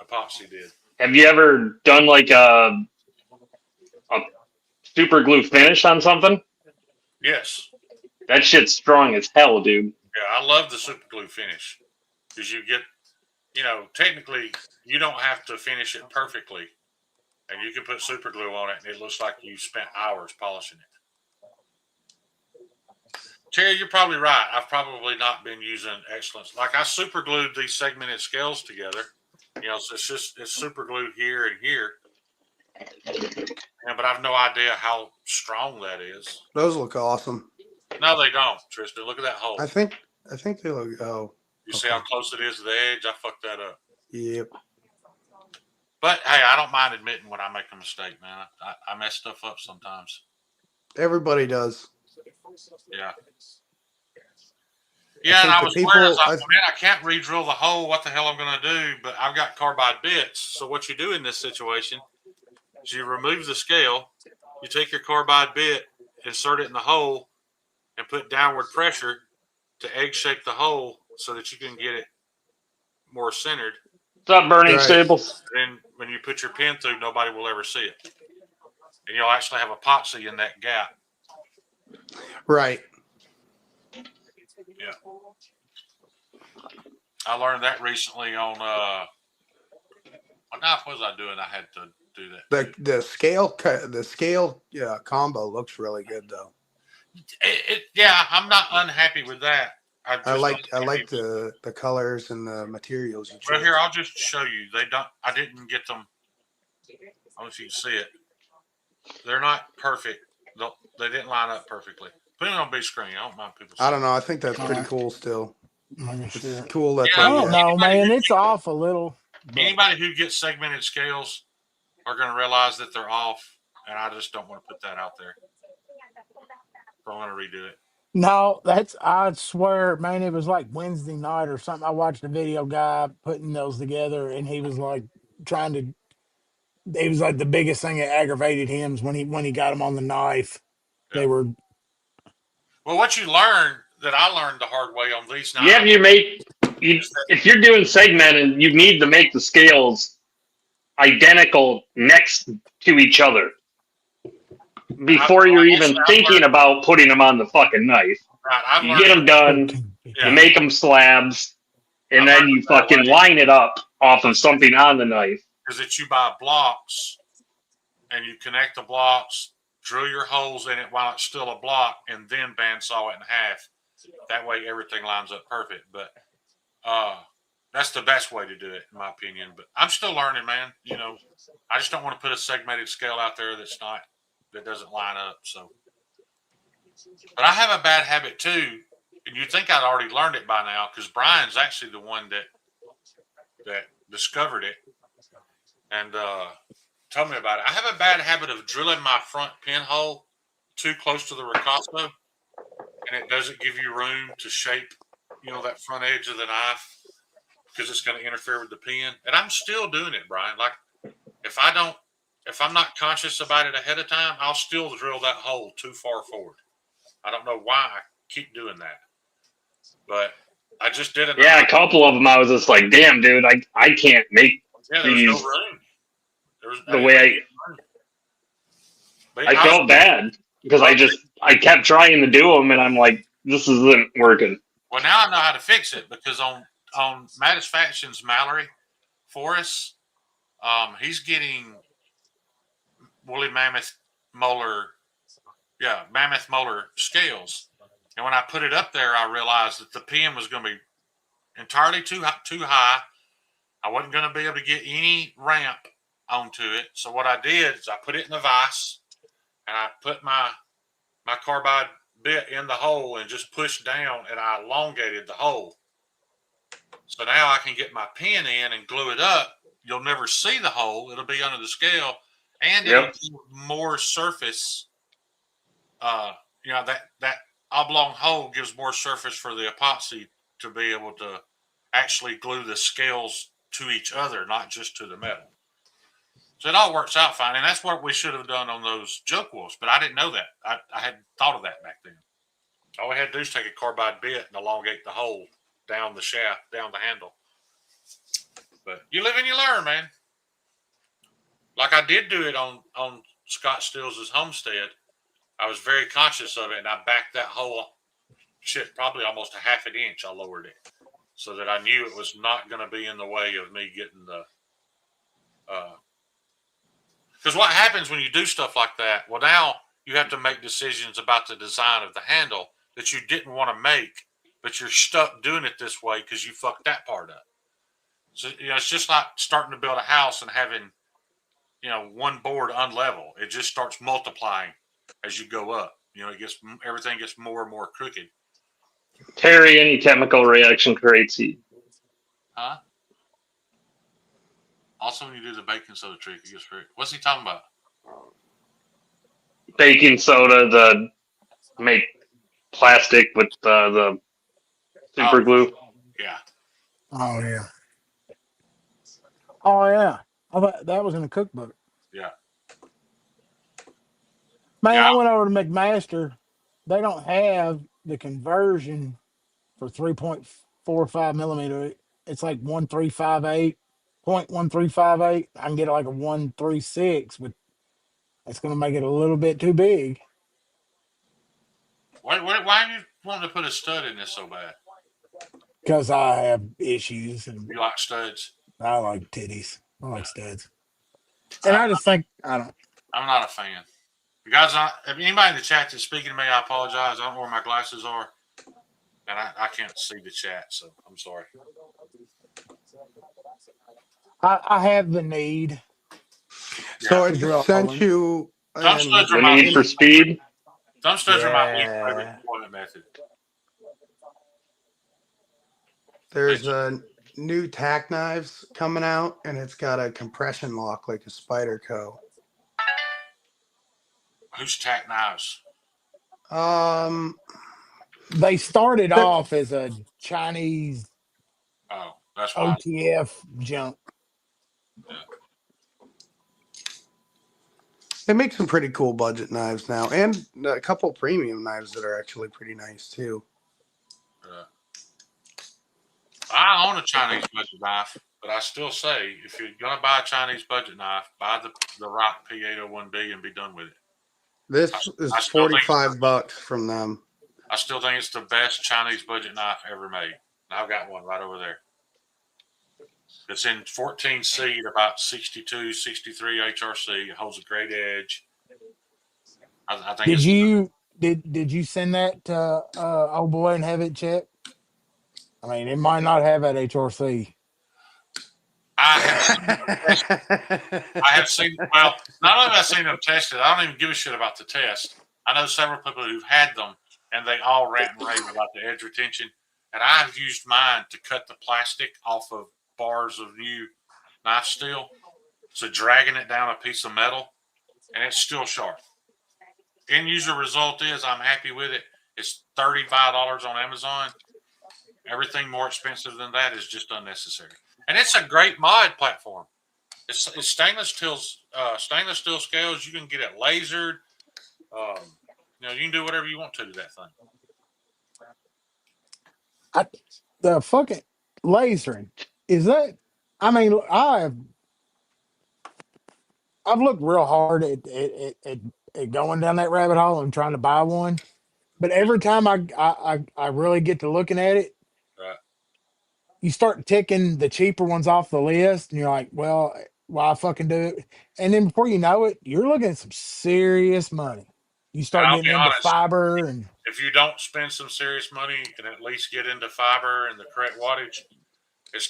epoxy did. Have you ever done like a super glue finish on something? Yes. That shit's strong as hell, dude. Yeah, I love the super glue finish because you get, technically you don't have to finish it perfectly, and you can put super glue on it, and it looks like you spent hours polishing it. Terry, you're probably right. I've probably not been using excellence. Like I super glued these segmented scales together. So it's super glued here and here. Yeah, but I have no idea how strong that is. Those look awesome. No, they don't, Tristan. Look at that hole. I think they look. Oh, you see how close it is to the edge? I fucked that up. Yep. But hey, I don't mind admitting when I make a mistake, man. I mess stuff up sometimes. Everybody does. Yeah. Yeah, and I was people, worried. I was like, man, I can't re-drill the hole. What the hell I'm going to do? But I've got carbide bits. So what you do in this situation So you remove the scale, you take your carbide bit, insert it in the hole, and put downward pressure to egg shape the hole so that you can get it more centered. What's up, Burning Right. Stables? Then when you put your pin through, nobody will ever see it. And you'll actually have epoxy in that gap. Right. Yeah. I learned that recently on what knife was I doing? I had to do that. The scale combo looks really good though. Yeah, I'm not unhappy with that. I like the colors and the materials you chose. Well, here I'll just show you. I didn't get them. I don't know if you can see it. They're not perfect. They didn't line up perfectly. Put it on big screen. I don't mind people seeing I don't know. I think that's pretty cool still. It's cool that Yeah, I don't know, man. It's off a little. Anybody who gets segmented scales are going to realize that they're off, and I just don't want to put that out there. So I'm going to redo it. No, I swear, man, it was like Wednesday night or something. I watched a video guy putting those together, and he was like it was like the biggest thing that aggravated him is when he got them on the knife. Yeah. They were. Well, what you learn that I learned the hard way on these knives. Yeah, if you're doing segmented, you need to make the scales identical next to each other before you're even thinking about putting them on the fucking knife. Right, you get them done, you make them slabs, and then you fucking line it up off of something on the knife. Is that you buy blocks and you connect the blocks, drill your holes in it while it's still a block, and then bandsaw it in half. That way everything lines up perfect. But that's the best way to do it, in my opinion. But I'm still learning, man. You know, I just don't want to put a segmented scale out there that doesn't line up. So, but I have a bad habit too, and you'd think I'd already learned it by now because Brian's actually the one that discovered it and told me about it. I have a bad habit of drilling my front pinhole too close to the ricasso, and it doesn't give you room to shape, that front edge of the knife because it's going to interfere with the pin. And I'm still doing it, Brian. Like if I'm not conscious about it ahead of time, I'll still drill that hole too far forward. I don't know why I keep doing that, but I just did it. Yeah, a couple of them I was just like, damn, dude, I can't make these. No room. The way I felt bad because I kept trying to do them, and I'm like, this isn't working. Well, now I know how to fix it because on Mattisfaction's Mallory Forrest, he's getting woolly mammoth molar scales, and when I put it up there, I realized that the pin was going to be entirely too high. I wasn't going to be able to get any ramp onto it. So what I did is I put it in the vise, and I put my carbide bit in the hole and just pushed down, and I elongated the hole. So now I can get my pin in and glue it up. You'll never see the hole. It'll be under the scale, and it'll give more surface. That oblong hole gives more surface for the epoxy to be able to actually glue the scales to each other, not just to the metal. So it all works out fine, and that's what we should have done on those joke wolves, but I didn't know that. I hadn't thought of that back then. All we had to do is take a carbide bit and elongate the hole down the shaft, down the handle. But you live and you learn, man. Like I did do it on Scott Stills' homestead. I was very conscious of it, and I backed that hole, probably almost a half an inch. I lowered it so that I knew it was not going to be in the way of me getting the because what happens when you do stuff like that? Well, now you have to make decisions about the design of the handle that you didn't want to make, but you're stuck doing it this way because you fucked that part up. So, it's just like starting to build a house and having, one board unlevel. It just starts multiplying as you go up. Everything gets more and more crooked. Terry, any chemical reaction creates heat. Huh? Also, when you do the baking soda trick, it gets very. What's he talking about? Baking soda to make plastic with the super glue. Yeah. Oh yeah. Oh yeah. I thought that was in a cookbook. Yeah. Man, Yeah, I went over to McMaster. They don't have the conversion for 3.45 millimeter. It's like 1358, 0.1358. I can get like a 136, but it's going to make it a little bit too big why are you wanting to put a stud in this so bad? because I have issues and You like studs? I like titties. I like studs. And I, I just think, I don't. I'm not a fan. You guys, if anybody in the chat that's speaking to me, I apologize. I don't know where my glasses are, and I can't see the chat, so I'm sorry. I have the need Yeah, So I to just draw sent one. you thumb studs are The my need for speed. thumb studs are my least favorite Yeah. deployment method. there's a new tack knives coming out, and it's got a compression lock like a Spyderco. Who's tack knives? Um, They started they're- off as a Chinese Oh, that's why. OTF junk. Yeah. they make some pretty cool budget knives now, and a couple premium knives that are actually pretty nice too. I own a Chinese budget knife, but I still say if you're gonna buy a Chinese budget knife, buy the Rock P801B and be done with it. This is I still think $45 from them. I still think it's the best Chinese budget knife ever made. And I've got one right over there. It's in 14C at about 62, 63 HRC. It holds a great edge. I think Did it's. you did you send that to old boy and have it checked? I mean, it might not have that HRC. I have seen them tested. I have seen. Well, not only have I seen them tested, I don't even give a shit about the test. I know several people who've had them, and they all rant and rave about the edge retention. And I've used mine to cut the plastic off of bars of new knife steel, so dragging it down a piece of metal, and it's still sharp. End user result is I'm happy with it. It's $35 on Amazon. Everything more expensive than that is just unnecessary. And it's a great mod platform. It's stainless steel scales. You can get it lasered. You can do whatever you want to that thing. The fucking lasering is that? I mean, I've looked real hard at going down that rabbit hole and trying to buy one, but every time I really get to looking at it, Right. you start ticking the cheaper ones off the list, and you're like, well, why fucking do it? And then before you know it, you're looking at some serious money. You And start I'll be getting into honest, fiber and if you don't spend some serious money and at least get into fiber and the correct wattage, it's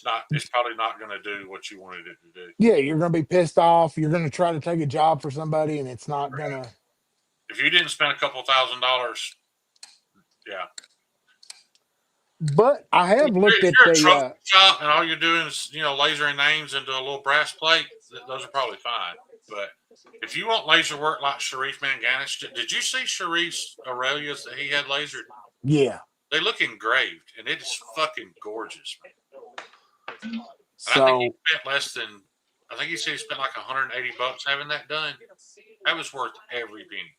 probably not going to do what you wanted it to do. yeah, you're gonna be pissed off. You're gonna try to take a job for somebody, and it's not gonna. If you didn't spend a couple $1,000s, yeah. But I have looked If at you're a trophy the. shop and all you're doing is lasering names into a little brass plate, those are probably fine. But if you want laser work like Sharif Manganis, did you see Sharif's Aurelias that he had lasered? Yeah. They look engraved, and it is fucking gorgeous, man. And I think he So spent less than. I think he said he spent like $180 having that done. That was worth every penny.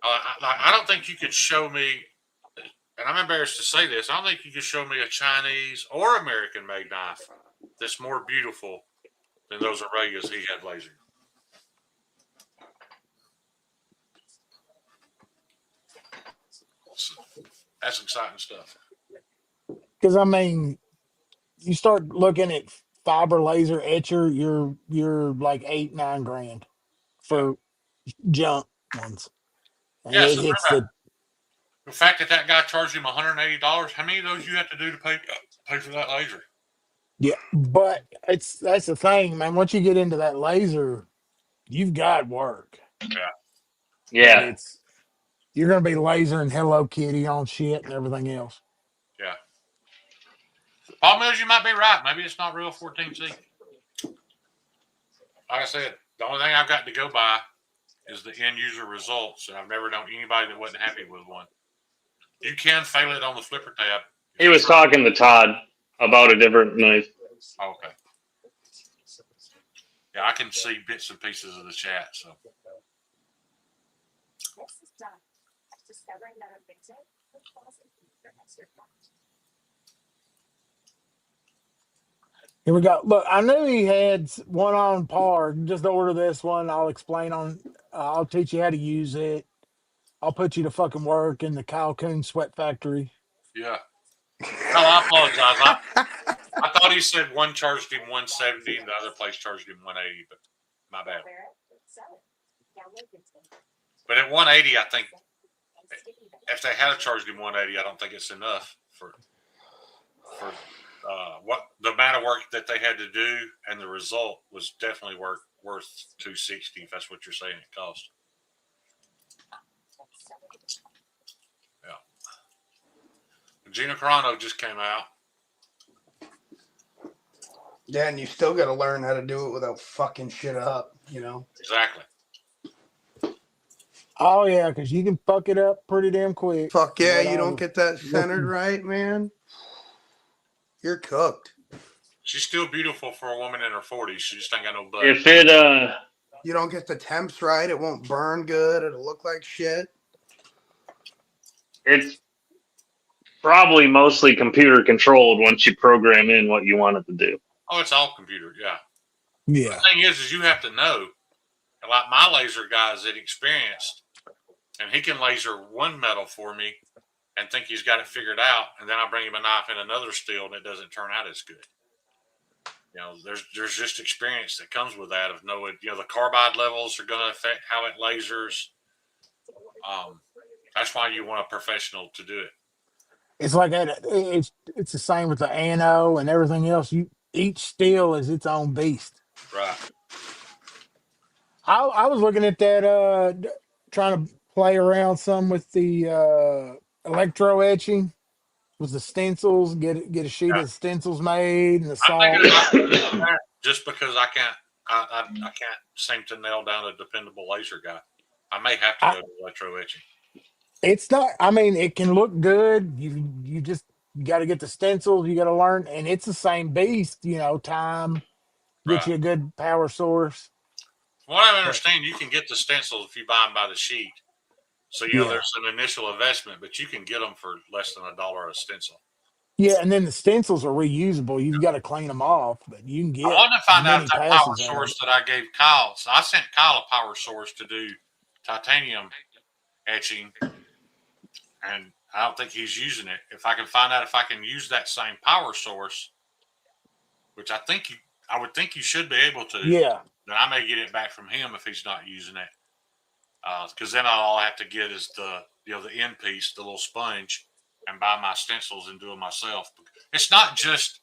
I don't think you could show me, and I'm embarrassed to say this, I don't think you could show me a Chinese or American made knife that's more beautiful than those Aurelias he had lasered. So, that's exciting stuff. because I mean, you start looking at fiber laser etcher, you're like 8-9 grand Yeah. for junk ones, and Yeah, it so hits remember, the. the fact that guy charged him $180, how many of those you have to do to pay for that laser? Yeah, but that's the thing, man. Once you get into that laser, you've got work. Yeah. And Yeah. you're gonna be lasering Hello Kitty on shit and everything else. Yeah. Problem is, you might be right. Maybe it's not real 14C. Like I said, the only thing I've got to go by is the end user results, and I've never known anybody that wasn't happy with one. You can fail it on the flipper tab. He was talking to Todd about a different knife. Oh, okay. Yeah, I can see bits and pieces of the chat. So, Here we go. Look, I knew he had one on par. Just order this one. I'll explain on. I'll teach you how to use it. I'll put you to fucking work in the Kyle Coon Sweat Factory. Yeah. No, I apologize. I thought he said one charged him 170 and the other place charged him 180, but my bad. But at 180, I think if they had charged him 180, I don't think it's enough for what the amount of work that they had to do, and the result was definitely worth 260 if that's what you're saying it cost. Yeah. Gina Carano just came out. Yeah, and you still got to learn how to do it without fucking shit up, you know? Exactly. Oh yeah, because you can fuck it up pretty damn quick. Fuck yeah, What you I don't was get that centered looking- right, man. You're cooked. She's still beautiful for a woman in her 40s. She just ain't got no butt. If it You don't get the temps right, it won't burn good. It'll look like shit. it's probably mostly computer controlled once you program in what you want it to do. Oh, it's all computer, yeah. Yeah. The thing is you have to know. Like my laser guy is experienced, and he can laser one metal for me and think he's got it figured out, and then I bring him a knife in another steel, and it doesn't turn out as good. You know, there's just experience that comes with that of knowing, you know, the carbide levels are going to affect how it lasers. That's why you want a professional to do it. It's like that. It's the same with the ANO and everything else. Each steel is its own beast. Right. I was looking at that, trying to play around some with the electro etching, with the stencils. Get a sheet Yeah. of stencils made and the I'm salt. thinking about doing that just because I can't seem to nail down a dependable laser guy. I may have to go to electro etching. It's not. I mean, it can look good. You just got to get the stencils. You got to learn, and it's the same beast. You know, time get Right. you a good power source. From what I understand, you can get the stencils if you buy them by the sheet. So, you know, there's an initial investment, but you can get them for less than $1 a stencil. Yeah, and then the stencils are reusable. You've got to clean them off, but you can I get wanted to find out many if that power passes out of source it. that I gave Kyle. So I sent Kyle a power source to do titanium etching, and I don't think he's using it. If I can find out if I can use that same power source, which I would think you should be able to. Yeah. Then I may get it back from him if he's not using it. Because then all I have to get is the end piece, the little sponge, and buy my stencils and do it myself. It's not just.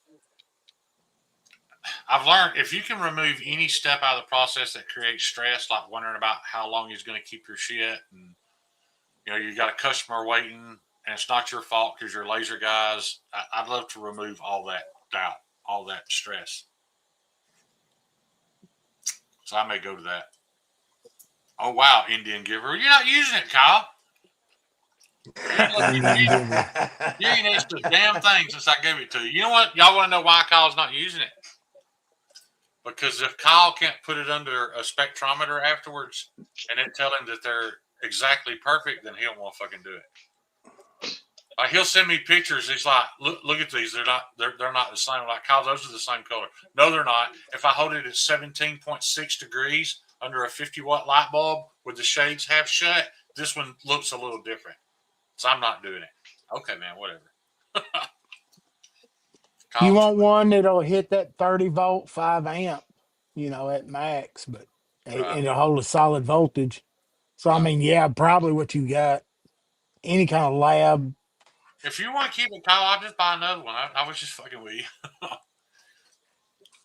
I've learned if you can remove any step out of the process that creates stress, like wondering about how long he's going to keep your shit, and you know you got a customer waiting, and it's not your fault because you're laser guys. I'd love to remove all that doubt, all that stress. So I may go to that. Oh wow, Indian Giver, you're not using it, Kyle. You ain't asked a damn thing since I gave it to you. You know what? Y'all want to know why Kyle's not using it? Because if Kyle can't put it under a spectrometer afterwards and it tell him that they're exactly perfect, then he don't want to fucking do it. Like he'll send me pictures. He's like, look at these. They're not the same. I'm like, Kyle, those are the same color. No, they're not. If I hold it at 17.6 degrees under a 50-watt light bulb with the shades half shut, this one looks a little different. So I'm not doing it. Okay, man, whatever. You want one that'll hit that 30-volt, 5 amp, at max, but Right. it'll hold a solid voltage. So, I mean, yeah, probably what you got. Any kind of lab. If you want to keep it, Kyle, I'll just buy another one. I was just fucking with you.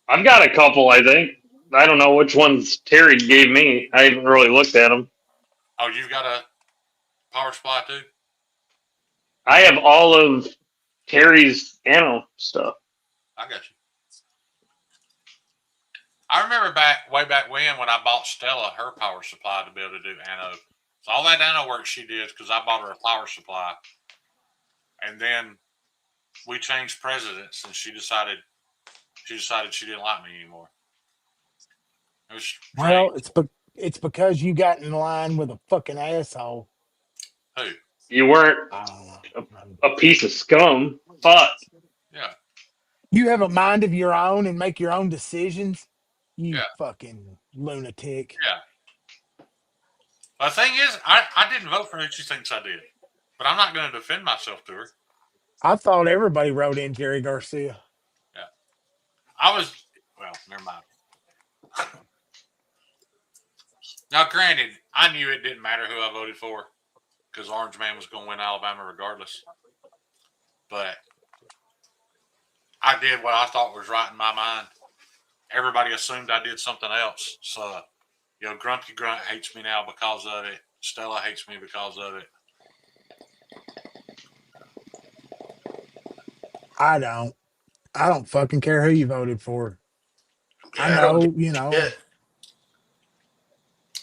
I've got a couple, I think. I don't know which ones Terry gave me. I haven't really looked at them. Oh, you've got a power supply too? I have all of Terry's Ano stuff. I got you. I remember way back when I bought Stella her power supply to be able to do Ano. So all that Ano work she did because I bought her a power supply. And then we changed presidents and she decided she didn't like me anymore. It was Well, it's because you got in line with a fucking asshole. Who? You weren't a piece of scum. But Yeah. You have a mind of your own and make your own decisions. You Yeah. fucking lunatic. Yeah. The thing is, I didn't vote for who she thinks I did, but I'm not going to defend myself to her. I thought everybody wrote in Jerry Garcia. Yeah. I was, well, never mind. Now, granted, I knew it didn't matter who I voted for because Orange Man was going to win Alabama regardless. But I did what I thought was right in my mind. Everybody assumed I did something else. So, Grumpy Grunt hates me now because of it. Stella hates me because of it. I don't fucking care who you voted for. I Yeah, I don't know, give a shit.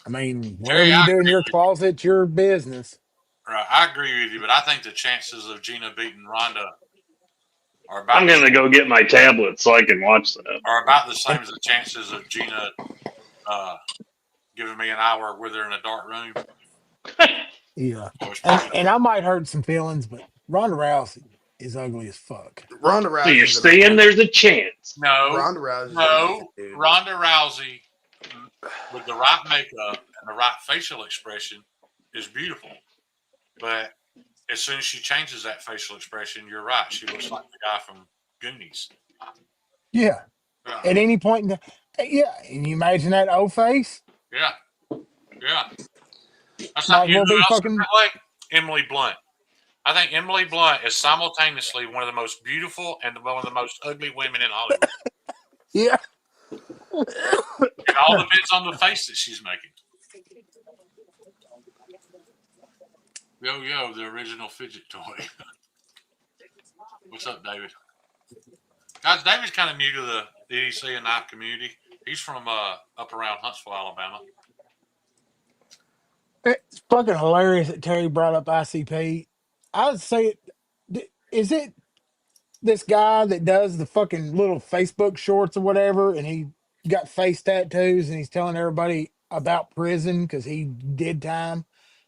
I mean, Terry, whatever you do in your closet's your business. right, I agree with you, but I think the chances of Gina beating Rhonda are I'm about gonna go get my tablet so I can watch that. are about the same as the chances of Gina giving me an hour with her in a dark room. Yeah. So it's And probably and I might hurt some feelings, but Ronda Rousey is ugly as fuck. Ronda So you're Rousey's a saying man. there's a chance? no, Ronda Rousey's a man, no. dude. Ronda Rousey with the right makeup and the right facial expression is beautiful, but as soon as she changes that facial expression, you're right. She looks like the guy from Goonies. Yeah. Yeah, At any point in the, yeah, and you imagine that old face? yeah, yeah. That's Might not as you know well be who else is fucking that way? Emily Blunt. I think Emily Blunt is simultaneously one of the most beautiful and one of the most ugly women in Hollywood. yeah. It all depends on the face that she's making. Yo, the original fidget toy. What's up, David? Guys, David's kind of new to the EDC and knife community. He's from up around Huntsville, Alabama. It's fucking hilarious that Terry brought up ICP. I'd say is it this guy that does the fucking little Facebook shorts or whatever, and he got face tattoos and he's telling everybody about prison because he did time.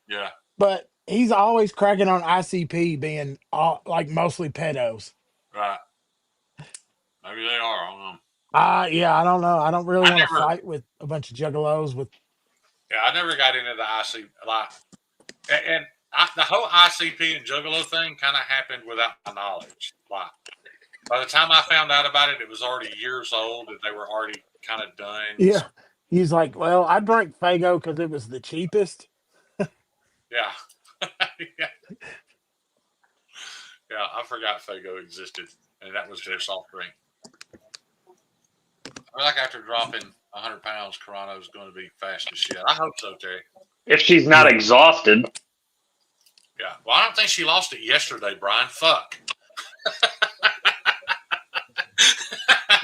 Yeah, But he's always cracking on ICP being like mostly pedos. right. Maybe they are. I don't know. Yeah, I don't know. I don't really I want to never, fight with a bunch of juggalos with yeah, I never got into the IC like, and the whole ICP and Juggalo thing kind of happened without my knowledge. Like, by the time I found out about it, it was already years old, and they were already kind of done. yeah. He's like, well, I drank Fago because it was the cheapest. Yeah, yeah, yeah. I forgot Fago existed, and that was their soft drink. I feel like after dropping 100 pounds, Carano's going to be fast as shit. I hope so, Terry. If she's not exhausted. Yeah. Well, I don't think she lost it yesterday, Brian. Fuck.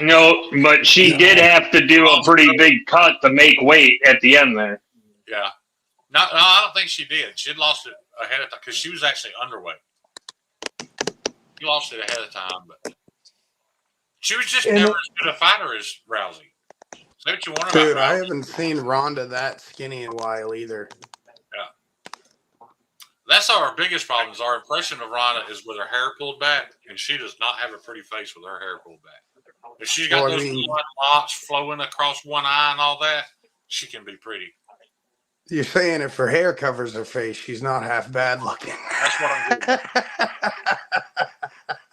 No, but she did have to do a pretty big cut to make weight at the end there. Yeah. No, I don't think she did. She'd lost it ahead of time because she was actually underweight. She lost it ahead of time, but she was just never as good a fighter as Rousey. Say what you want about Dude, Rousey. I haven't seen Ronda that skinny in a while either. Yeah. That's our biggest problem is our impression of Ronda is with her hair pulled back, and she does not have a pretty face with her hair pulled back. If she's got those blonde locks flowing across one eye and all that, she can be pretty. You're saying if her hair covers her face, she's not half bad looking. That's what I'm getting at.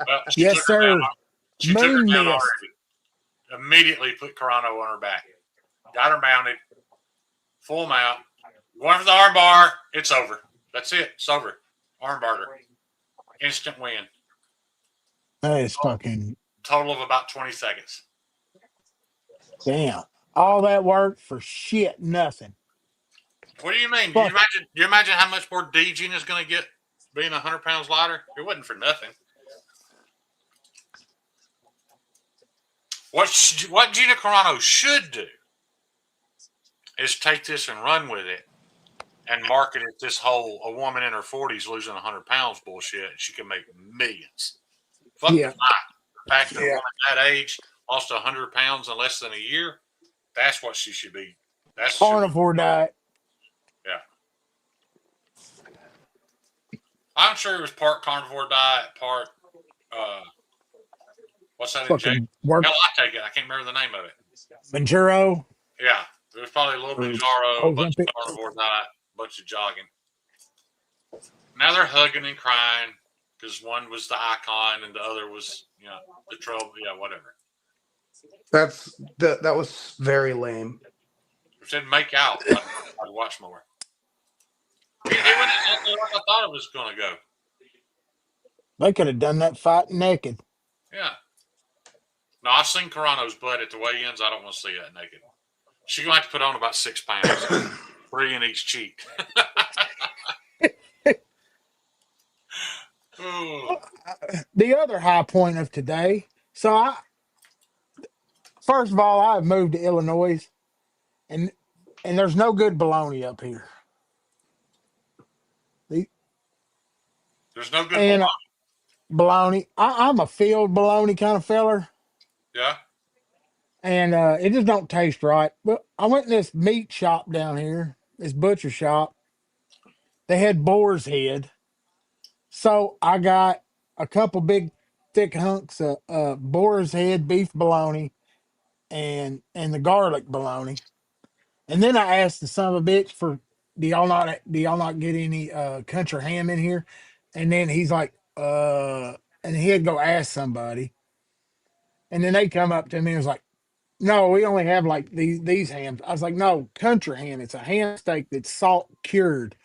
Well, Yes, sir. She took her down already. Immediately put Carano on her back. Got her mounted. Full mount. Going for the arm bar. It's over. That's it. It's over. Arm bar her. Instant win. That is fucking Total of about 20 seconds. damn. All that work for shit, nothing. What do you mean? Do you imagine how much more D Gina's going to get being 100 pounds lighter? It wasn't for nothing. What Gina Carano should do is take this and run with it and market it this whole a woman in her 40s losing 100 pounds bullshit. She can make millions. Fuck the fight. The fact that a woman that age lost 100 pounds in less than a year, that's what she should be. That's carnivore diet. Yeah. I'm sure it was part carnivore diet, part what's that injection? Fucking work Hell, I take it. I can't remember the name of it. Manjuro Yeah, there was probably a little or Manjaro, a bunch Ozempic. of carnivore diet, a bunch of jogging. Now they're hugging and crying because one was the icon and the other was, the trouble. Yeah, whatever. That was very lame. If it didn't make out, I'd watch more. It went exactly like I thought it was going to go. They could have done that fight naked. Yeah. No, I've seen Carano's butt at the weigh-ins. I don't want to see that naked. She's going to have to put on about 6 pounds, 3 in each cheek. The other high point of today. So first of all, I've moved to Illinois, and there's no good bologna up here. There's no good And bologna. I'm a field bologna kind of feller, Yeah. and it just don't taste right. But I went in this meat shop down here, this butcher shop. They had boar's head, so I got a couple big thick hunks of boar's head beef bologna and the garlic bologna. And then I asked the son of a bitch for, do y'all not get any country ham in here? And then he's like, and he had to go ask somebody. And then they come up to me and was like, no, we only have like these hams. I was like, no, country ham. It's a ham steak that's salt cured.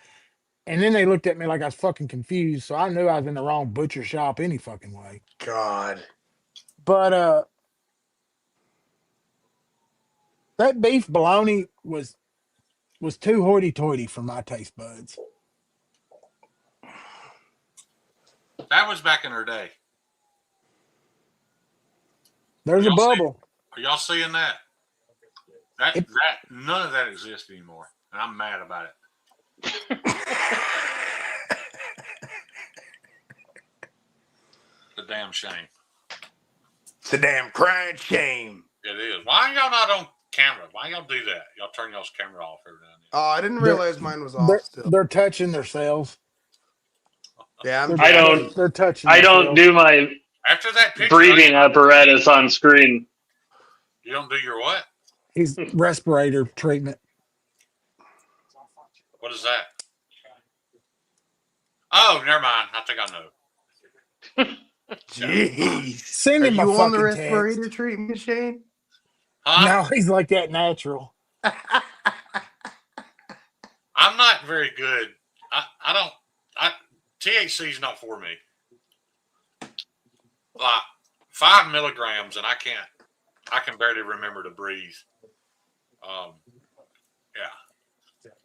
And then they looked at me like I was fucking confused. So I knew I was in the wrong butcher shop any fucking way. God. But that beef bologna was too hoity-toity for my taste buds. That was back in her day. There's a bubble. Are y'all seeing that? That none of that exists anymore, and I'm mad about it. The damn shame. It's a damn crying shame. It is. Why y'all not on camera? Why y'all do that? Y'all turn y'all's camera off every now and then. Oh, I didn't realize mine was off still. They're touching themselves. Yeah, they're touching. I don't do my after that picture, breathing apparatus on screen. You don't do your what? He's respirator treatment. What is that? Oh, never mind. I think I know. Jeez. Send Are him you a on the fucking respirator text. treatment, Shane? Huh? No, he's like that natural. I'm not very good. THC is not for me. Like 5 milligrams, and I can barely remember to breathe. Yeah.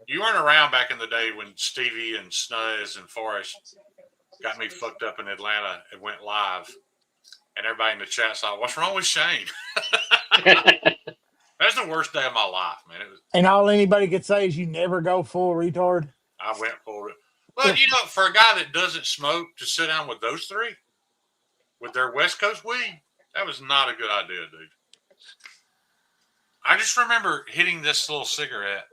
You weren't around back in the day when Stevie and Snuzz and Forrest got me fucked up in Atlanta and went live, and everybody in the chat saw, what's wrong with Shane? That's the worst day of my life, man. And all anybody could say is you never go full retard. I went for it. But, for a guy that doesn't smoke to sit down with those three, with their West Coast weed, that was not a good idea, dude. I just remember hitting this little cigarette,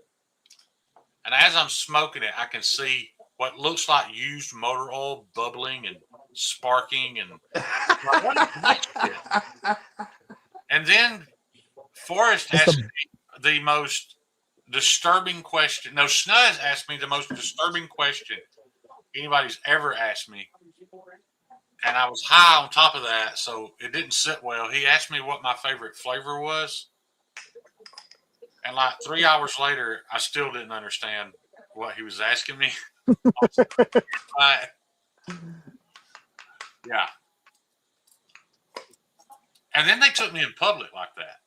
and as I'm smoking it, I can see what looks like used motor oil bubbling and sparking. And then Forrest asked me the most disturbing question. No, Snuzz asked me the most disturbing question anybody's ever asked me. And I was high on top of that, so it didn't sit well. He asked me what my favorite flavor was. And like 3 hours later, I still didn't understand what he was asking me. Yeah. And then they took me in public like that.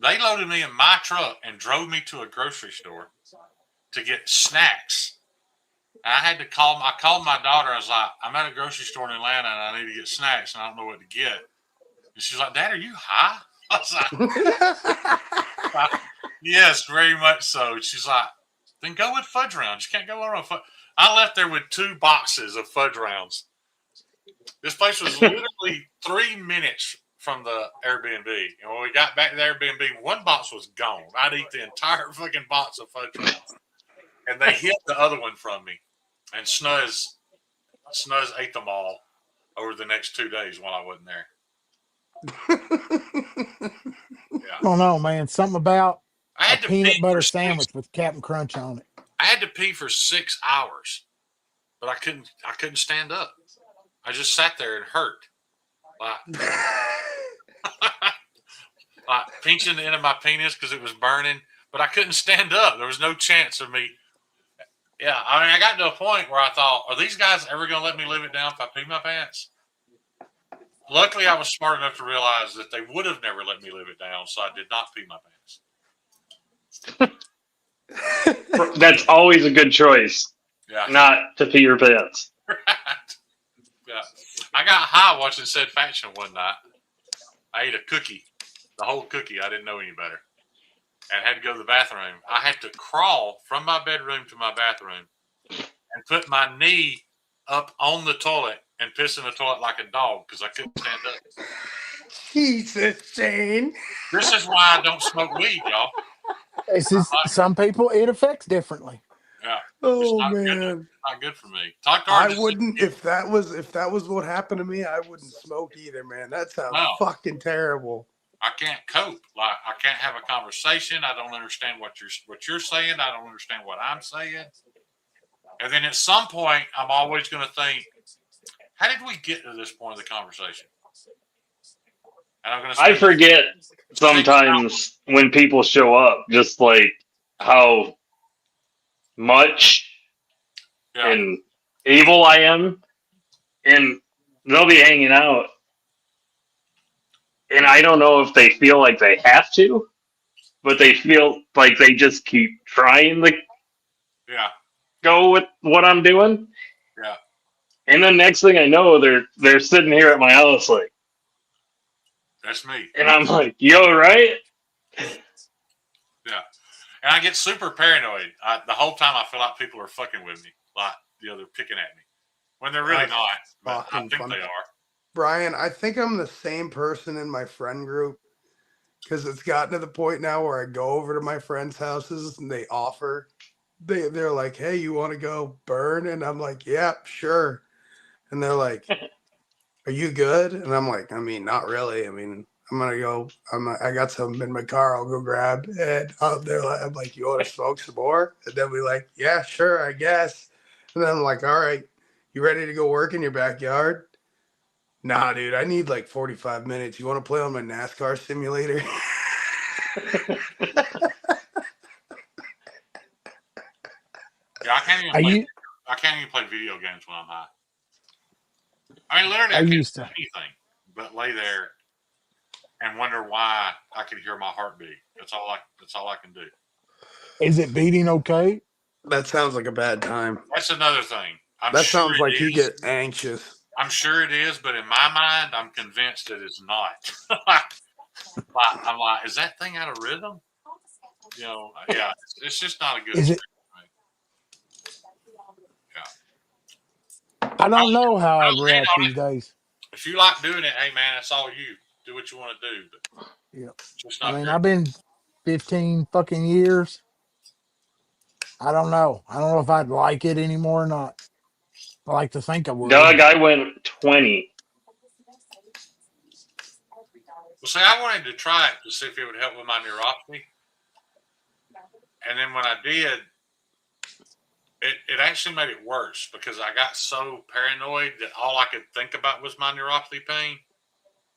They loaded me in my truck and drove me to a grocery store to get snacks. And I called my daughter. I was like, I'm at a grocery store in Atlanta and I need to get snacks and I don't know what to get. And she's like, Dad, are you high? I was like, yes, very much so. She's like, then go with fudge rounds. You can't go wrong with fudge. I left there with 2 boxes of fudge rounds. This place was literally 3 minutes from the Airbnb. And when we got back to the Airbnb, 1 box was gone. I'd eat the entire fucking box of fudge rounds. And they hid the other one from me. And Snuzz Snuzz ate them all over the next 2 days while I wasn't there. I don't know, man. Something about I a had to pee peanut for butter 6. sandwich with Captain Crunch on it. I had to pee for 6 hours, but I couldn't stand up. I just sat there and hurt, like pinching the end of my penis because it was burning, but I couldn't stand up. There was no chance of me. Yeah, I mean, I got to a point where I thought, are these guys ever going to let me live it down if I pee my pants? Luckily, I was smart enough to realize that they would have never let me live it down, so I did not pee my pants. That's always a good choice. Yeah. Not to pee your pants. Yeah. I got high watching Said Faction one night. I ate a cookie, the whole cookie. I didn't know any better. And had to go to the bathroom. I had to crawl from my bedroom to my bathroom and put my knee up on the toilet and piss in the toilet like a dog because I couldn't stand up. Jesus, Shane. This is why I don't smoke weed, y'all. It's just, some people it affects differently. Yeah. Oh Good. man. It's not good for me. Talk to I wouldn't if that was what happened to me, I wouldn't smoke either, man. That sounds fucking terrible. I can't cope. Like I can't have a conversation. I don't understand what you're saying. I don't understand what I'm saying. And then at some point, I'm always going to think, how did we get to this point of the conversation? And I'm going to. I forget sometimes when people show up, just like how much and evil I am, and they'll be hanging out. And I don't know if they feel like they have to, but they feel like they just keep trying to go with what I'm doing. Yeah. And then next thing I know, they're sitting here at my house like, that's me. And I'm like, yo, right? Yeah. And I get super paranoid. The whole time I feel like people are fucking with me. Like, they're picking at me. When they're really not. But I think they are. Brian, I think I'm the same person in my friend group because it's gotten to the point now where I go over to my friends' houses and they offer. They're like, hey, you want to go burn? And I'm like, yeah, sure. And they're like, are you good? And I'm like, I mean, not really. I mean, I'm going to go. I got some in my car. I'll go grab. And I'm like, you want to smoke some more? And then we're like, yeah, sure, I guess. And then I'm like, all right, you ready to go work in your backyard? Nah, dude, I need like 45 minutes. You want to play on my NASCAR simulator? Yeah, I can't even play video games when I'm high. I mean, literally, I can't do anything but lay there and wonder why I can hear my heartbeat. That's all I can do. Is it beating okay? That sounds like a bad time. That's another thing. That sounds like you get anxious. I'm sure it is, but in my mind, I'm convinced that it's not. I'm like, is that thing out of rhythm? You know, yeah, it's just not a good experience. Yeah. I don't know how I react these days. If you like doing it, hey man, that's all you. Do what you want to do. But yeah. I mean, I've been 15 fucking years. I don't know. I don't know if I'd like it anymore or not. I like to think I would. Doug, I went 20. Well, see, I wanted to try it to see if it would help with my neuropathy. And then when I did, it actually made it worse because I got so paranoid that all I could think about was my neuropathy pain.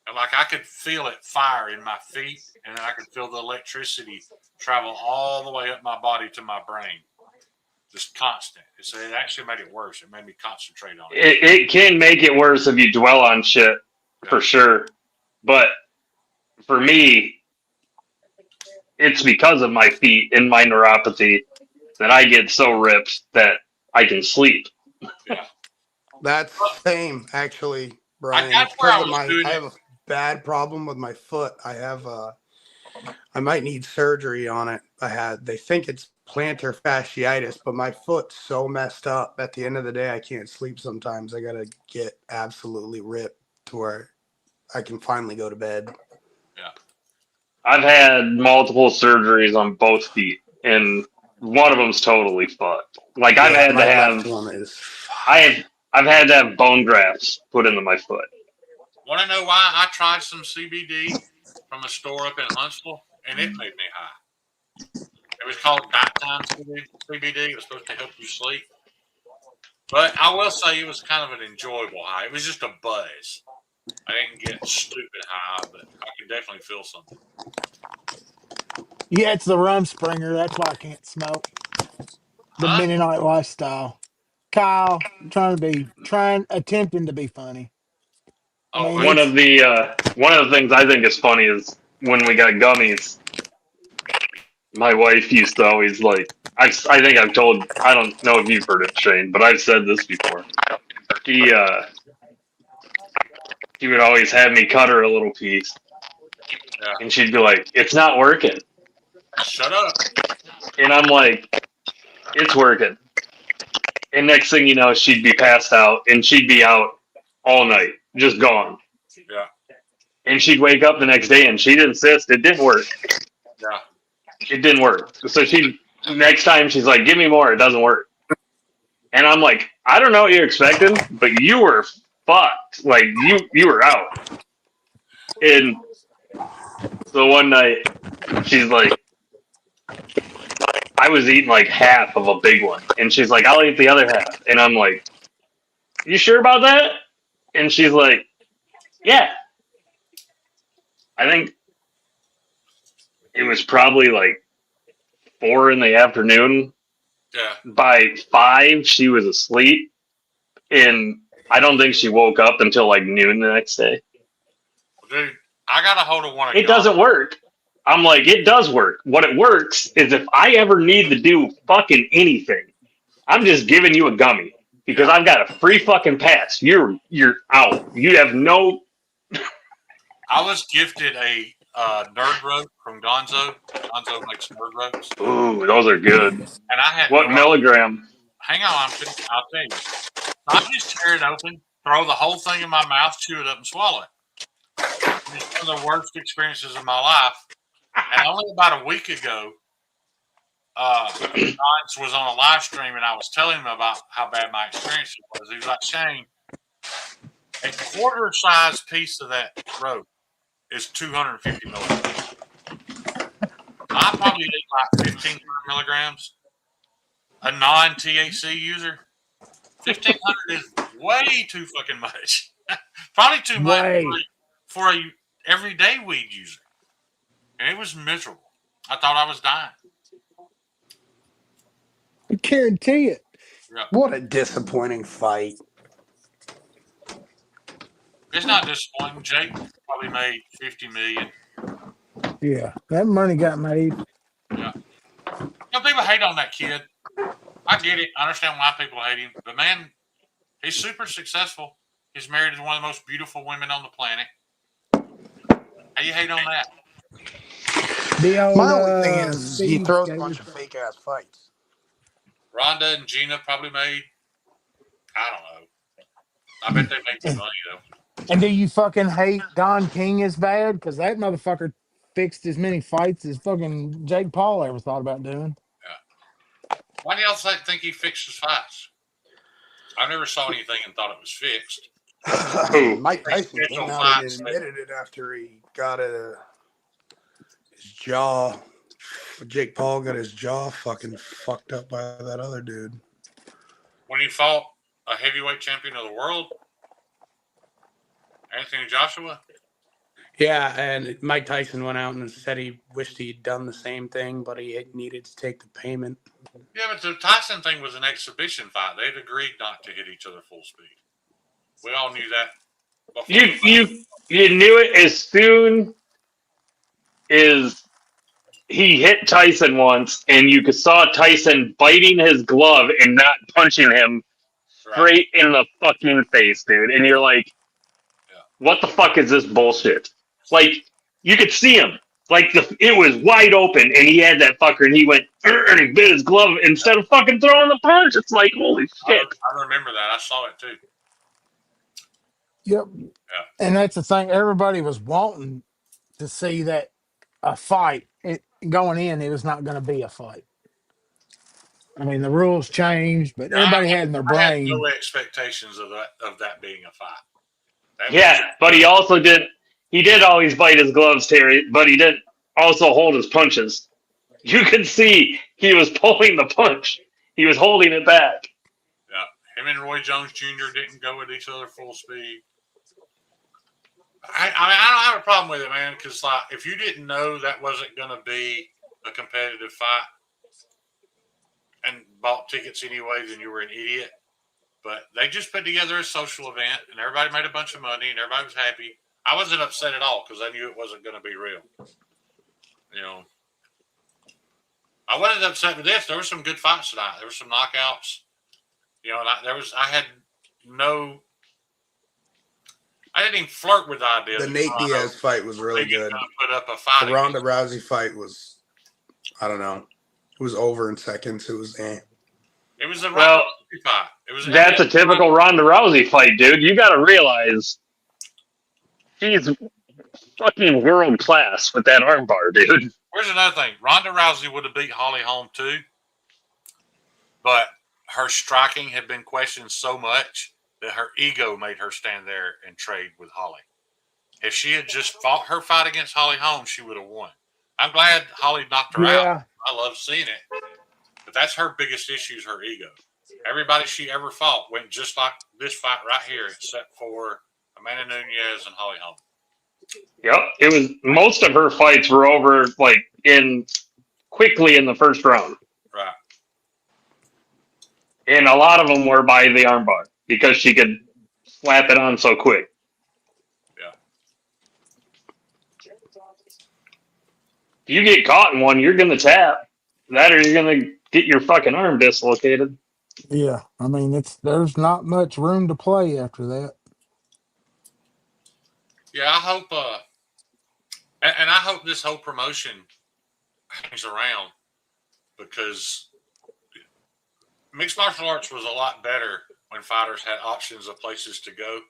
And like I could feel it fire in my feet, and then I could feel the electricity travel all the way up my body to my brain. Just constant. So it actually made it worse. It made me concentrate on it. It can make it worse if you dwell on shit, for sure. But for me, it's because of my feet and my neuropathy that I get so ripped that I can sleep. Yeah. That's same, actually, Brian. I have a bad problem with my foot. I might need surgery on it. They think it's plantar fasciitis, but my foot's so messed up at the end of the day I can't sleep sometimes. I gotta get absolutely ripped to where I can finally go to bed. Yeah. I've had multiple surgeries on both feet, and one of them's totally fucked. Like I've had to have I've had to have bone grafts put into my foot. Want to know why I tried some CBD from a store up in Huntsville, and it made me high. It was called nighttime CBD. It was supposed to help you sleep. But I will say it was kind of an enjoyable high. It was just a buzz. I didn't get stupid high, but I could definitely feel something. Yeah, it's the rum springer. That's why I can't smoke. The Huh? Mennonite lifestyle. Kyle, attempting to be funny. I Oh, mean, One it's of the things I think is funny is when we got gummies. My wife used to always like. I think I've told. I don't know if you've heard it, Shane, but I've said this before. She she would always have me cut her a little piece, yeah. and she'd be like, "It's not working," Shut up. and I'm like, "It's working." And next thing you know, she'd be passed out, and she'd be out all night, just gone. Yeah. And she'd wake up the next day, and she'd insist it didn't work. Yeah. It didn't work. So she next time she's like, "Give me more." It doesn't work. And I'm like, I don't know what you're expecting, but you were fucked. Like you were out. And so one night she's like, I was eating like half of a big one, and she's like, I'll eat the other half. And I'm like, you sure about that? And she's like, yeah. I think it was probably like 4 in the afternoon. Yeah. By 5, she was asleep, and I don't think she woke up until like noon the next day. Dude, I got a hold of one of It y'all. doesn't work. I'm like, it does work. What it works is if I ever need to do fucking anything, I'm just giving you a gummy because I've got a free fucking pass. You're out. You have no. I was gifted a nerd rope from Gonzo. Gonzo makes nerd ropes. Ooh, those are good. And I had What no milligram? Hang on, I'll tell you. I just tear it open, throw the whole thing in my mouth, chew it up, and swallow it. It's one of the worst experiences of my life. And only about a week ago, Johns was on a live stream, and I was telling him about how bad my experience was. He was like, Shane, a quarter size piece of that rope is 250 milligrams. I probably ate like 1,500 milligrams. A non THC user, 1,500 is way too fucking much. Probably too much for a everyday weed user. And it was miserable. I thought I was dying. I guarantee it. Yeah. What a disappointing fight. It's not disappointing. Jake probably made 50 million. Yeah, that money got made. Yeah. You know, people hate on that kid. I get it. I understand why people hate him. But man, he's super successful. He's married to one of the most beautiful women on the planet. How you hate on that? The old, My only thing is he Steve throws a gave bunch us- of fake ass fights. Rhonda and Gina probably made, I don't know. I bet they make good money, though. And do you fucking hate Don King as bad? Because that motherfucker fixed as many fights as fucking Jake Paul ever thought about doing. Yeah. Why do y'all think he fixed his fights? I never saw anything and thought it was fixed. Mike Tyson came out and admitted it after he got his jaw. Jake Paul got his jaw fucking fucked up by that other dude. When he fought a heavyweight champion of the world, Anthony Joshua? Yeah, and Mike Tyson went out and said he wished he'd done the same thing, but he needed to take the payment. Yeah, but the Tyson thing was an exhibition fight. They'd agreed not to hit each other full speed. We all knew that. You knew it as soon as he hit Tyson once, and you saw Tyson biting his glove and not punching him straight in the fucking face, dude. And you're like, what the fuck is this bullshit? Like, you could see him. Like, it was wide open, and he had that fucker, and he went, and he bit his glove instead of fucking throwing the punch. It's like, holy shit. I remember that. I saw it, too. Yep. Yeah. And that's the thing. Everybody was wanting to see that a fight. Going in, it was not going to be a fight. I mean, the rules changed, but I everybody had in their had no brain. expectations of that being a fight. That was Yeah, but he also did. He did always bite his gloves, Terry, but he didn't also hold his punches. You could see he was pulling the punch. He was holding it back. him and Roy Jones Jr. didn't go at each other full speed. I don't have a problem with it, man, because like if you didn't know that wasn't going to be a competitive fight and bought tickets anyway, then you were an idiot. But they just put together a social event, and everybody made a bunch of money, and everybody was happy. I wasn't upset at all because I knew it wasn't going to be real. You know, I wasn't upset with this. There were some good fights tonight. There were some knockouts. You know, and I didn't even flirt with the idea. The Nate Diaz fight was really good. Put up a fight. The Ronda Rousey fight was, I don't know, it was over in seconds. It was It was a Ronda Rousey fight. That's a typical Ronda Rousey fight, dude. You got to realize she's fucking world class with that armbar, dude. Here's another thing. Ronda Rousey would have beat Holly Holm too, but her striking had been questioned so much that her ego made her stand there and trade with Holly. If she had just fought her fight against Holly Holm, she would have won. I'm glad Holly knocked her out. I love seeing it. But that's her biggest issue is her ego. Everybody she ever fought went just like this fight right here, except for Amanda Nunes and Holly Holm. Yep, it was. Most of her fights were over quickly in the first round. Right. And a lot of them were by the armbar because she could slap it on so quick. Yeah. If you get caught in one, you're going to tap. That or you're going to get your fucking arm dislocated. Yeah, I mean, there's not much room to play after that. Yeah, I hope, and I hope this whole promotion hangs around because mixed martial arts was a lot better when fighters had options of places to go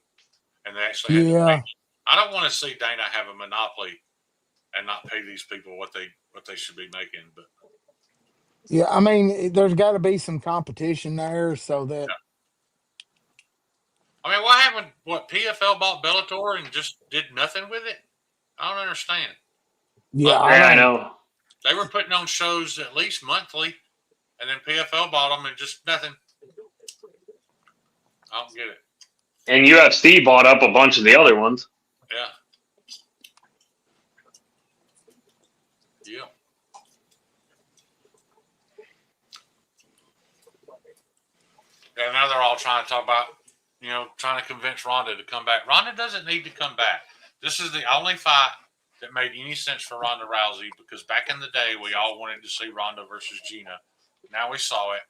and they actually had to pay. I don't want to see Dana have a monopoly and not pay these people what they should be making. But yeah, I mean, there's got to be some competition there so that. Yeah. I mean, what happened? What PFL bought Bellator and just did nothing with it? I don't understand. Yeah, I know. They were putting on shows at least monthly, and then PFL bought them and just nothing. I don't get it. And UFC bought up a bunch of the other ones. Yeah. Yeah. And now they're all trying to talk about, trying to convince Ronda to come back. Ronda doesn't need to come back. This is the only fight that made any sense for Ronda Rousey because back in the day, we all wanted to see Ronda versus Gina. Now we saw it.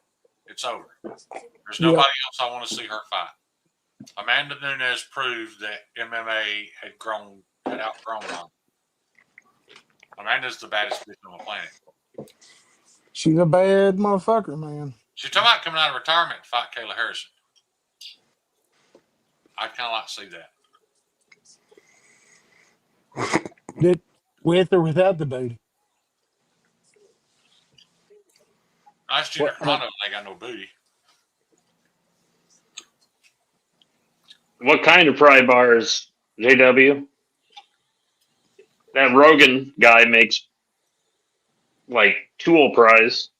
It's over. There's nobody else I want to see her fight. Amanda Nunes proved that MMA had outgrown Ronda. Amanda's the baddest bitch on the planet. She's a bad motherfucker, man. She's talking about coming out of retirement to fight Kayla Harrison. I'd kind of like to see that. With or without the booty? Nice Gina Carano, they got no booty. What kind of pry bars, JW? That Rogan guy makes tool pries.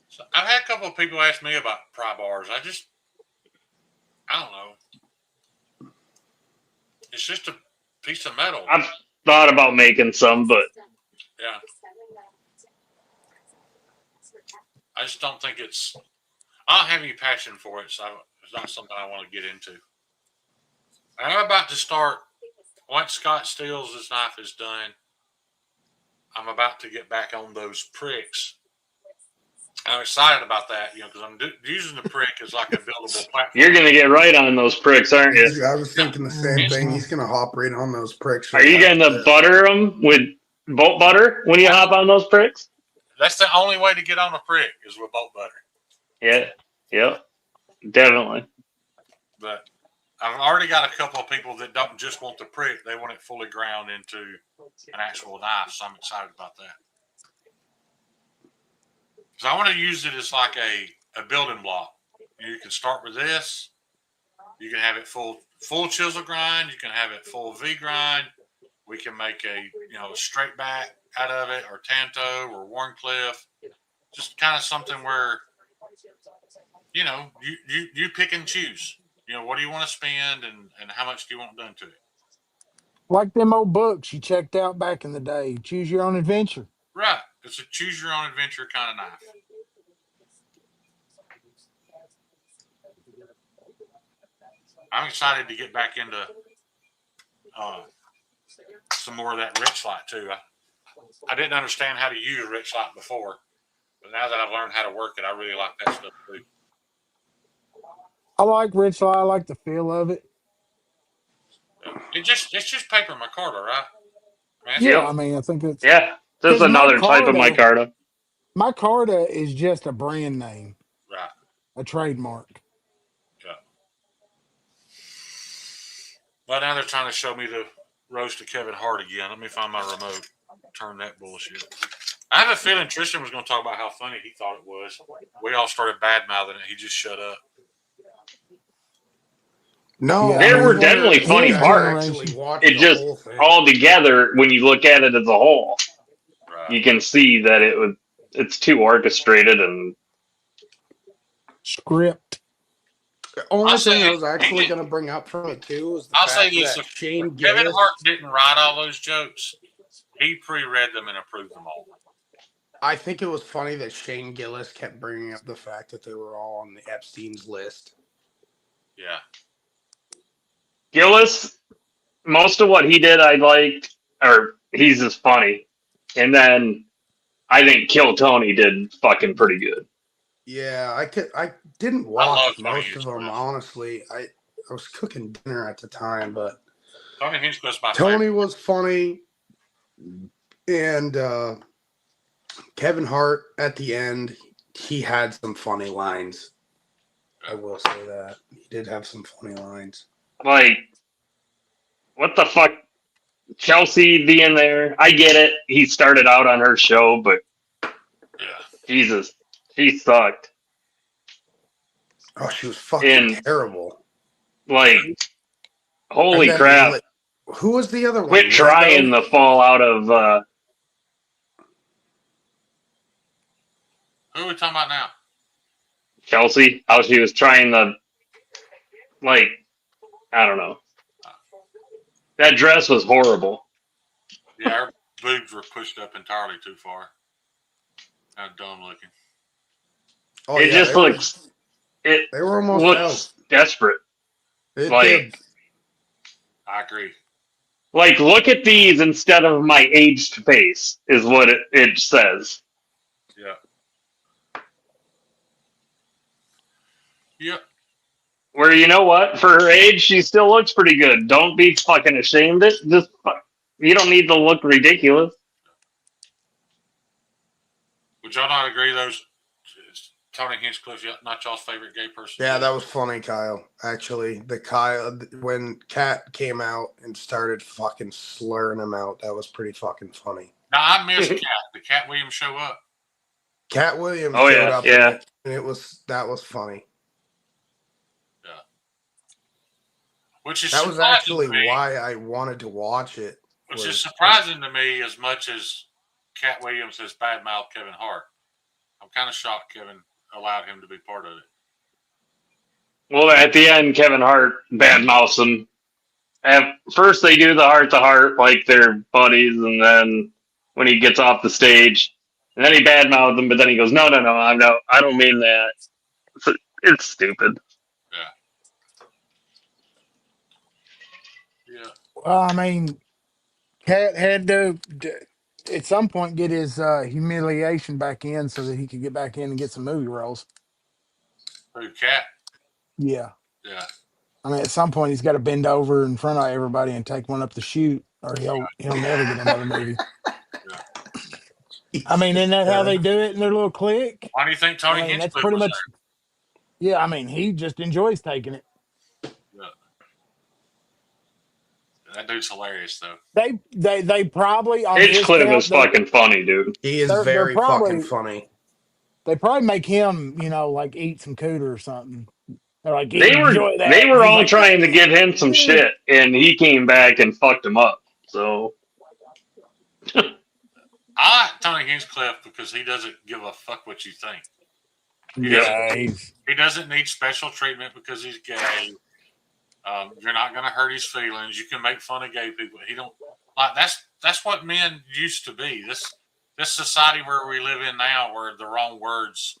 So I've had a couple of people ask me about pry bars. I don't know. It's just a piece of metal. I've thought about making some, but yeah. I just don't think I don't have any passion for it, so it's not something I want to get into. I'm about to start, once Scott Steele's his knife is done, I'm about to get back on those pricks. I'm excited about that, because I'm using the prick as like a buildable platform. You're going to get right on those pricks, aren't you? I was thinking the same thing. He's going to hop right on those pricks. Are you going to butter them with boat butter when you hop on those pricks? That's the only way to get on a prick is with boat butter. Yeah, definitely. But I've already got a couple of people that don't just want the prick; they want it fully ground into an actual knife. So I'm excited about that. So I want to use it as like a building block. You can start with this. You can have it full chisel grind. You can have it full V grind. We can make a straight back out of it, or Tanto, or Warncliffe. Just kind of something where you pick and choose. What do you want to spend, and how much do you want done to it? Like them old books you checked out back in the day. Choose your own adventure. Right. It's a choose your own adventure kind of knife. I'm excited to get back into some more of that rich light too. I didn't understand how to use rich light before, but now that I've learned how to work it, I really like that stuff too. I like rich light. I like the feel of it. It's just paper micarta, right? Yeah, Yep. I mean, I think it's Yeah, this is because another type of micarta. micarta is just a brand name, Right. a trademark. Yeah. But now they're trying to show me the roast of Kevin Hart again. Let me find my remote. Turn that bullshit. I have a feeling Tristan was going to talk about how funny he thought it was. We all started bad mouthing it. He just shut up. No, Yeah, There I were mean, definitely funny his parts. generation. It just all together, when you look at it as a whole, Right. you can see that it's too orchestrated and Script. The only I'll thing say I was actually he going to bring up from it too was the I'll say fact this: that if Shane Kevin Gillis. Hart didn't write all those jokes, he pre-read them and approved them all. I think it was funny that Shane Gillis kept bringing up the fact that they were all on the Epstein's list. Yeah. Gillis. Most of what he did, I liked, or he's just funny. And then I think Kill Tony did fucking pretty good. Yeah, I didn't I love watch Tony most of them, Hinchcliffe. honestly. I was cooking dinner at the time, but Tony Hinchcliffe's my Tony favorite. was funny, and Kevin Hart at the end, he had some funny lines. I will say that he did have some funny lines. Like, what the fuck? Chelsea being there, I get it. He started out on her show, but Yeah. Jesus, she sucked. Oh, she was fucking And terrible. like, holy then, crap! Who was the other one? Quit trying to fall out of. Who are we talking about now? Chelsea, how she was trying to, like, I don't know. That dress was horrible. Yeah, her boobs were pushed up entirely too far. How dumb looking. Oh, It yeah, just looks. It they were almost looks desperate. It Like, did. I agree. Like, look at these instead of my aged face, is what it says. Yeah. Yep. Where, you know what? For her age, she still looks pretty good. Don't be fucking ashamed of it. Just, you don't need to look ridiculous. Would y'all not agree those Tony Hinchcliffe not y'all's favorite gay person? Yeah, that was funny, Kyle. Actually, when Kat came out and started fucking slurring him out, that was pretty fucking funny. Now I missed Cat. Did Cat Williams show up? Cat Williams Oh, showed yeah, up, yeah. and that was funny. Yeah. Which is That was actually why I wanted to watch it. Which is surprising to me as much as Cat Williams has badmouthed Kevin Hart. I'm kind of shocked Kevin allowed him to be part of it. Well, at the end, Kevin Hart badmouths him. At first, they do the heart-to-heart like they're buddies, and then when he gets off the stage, and then he badmouths him, but then he goes, no, I don't mean that. It's stupid. Yeah. Well, I mean, Cat had to at some point get his humiliation back in so that he could get back in and get some movie roles. Who, Cat? Yeah. Yeah. I mean, at some point he's got to bend over in front of everybody and take one up the chute, or he'll never get another movie. Yeah. I mean, isn't that how they do it in their little clique? Why do you think Tony That's Hinchcliffe pretty was much. Yeah, I mean, he just enjoys taking it. there? Yeah. That dude's hilarious, though. They probably on Hinchcliffe his is fucking funny, dude. He is they're very probably, fucking funny. They probably make him, like eat some cooter or something. They're like, They were enjoy they that. And were he's all like, trying to give him some shit, and he came back and fucked him up. So I like Tony Hinchcliffe because he doesn't give a fuck what you think. yeah, he's He doesn't need special treatment because he's gay. You're not going to hurt his feelings. You can make fun of gay people. He don't like that's what men used to be. This society where we live in now, where the wrong words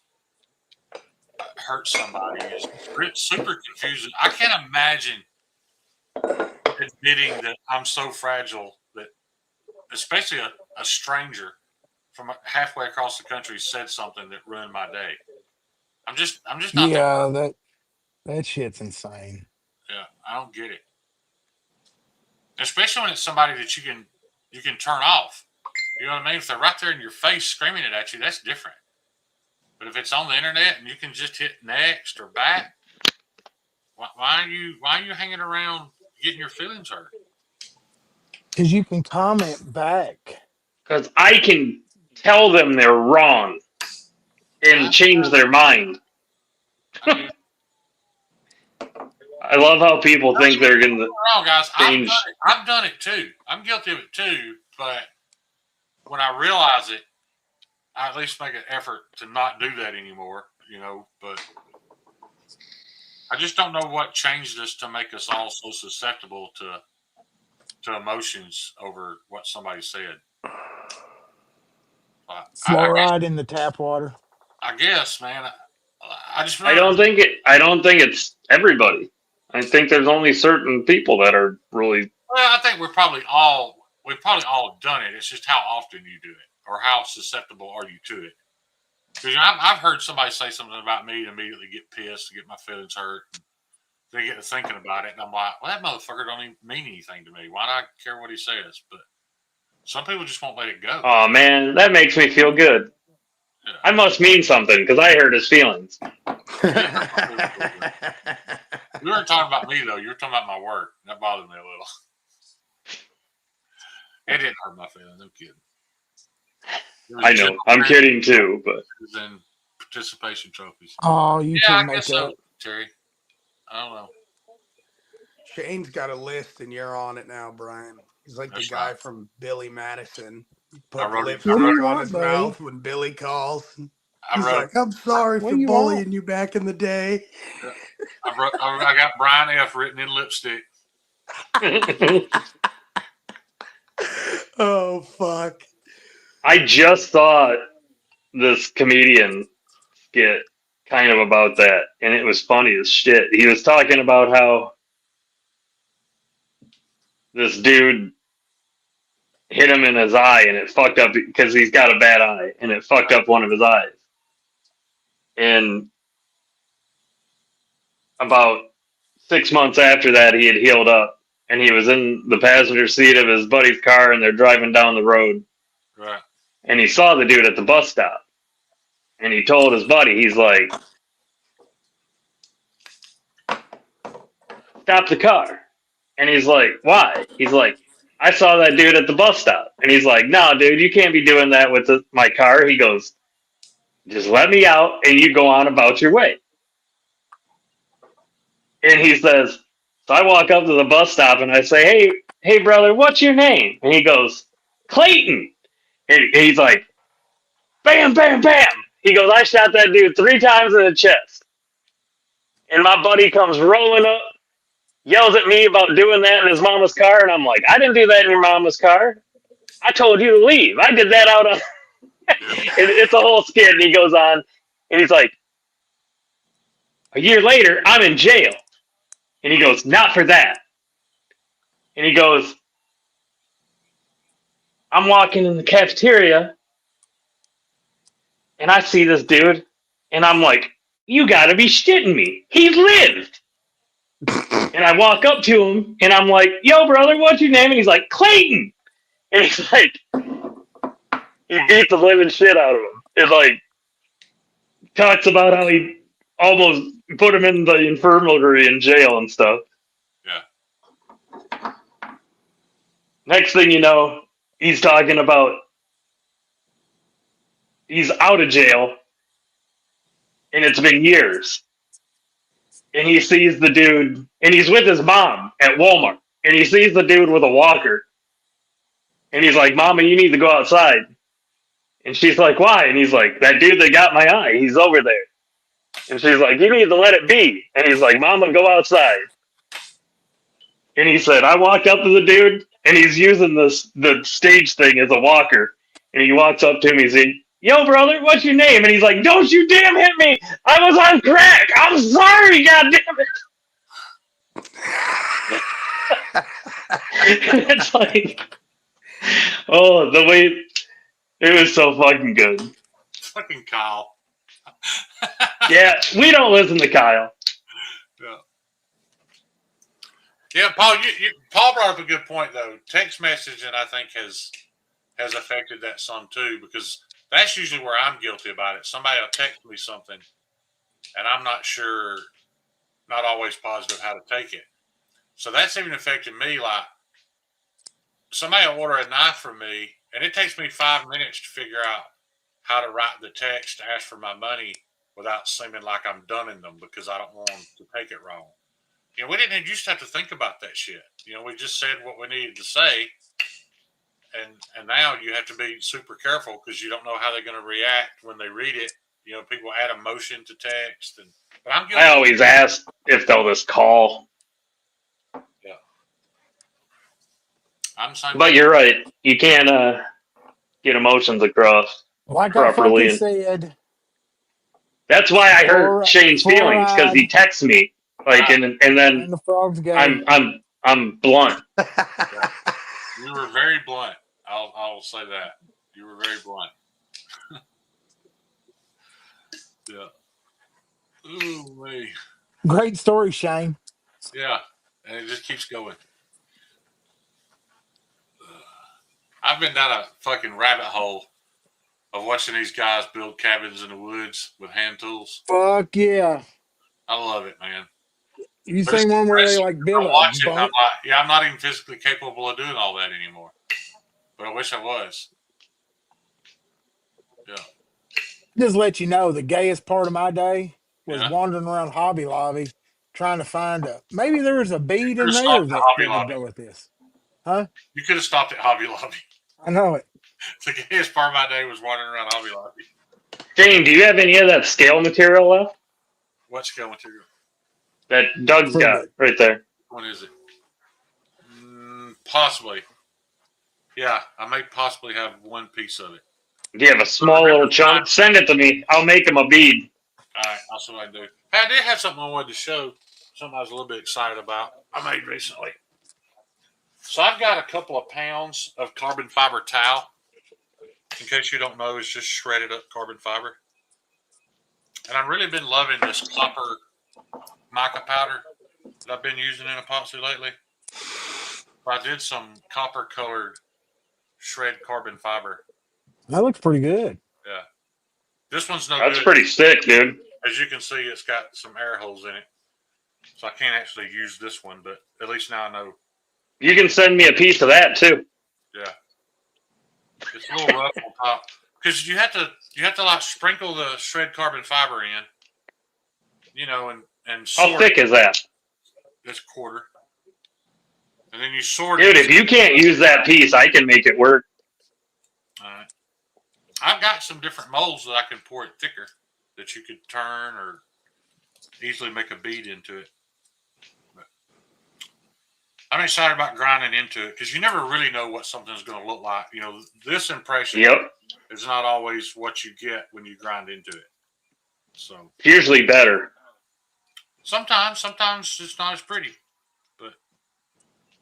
hurt somebody, is super confusing. I can't imagine admitting that I'm so fragile that, especially a stranger from halfway across the country said something that ruined my day. I'm just not that. yeah, that shit's insane. Yeah, I don't get it. Especially when it's somebody that you can turn off. You know what I mean? If they're right there in your face screaming it at you, that's different. But if it's on the internet and you can just hit next or back, why are you hanging around getting your feelings hurt? Because you can comment back. because I can tell them they're wrong and change their mind. I mean, I love how people think they're going to wrong, guys. change. I've done it too. I'm guilty of it too. But when I realize it, I at least make an effort to not do that anymore. But I just don't know what changed us to make us all so susceptible to emotions over what somebody said. Fluoride in the tap water. I guess, man. I just I remember. don't think it's everybody. I think there's only certain people that are really. Well, I think we've probably all done it. It's just how often you do it, or how susceptible are you to it. Because I've heard somebody say something about me and immediately get pissed, get my feelings hurt. They get to thinking about it, and I'm like, well, that motherfucker don't even mean anything to me. Why do I care what he says? But some people just won't let it go. Oh man, that makes me feel good. Yeah. I must mean something because I hurt his feelings. You weren't talking about me though. You were talking about my work. That bothered me a little. It didn't hurt my feelings. I'm kidding. I know. I'm kidding too, but then participation trophies. Oh, you Yeah, can I make guess so, Terry. I don't know. Shane's got a list, and you're on it now, Brian. He's like That's the guy right. from Billy Madison. He I put wrote it- lipstick What do you on want, his buddy? mouth when Billy calls. I He's wrote. like, I'm sorry What for do you bullying want? you back in the day. I got Brian F. written in lipstick. Oh, fuck. I just saw this comedian skit kind of about that, and it was funny as shit. He was talking about how this dude hit him in his eye, and it fucked up because he's got a bad eye, and it fucked up one of his eyes. And about 6 months after that, he had healed up, and he was in the passenger seat of his buddy's car, and they're driving down the road, Right. and he saw the dude at the bus stop, and he told his buddy, he's like, "Stop the car." And he's like, "Why?" He's like, "I saw that dude at the bus stop." And he's like, "No, dude, you can't be doing that with my car." He goes, "Just let me out and you go on about your way." And he says, so I walk up to the bus stop and I say, hey, brother, what's your name? And he goes, "Clayton." And he's like, "Bam, bam, bam." He goes, "I shot that dude 3 times in the chest." And my buddy comes rolling up, yells at me about doing that in his mama's car. And I'm like, "I didn't do that in your mama's car. I told you to leave. I did that out on." It's a whole skit. And he goes on, and he's like, "A year later, I'm in jail." And he goes, "Not for that." And he goes, "I'm walking in the cafeteria, and I see this dude, and I'm like, you gotta be shitting me. He lived." And I walk up to him, and I'm like, "Yo, brother, what's your name?" And he's like, "Clayton." And he's like, he beats the living shit out of him. It like talks about how he almost put him in the infirmary in jail and stuff. Yeah. Next thing you know, he's talking about he's out of jail and it's been years. And he sees the dude, and he's with his mom at Walmart, and he sees the dude with a walker, and he's like, "Mama, you need to go outside." And she's like, "Why?" And he's like, "That dude that got my eye, he's over there." And she's like, "You need to let it be." And he's like, "Mama, go outside." And he said, I walked up to the dude, and he's using the stage thing as a walker. And he walks up to me and says, "Yo, brother, what's your name?" And he's like, "Don't you damn hit me! I was on crack. I'm sorry, god damn it." It's like, oh, the way it was so fucking good. Fucking Kyle. Yeah, we don't listen to Kyle. Yeah. Yeah, Paul. Paul brought up a good point though. Text messaging, I think, has affected that some too, because that's usually where I'm guilty about it. Somebody will text me something, and I'm not sure, not always positive how to take it. So that's even affected me. Like somebody will order a knife from me, and it takes me 5 minutes to figure out how to write the text to ask for my money without seeming like I'm dunning them because I don't want them to take it wrong. You know, we didn't used to have to think about that shit. You know, we just said what we needed to say, and now you have to be super careful because you don't know how they're going to react when they read it. You know, people add emotion to text, but I'm guilty. I always ask if they'll just call. Yeah, I'm the same. But you're right. You can't get emotions across Like I properly, fucking and said, that's why I hurt Shane's feelings because he fluoride texts me like, and and then the frog's gay. I'm blunt. You were very blunt. I'll say that. You were very blunt. Yeah. Ooh, wee. Great story, Shane. Yeah, and it just keeps going. I've been down a fucking rabbit hole of watching these guys build cabins in the woods with hand tools. Fuck yeah. I love it, man. You But it's seen one where they impressive. like build I a watch it and I'm bunk? like, yeah, I'm not even physically capable of doing all that anymore. But I wish I was. Yeah. Just let you know, the gayest part of my day was Yeah. wandering around Hobby Lobby trying to find maybe there was a You bead could in have there stopped at Hobby that would Lobby. go with this. Huh? You could have stopped at Hobby Lobby. I know it. The gayest part of my day was wandering around Hobby Lobby. Shane, do you have any of that scale material left? What scale material? That Doug's For got the right there. What is it? Possibly. Yeah, I may possibly have one piece of it. Do you have a small little chunk? Send it to me. I'll make him a bead. All right, I'll see what I can do. Hey, I did have something I wanted to show. Something I was a little bit excited about. I made recently. So I've got a couple of pounds of carbon fiber towel. In case you don't know, it's just shredded up carbon fiber. And I've really been loving this copper mica powder that I've been using in epoxy lately. I did some copper colored shred carbon fiber. that looks pretty good. Yeah. This one's no That's good. pretty sick, dude. As you can see, it's got some air holes in it. So I can't actually use this one, but at least now I know. You can send me a piece of that too. Yeah. It's a little rough on top. Because you have to like sprinkle the shred carbon fiber in, you know, and sort How thick is that? this quarter. And then you sort Dude, it. if you can't use that piece, I can make it work. All right. I've got some different molds that I can pour it thicker that you could turn or easily make a bead into it. But I'm excited about grinding into it because you never really know what something's going to look like. You know, this impression is not always what you get when you grind into it. So It's usually better. sometimes it's not as pretty, but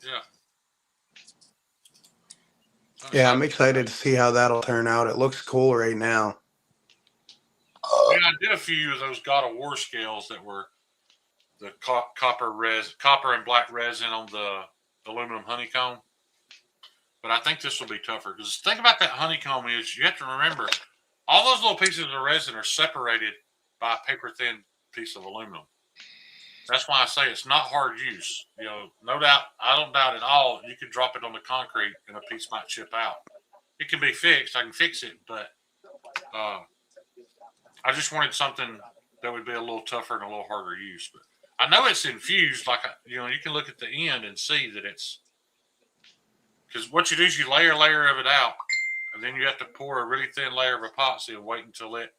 yeah. Yeah, I'm excited to see how that'll turn out. It looks cool right now. Yeah, I did a few of those God of War scales that were the copper and black resin on the aluminum honeycomb. But I think this will be tougher because the thing about that honeycomb is you have to remember all those little pieces of resin are separated by a paper thin piece of aluminum. That's why I say it's not hard use. You know, no doubt, I don't doubt at all you could drop it on the concrete and a piece might chip out. It can be fixed. I can fix it, but I just wanted something that would be a little tougher and a little harder use. But I know it's infused. Like you can look at the end and see that it's because what you do is you layer a layer of it out, and then you have to pour a really thin layer of epoxy and wait until it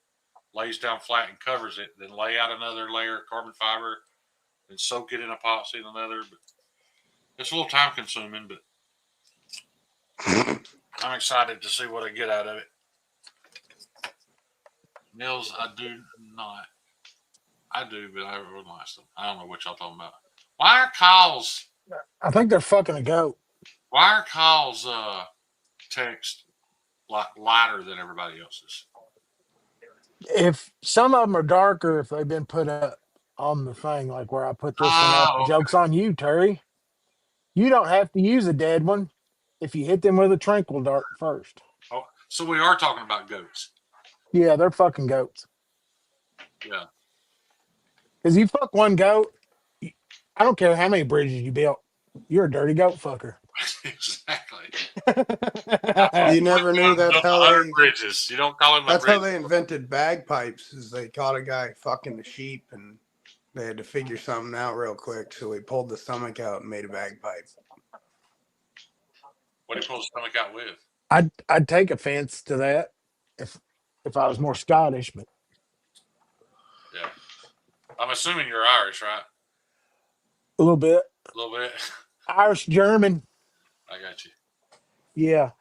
lays down flat and covers it. Then lay out another layer of carbon fiber and soak it in epoxy and another. But it's a little time consuming, but I'm excited to see what I get out of it. Nils, I do not. I do, but I wouldn't last them. I don't know what y'all talking about. Why are Kyle's? I think they're fucking a goat. Why are Kyle's text like lighter than everybody else's? If some of them are darker, if they've been put up on the thing, like where I put this one up, Oh, joke's on you, Terry. You don't have to use a dead one if you hit them with a tranquil dart first. oh, so we are talking about goats. Yeah, they're fucking goats. Yeah. Because you fuck one goat, I don't care how many bridges you built, you're a dirty goat fucker. Exactly. You never knew that's how they. Bridges. You don't call him. That's how they invented bagpipes. Is they caught a guy fucking the sheep, and they had to figure something out real quick. So he pulled the stomach out and made a bagpipe. What did he pull the stomach out with? I'd take offense to that if I was more Scottish, but Yeah. I'm assuming you're Irish, right? a little bit. A little bit. Irish German. I got you. Yeah.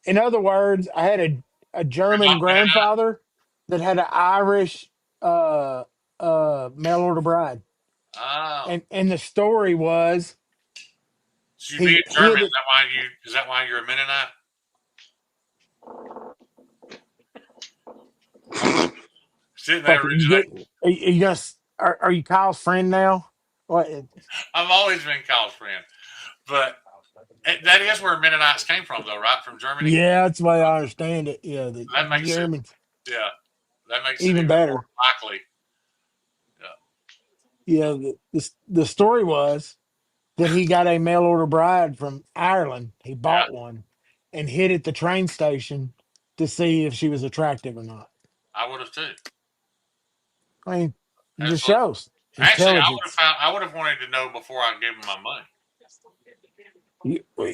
In other words, I had a German grandfather that had an Irish mail order bride. Oh. And the story was So you being German, is that why you're a Mennonite? Didn't they originate? Are you Kyle's friend now? What? I've always been Kyle's friend. But that is where Mennonites came from, though, right? From Germany? Yeah, that's the way I understand it. Yeah, that makes Germans. That makes even it better. More likely. Yeah, the story was that he got a mail order bride from Ireland. He bought one and hid at the train station to see if she was attractive or not. I would have too. I mean, it just shows intelligence. Actually, I would have wanted to know before I gave him my money.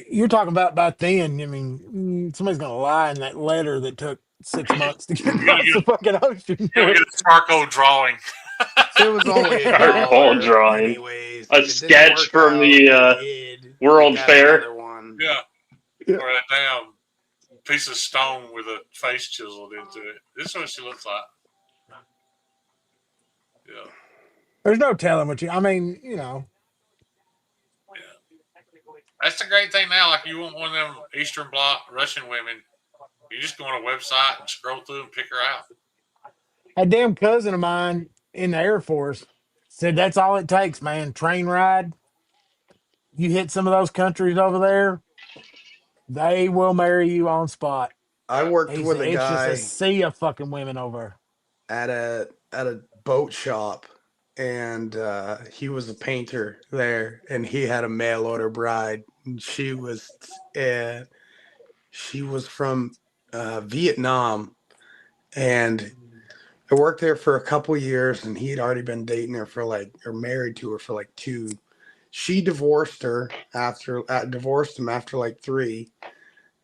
You're talking about back then. I mean, somebody's gonna lie in that letter that took 6 months to get across the fucking ocean. You'll get a charcoal drawing. It was only a charcoal drawing. Anyways, a sketch from the World Fair. Yeah. Or a damn piece of stone with a face chiseled into it. This is what she looks like. Yeah. There's no telling what I mean, you know. Yeah. That's the great thing now. Like, you want one of them Eastern Bloc Russian women, you just go on a website and scroll through and pick her out. A damn cousin of mine in the Air Force said that's all it takes, man. Train ride. You hit some of those countries over there, they will marry you on spot. I worked with a guy. It's just a sea of fucking women over at a boat shop, and he was a painter there, and he had a mail order bride. And she was from Vietnam, and I worked there for a couple years, and he had already been dating her or married to her for 2. She divorced him after 3.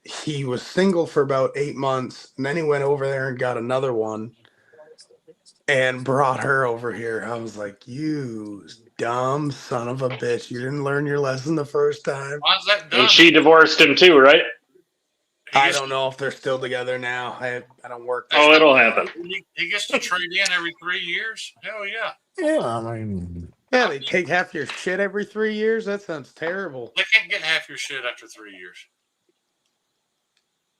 He was single for about 8 months, and then he went over there and got another one and brought her over here. I was like, you dumb son of a bitch. You didn't learn your lesson the first time. Why is that dumb? And she divorced him too, right? I don't know if they're still together now. I don't work there. Oh, it'll happen. He gets to trade in every 3 years? Hell yeah. Yeah, I mean... Yeah, they take half your shit every 3 years? That sounds terrible. They can't get half your shit after 3 years.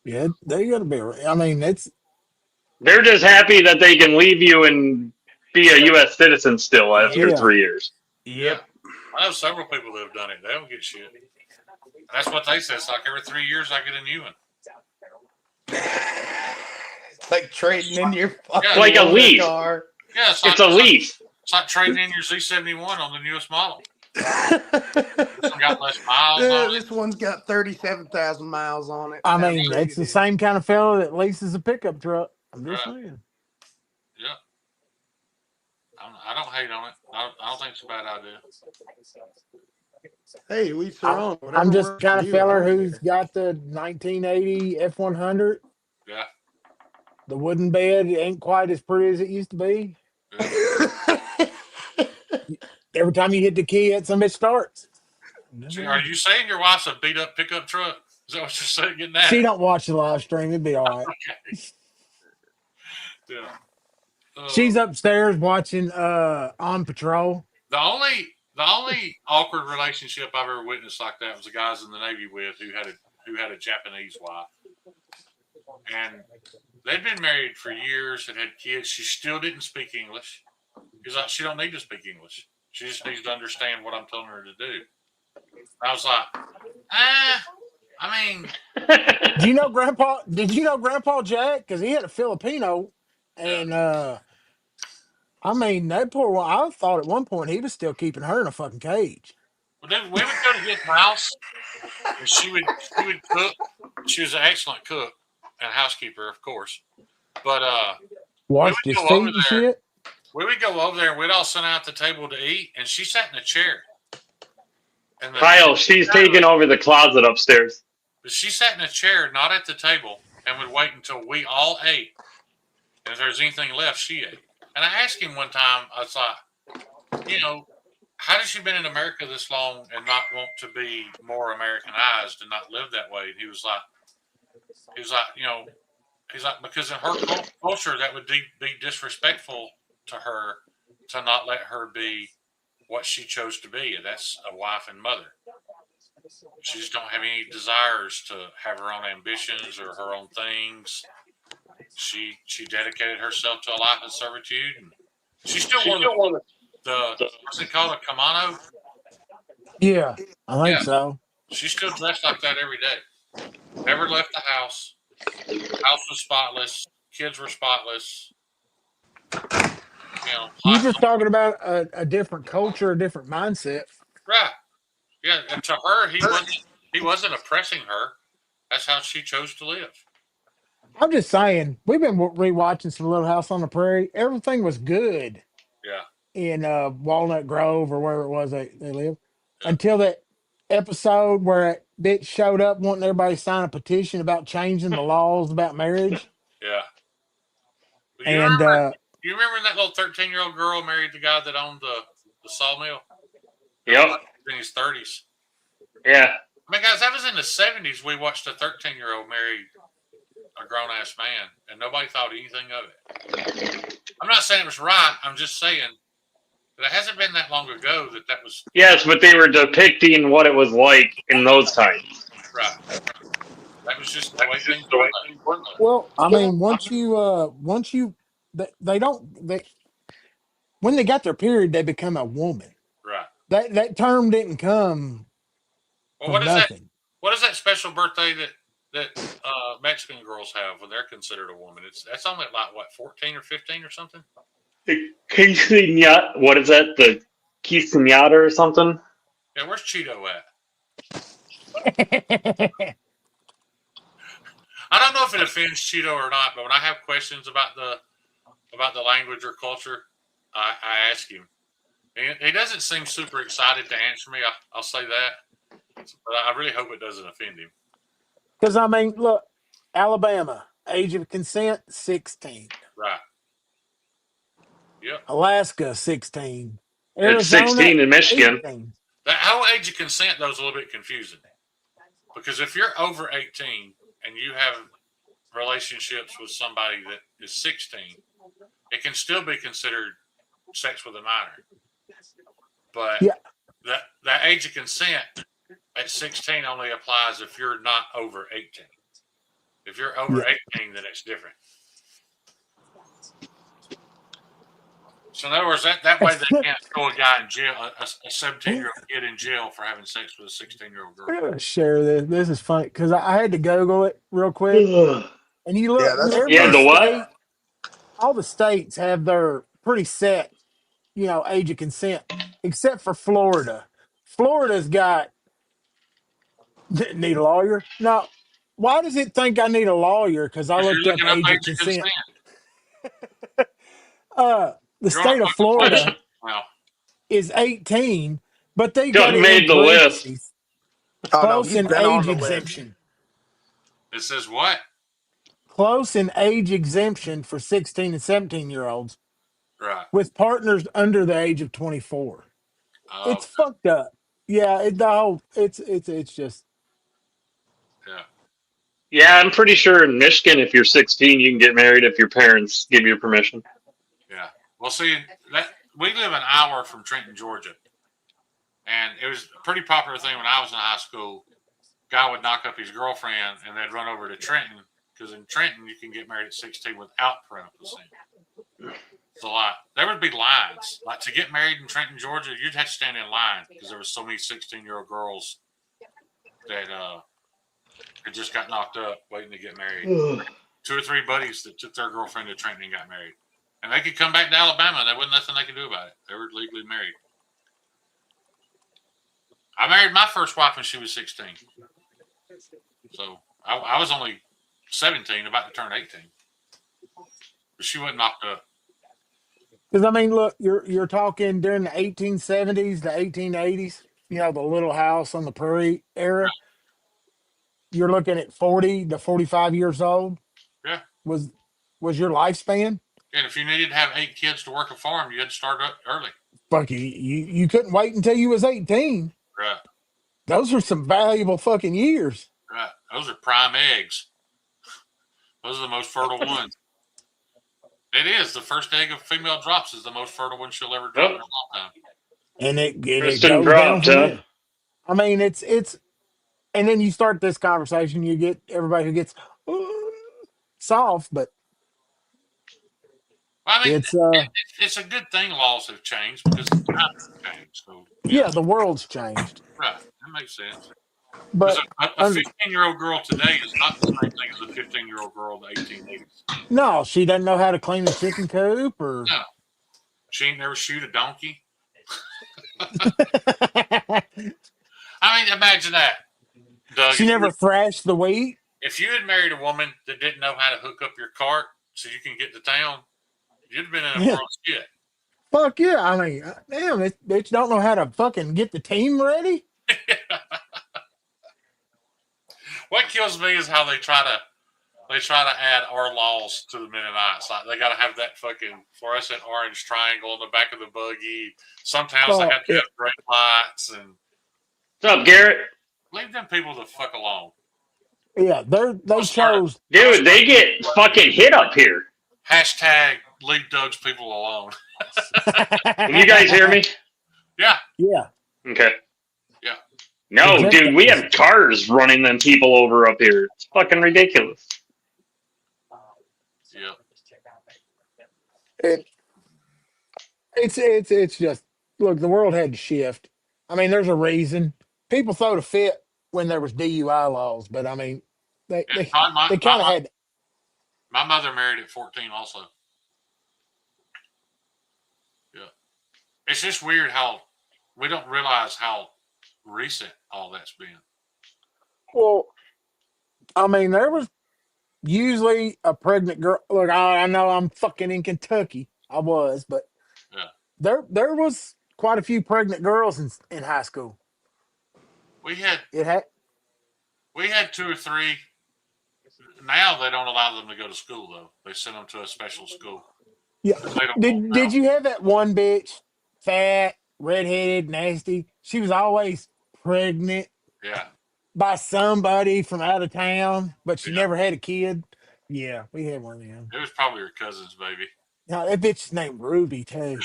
Yeah, they gotta be... I mean, They're just happy that they can leave you and be a U.S. citizen still after 3 years. Yep. I know several people that have done it. They don't get shit. And that's what they say. It's like every 3 years I get a new one. It's like trading in your fucking like a lease. Car. Yeah, it's a lease. It's like trading in your Z71 on the newest model. This one got less miles on This one's got 37,000 miles on it. I mean, it's the same kind of fellow that leases a pickup truck. I'm just saying. Yeah. I don't hate on it. I don't think it's a bad idea. Hey, at least their I'm, own. I'm Whatever just the works for kind of you. I feller don't who's care. got the 1980 F100. Yeah, The wooden bed ain't quite as pretty as it used to be. yeah. Every time you hit the key, it somebody starts. So are you saying your wife's a beat up pickup truck? Is that what you're saying? Getting She at? don't watch the live stream. It'd be all right. Okay. Yeah. She's upstairs watching On Patrol. The only awkward relationship I've ever witnessed like that was the guys in the Navy with who had a Japanese wife, and they'd been married for years and had kids. She still didn't speak English. He's like, she don't need to speak English. She just needs to understand what I'm telling her to do. I was like, I mean, Do you know Grandpa? Did you know Grandpa Jack? Because he had a Filipino, yeah. and I mean that poor one. I thought at one point he was still keeping her in a fucking cage. Well, then we would go to his house, and she would cook. She was an excellent cook and housekeeper, of course. But we Washed would his go over feet and there. shit. We would go over there, and we'd all sit down at the table to eat, and she sat in a chair. And Kyle, she's taking over the closet upstairs. she sat in a chair, not at the table, and would wait until we all ate. And if there was anything left, she ate. And I asked him one time, I was like, how has she been in America this long and not want to be more Americanized and not live that way? And he was like, because in her culture, that would be disrespectful to her to not let her be what she chose to be, and that's a wife and mother. She just don't have any desires to have her own ambitions or her own things. She dedicated herself to a life of servitude, and she still wore the what's it called, a kimono? Yeah, I think Yeah, so. she still dressed like that every day. Never left the house. House was spotless. Kids were spotless. You're Hot, just talking about a different culture, a different mindset. right? Yeah, and to her, he wasn't oppressing her. That's how she chose to live. I'm just saying, we've been rewatching some Little House on the Prairie. Everything was good Yeah, in Walnut Grove or wherever it was they live yeah, until that episode where a bitch showed up wanting everybody to sign a petition about changing the laws about marriage. yeah. But And you remember when that little 13-year-old girl married the guy that owned the sawmill? That was Yep. like in his 30s. Yeah. I mean, guys, that was in the 70s. We watched a 13-year-old marry a grown ass man, and nobody thought anything of it. I'm not saying it was right. I'm just saying that it hasn't been that long ago that was Yes, but they were depicting what it was like in those times. right. That was just the way things were. well, I mean, once you they don't they when they got their period, they become a woman. Right. That term didn't come Well, from what is that? nothing. What is that special birthday that Mexican girls have when they're considered a woman? That's only like what, 14 or 15 or something. The quinceañera, what is that? The quinceañera or something? Yeah, where's Cheeto at? I don't know if it offends Cheeto or not, but when I have questions about the language or culture, I ask him. And he doesn't seem super excited to answer me. I'll say that, but I really hope it doesn't offend him. Because I mean, look, Alabama, age of consent 16. Right. Yep. Alaska 16. It's Arizona 16 in Michigan. 18. That whole age of consent though is a little bit confusing because if you're over 18 and you have relationships with somebody that is 16, it can still be considered sex with a minor. But Yeah. that age of consent at 16 only applies if you're not over 18. If you're over 18, then it's different. So in other words, that way they can't throw a guy in jail, a 17-year-old kid in jail for having sex with a 16-year-old girl. I'm gonna share this. This is funny because I had to Google it real quick. And you look, that's Yeah, the what? all the states have their pretty set, age of consent, except for Florida. Florida's got need a lawyer. Now, why does it think I need a lawyer? Because I If you're looked up looking up age of age of consent. consent, The You're on state of Florida well, is 18, but they got Just it in made the list. parentheses. Oh no, Close he's in been on age the list. exemption. it says what? Close in age exemption for 16 and 17-year-olds Right. with partners under the age of 24. It's fucked up. Yeah, it's just Yeah. Yeah, I'm pretty sure in Michigan, if you're 16, you can get married if your parents give you permission. Yeah. Well, see, we live an hour from Trenton, Georgia, and it was a pretty popular thing when I was in high school. Guy would knock up his girlfriend, and they'd run over to Trenton because in Trenton you can get married at 16 without parental consent. It's a lot. There would be lines. Like to get married in Trenton, Georgia, you'd have to stand in line because there were so many 16-year-old girls that had just got knocked up waiting to get married. 2 or 3 buddies that took their girlfriend to Trenton and got married. And they could come back to Alabama and there wasn't nothing they could do about it. They were legally married. I married my first wife when she was 16. So I was only 17, about to turn 18. But she wasn't knocked up. because I mean, look, you're talking during the 1870s, the 1880s. You know, the Little House on the Prairie era. You're looking at 40 to 45 years old. Yeah. Was your lifespan? And if you needed to have 8 kids to work a farm, you had to start up early. Fuck you couldn't wait until you was 18. Right. Those were some valuable fucking years. Right. Those are prime eggs. Those are the most fertile ones. It is. The first egg a female drops is the most fertile one she'll ever drop in her lifetime. And it Kristen goes down dropped, from huh? there. I mean, it's and then you start this conversation, you get everybody who gets soft, but Well, I mean, it's it's a good thing laws have changed because the times have changed. So, yeah, the world's changed. right. That makes sense. Because But a 15-year-old girl today is not the same thing as a 15-year-old girl in the 1880s. no, she doesn't know how to clean a chicken coop or No. She ain't never shoot a donkey. I mean, imagine that, Doug. she never thrashed the wheat. If you had married a woman that didn't know how to hook up your cart so you can get to town, you'd have been in a Yeah. world of shit. Fuck yeah. I mean, damn, this bitch don't know how to fucking get the team ready. What kills me is how they try to add our laws to the Mennonites. Like they got to have that fucking fluorescent orange triangle on the back of the buggy. Some towns they have to have brake lights and. What's up, Garrett? Leave them people the fuck alone. Yeah, they chose. Dude, they get fucking hit up here. Hashtag leave Doug's people alone. Can you guys hear me? Yeah. Yeah. Okay. Yeah. No, Exactly. dude, we have cars running them people over up here. It's fucking ridiculous. Yeah. It's just look, the world had to shift. I mean, there's a reason. People throw a fit when there was DUI laws, but I mean, they My kind of had. mother married at 14 also. Yeah. It's just weird how we don't realize how recent all that's been. Well, I mean, there was usually a pregnant girl. Look, I know I'm fucking in Kentucky. I was, but Yeah. there was quite a few pregnant girls in high school. We had It had. 2 or 3. Now they don't allow them to go to school though. They send them to a special school. Yeah. They don't Did you have that one bitch, fat, redheaded, nasty? She was always pregnant Yeah. by somebody from out of town, but she Yeah. never had a kid. Yeah, we had one of them. It was probably her cousin's baby. No, that bitch's named Ruby too.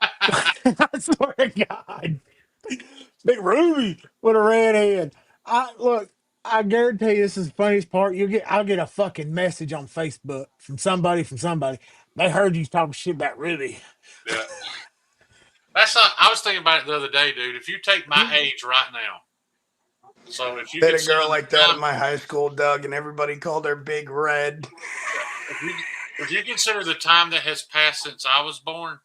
I swear to God, big Ruby with a red head. I guarantee you this is the funniest part. I'll get a fucking message on Facebook from somebody. They heard you talking shit about Ruby. Yeah. That's not. I was thinking about it the other day, dude. If you take my age right now, so if you Had could a girl send like that in my high school, Doug, and everybody called her Big Red. if you consider the time that has passed since I was born,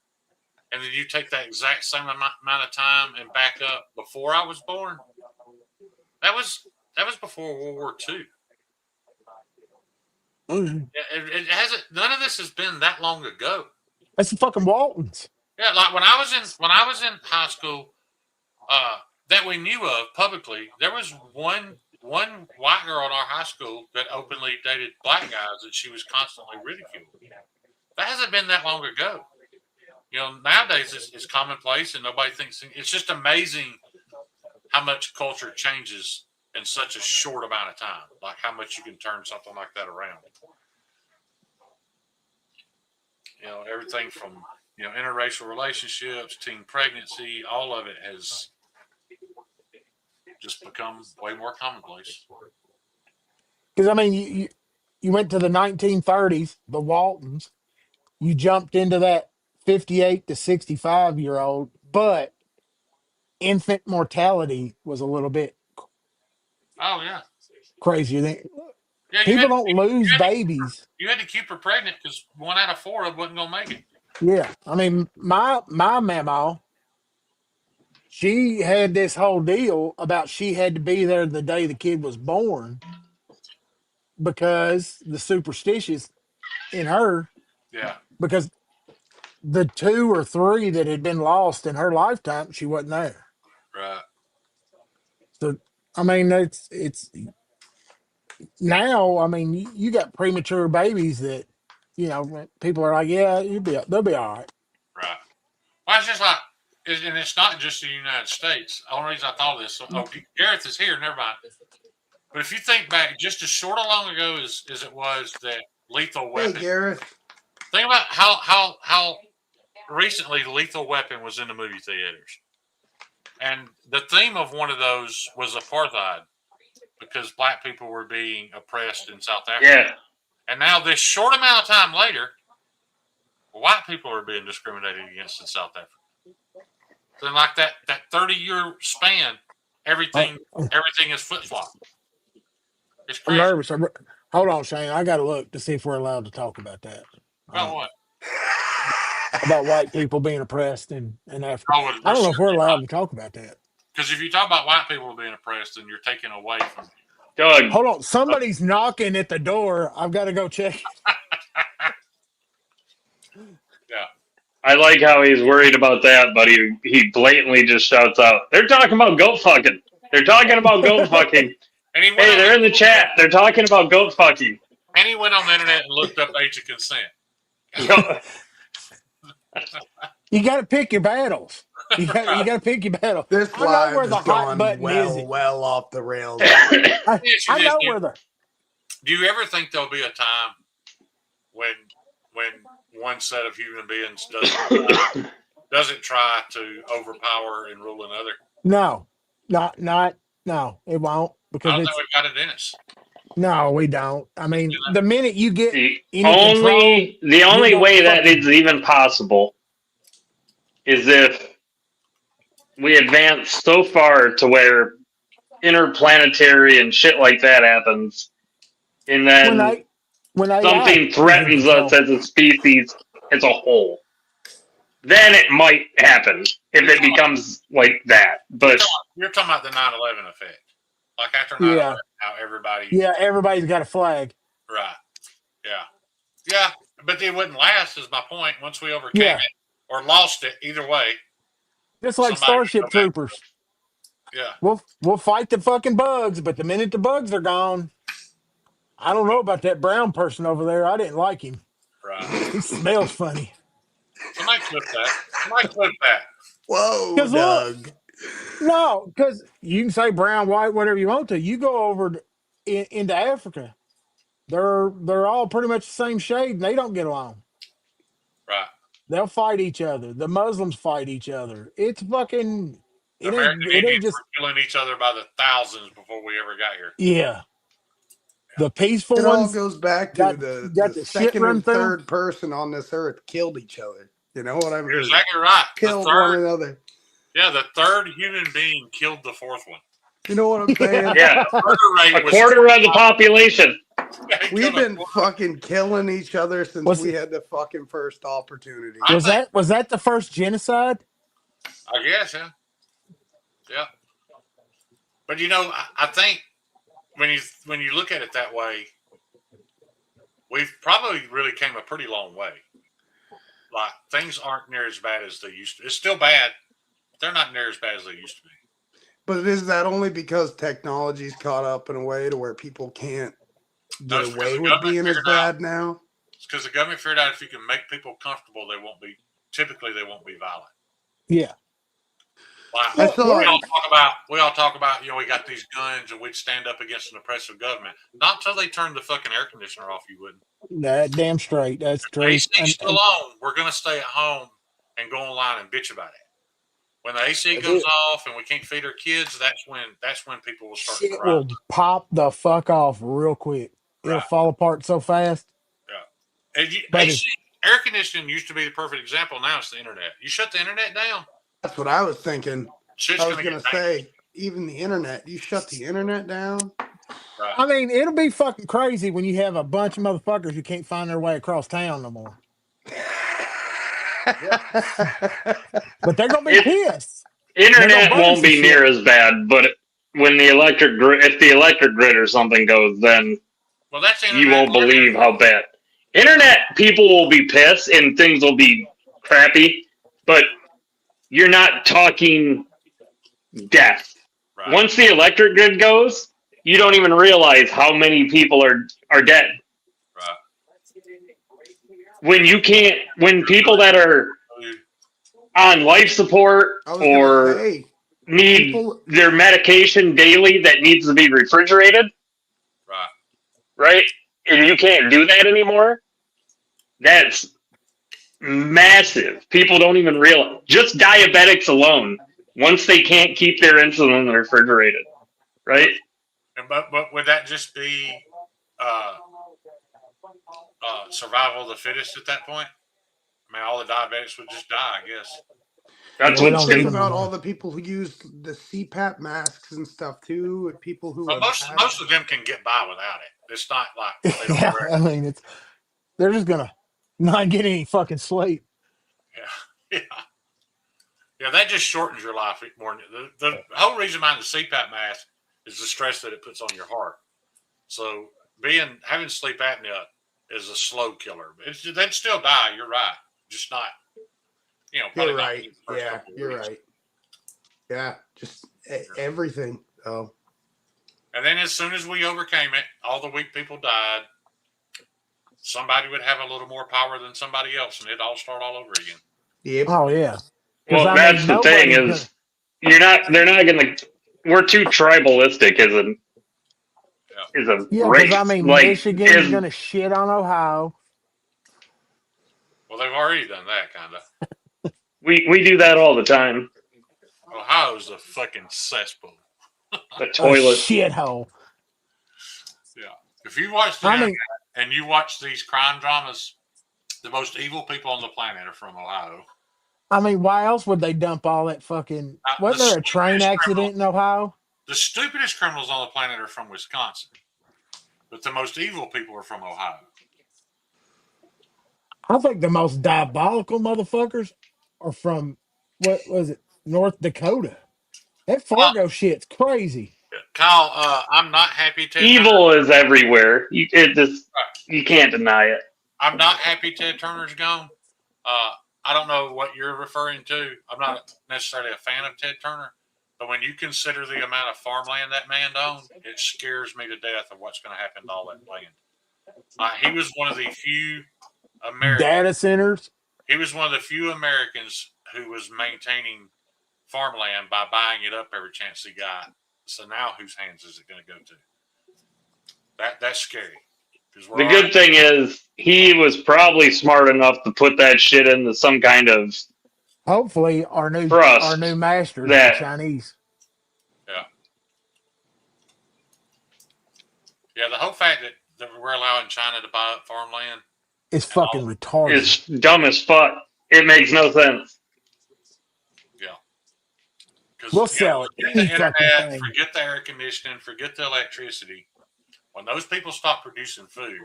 and then you take that exact same amount of time and back up before I was born, that was before World War II. Mhm. It hasn't. None of this has been that long ago. That's the fucking Waltons. Yeah, like when I was in high school, that we knew of publicly, there was one white girl in our high school that openly dated black guys that she was constantly ridiculed. That hasn't been that long ago. Nowadays it's commonplace and nobody thinks. It's just amazing how much culture changes in such a short amount of time. Like how much you can turn something like that around. Everything from interracial relationships, teen pregnancy, all of it has just become way more commonplace. Because I mean, you went to the 1930s, the Waltons. You jumped into that 58 to 65-year-old, but infant mortality was a little bit Oh yeah, crazier. yeah. People don't lose babies. You had to keep her pregnant because 1 out of 4 of them wasn't gonna make it. Yeah, I mean, my mama, she had this whole deal about she had to be there the day the kid was born because the superstitious in her, Yeah, because the 2 or 3 that had been lost in her lifetime, she wasn't there. right. So I mean, it's now. I mean, you got premature babies that people are like, yeah, they'll be all right. Right. Well, it's just like, and it's not just the United States. The only reason I thought of this, Gareth is here, never mind. But if you think back, just as short a long ago as it was that Lethal Weapon. Hey, Gareth. Think about how recently Lethal Weapon was in the movie theaters. And the theme of one of those was apartheid because black people were being oppressed in South Africa. Yeah. And now this short amount of time later, white people are being discriminated against in South Africa. So in like that 30-year span, everything is flip-flop. It's I'm crazy. nervous. Hold on, Shane. I got to look to see if we're allowed to talk about that. About what? About white people being oppressed in Africa. Oh, I don't know if we're allowed not. to talk about that. Because if you talk about white people being oppressed, then you're taking away from. Doug, Hold on. Somebody's knocking at the door. I've got to go check. Yeah. I like how he's worried about that, but he blatantly just shouts out, "They're talking about goat fucking. They're talking about goat fucking. And Hey, they're in the chat. They're talking about goat fucking." And he went on the internet and looked up age of consent. You got to pick your battles. You got to pick your battle. This I know live where is the hot going button is. well off the rails. I know where the. Do you ever think there'll be a time when one set of human beings doesn't try to overpower and rule another? No, no, it won't because I don't think we've got it in us. No, we don't. I mean, the minute you get the any only way that it's even possible is if we advance so far to where interplanetary and shit like that happens, and then when something threatens us as a species as a whole. Then it might happen if it becomes like that. But you're talking about the 9/11 effect. Like after 9/11, how everybody. Yeah, everybody's got a flag. Right. Yeah. Yeah. But it wouldn't last, is my point. Once we overcame it or lost it, either way. Just like Starship Troopers. Yeah. We'll fight the fucking bugs, but the minute the bugs are gone, I don't know about that brown person over there. I didn't like him. Right. He smells funny. Somebody clip that. Whoa, Doug. No, because you can say brown, white, whatever you want to. You go over into Africa, they're all pretty much the same shade, and they don't get along. Right. They'll fight each other. The Muslims fight each other. It's fucking. American Indians were killing each other by the thousands before we ever got here. Yeah. The peaceful it ones. all goes back to the second and third person on this earth killed each other. You know what I mean? You're exactly right. Killed one another. Yeah, the third human being killed the fourth one. You know what I'm saying? Yeah. A quarter of the population. We've been fucking killing each other since we had the fucking first opportunity. Was that the first genocide? I guess, yeah. Yeah. But I think when you look at it that way, we've probably really came a pretty long way. like things aren't near as bad as they used to. It's still bad. But they're not near as bad as they used to be. But is that only because technology's caught up in a way to where people can't No, get it's because away the with government being as figured out. bad now? It's because the government figured out if you can make people comfortable, they won't be. Typically, they won't be violent. Yeah. Like, I saw we all talk about, we got these guns and we'd stand up against an oppressive government. Not until they turned the fucking air conditioner off, you wouldn't. That damn straight. That's true. AC's still on. We're gonna stay at home and go online and bitch about it. When the AC goes off and we can't feed our kids, that's when people will start to Shit rise. will pop the fuck off real quick. It'll Right. fall apart so fast. Yeah. And But AC, air conditioning used to be the perfect example. Now it's the internet. You shut the internet down. That's what I was thinking. Shit's I was gonna going to get say, even the internet, you shut the internet down. right. I mean, it'll be fucking crazy when you have a bunch of motherfuckers who can't find their way across town no more. But they're gonna be pissed. Internet burn won't some be shit. near as bad, but when the electric grid, if the electric grid or something goes, then Well, that's internet. you won't believe how bad. Internet people will be pissed and things will be crappy, but you're not talking death. Right. Once the electric grid goes, you don't even realize how many people are dead. Right. When people that are on life support I was or going to say, need their medication daily that needs to be refrigerated, right? And you can't do that anymore. That's massive. People don't even realize. Just diabetics alone, once they can't keep their insulin refrigerated, right? But would that just be survival of the fittest at that point? I mean, all the diabetics would just die, I guess. That's we what's don't going need think them about no all more. the people who use the CPAP masks and stuff too, and people who But most of them can get by without it. It's not like they don't Yeah, wear it. I mean, they're just gonna not get any fucking sleep. Yeah. Yeah, that just shortens your life more. The whole reason behind the CPAP mask is the stress that it puts on your heart. So having sleep apnea is a slow killer. They'd still die. You're right. Just not. You're right. Yeah, you're right. Yeah, just everything. Oh, and then as soon as we overcame it, all the weak people died. Somebody would have a little more power than somebody else, and it'd all start all over again. yep. Oh yeah. Well, that's the thing is, they're not going to. We're too tribalistic as a race. Because I mean, Michigan's gonna shit on Ohio. Well, they've already done that, kind of. We do that all the time. Ohio's a fucking cesspool. A toilet. A shithole. Yeah. If you watch the internet and you watch these crime dramas, the most evil people on the planet are from Ohio. I mean, why else would they dump all that fucking? Wasn't there a train accident in Ohio? The stupidest criminals on the planet are from Wisconsin, but the most evil people are from Ohio. I think the most diabolical motherfuckers are from what was it, North Dakota? That Fargo shit's crazy. Kyle, I'm not happy. Evil is everywhere. You can't deny it. I'm not happy Ted Turner's gone. I don't know what you're referring to. I'm not necessarily a fan of Ted Turner, but when you consider the amount of farmland that man owned, it scares me to death of what's going to happen to all that land. He was one of the few Americans. Data centers. He was one of the few Americans who was maintaining farmland by buying it up every chance he got. So now whose hands is it going to go to? That's scary. The good thing is he was probably smart enough to put that shit into some kind of hopefully our new masters, the Chinese. Yeah, the whole fact that we're allowing China to buy up farmland is fucking retarded. It's dumb as fuck. It makes no sense. Yeah. We'll sell it. Forget the internet, forget the air conditioning, forget the electricity. When those people stop producing food,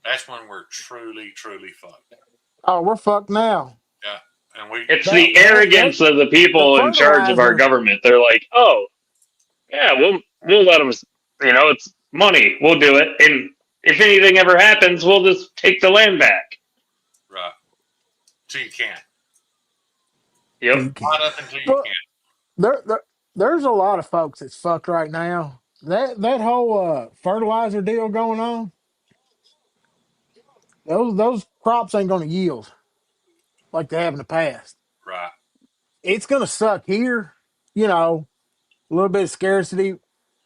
that's when we're truly, truly fucked. Oh, we're fucked now. Yeah. And it's the arrogance of the people in charge of our government. They're like, oh, yeah, we'll let them, it's money. We'll do it. And if anything ever happens, we'll just take the land back. Right. till you can't. Yep. You can't. Not up until you Well, can't. there's a lot of folks that's fucked right now. That whole fertilizer deal going on, those crops ain't going to yield like they have in the past. Right. It's going to suck here, you know, a little bit of scarcity.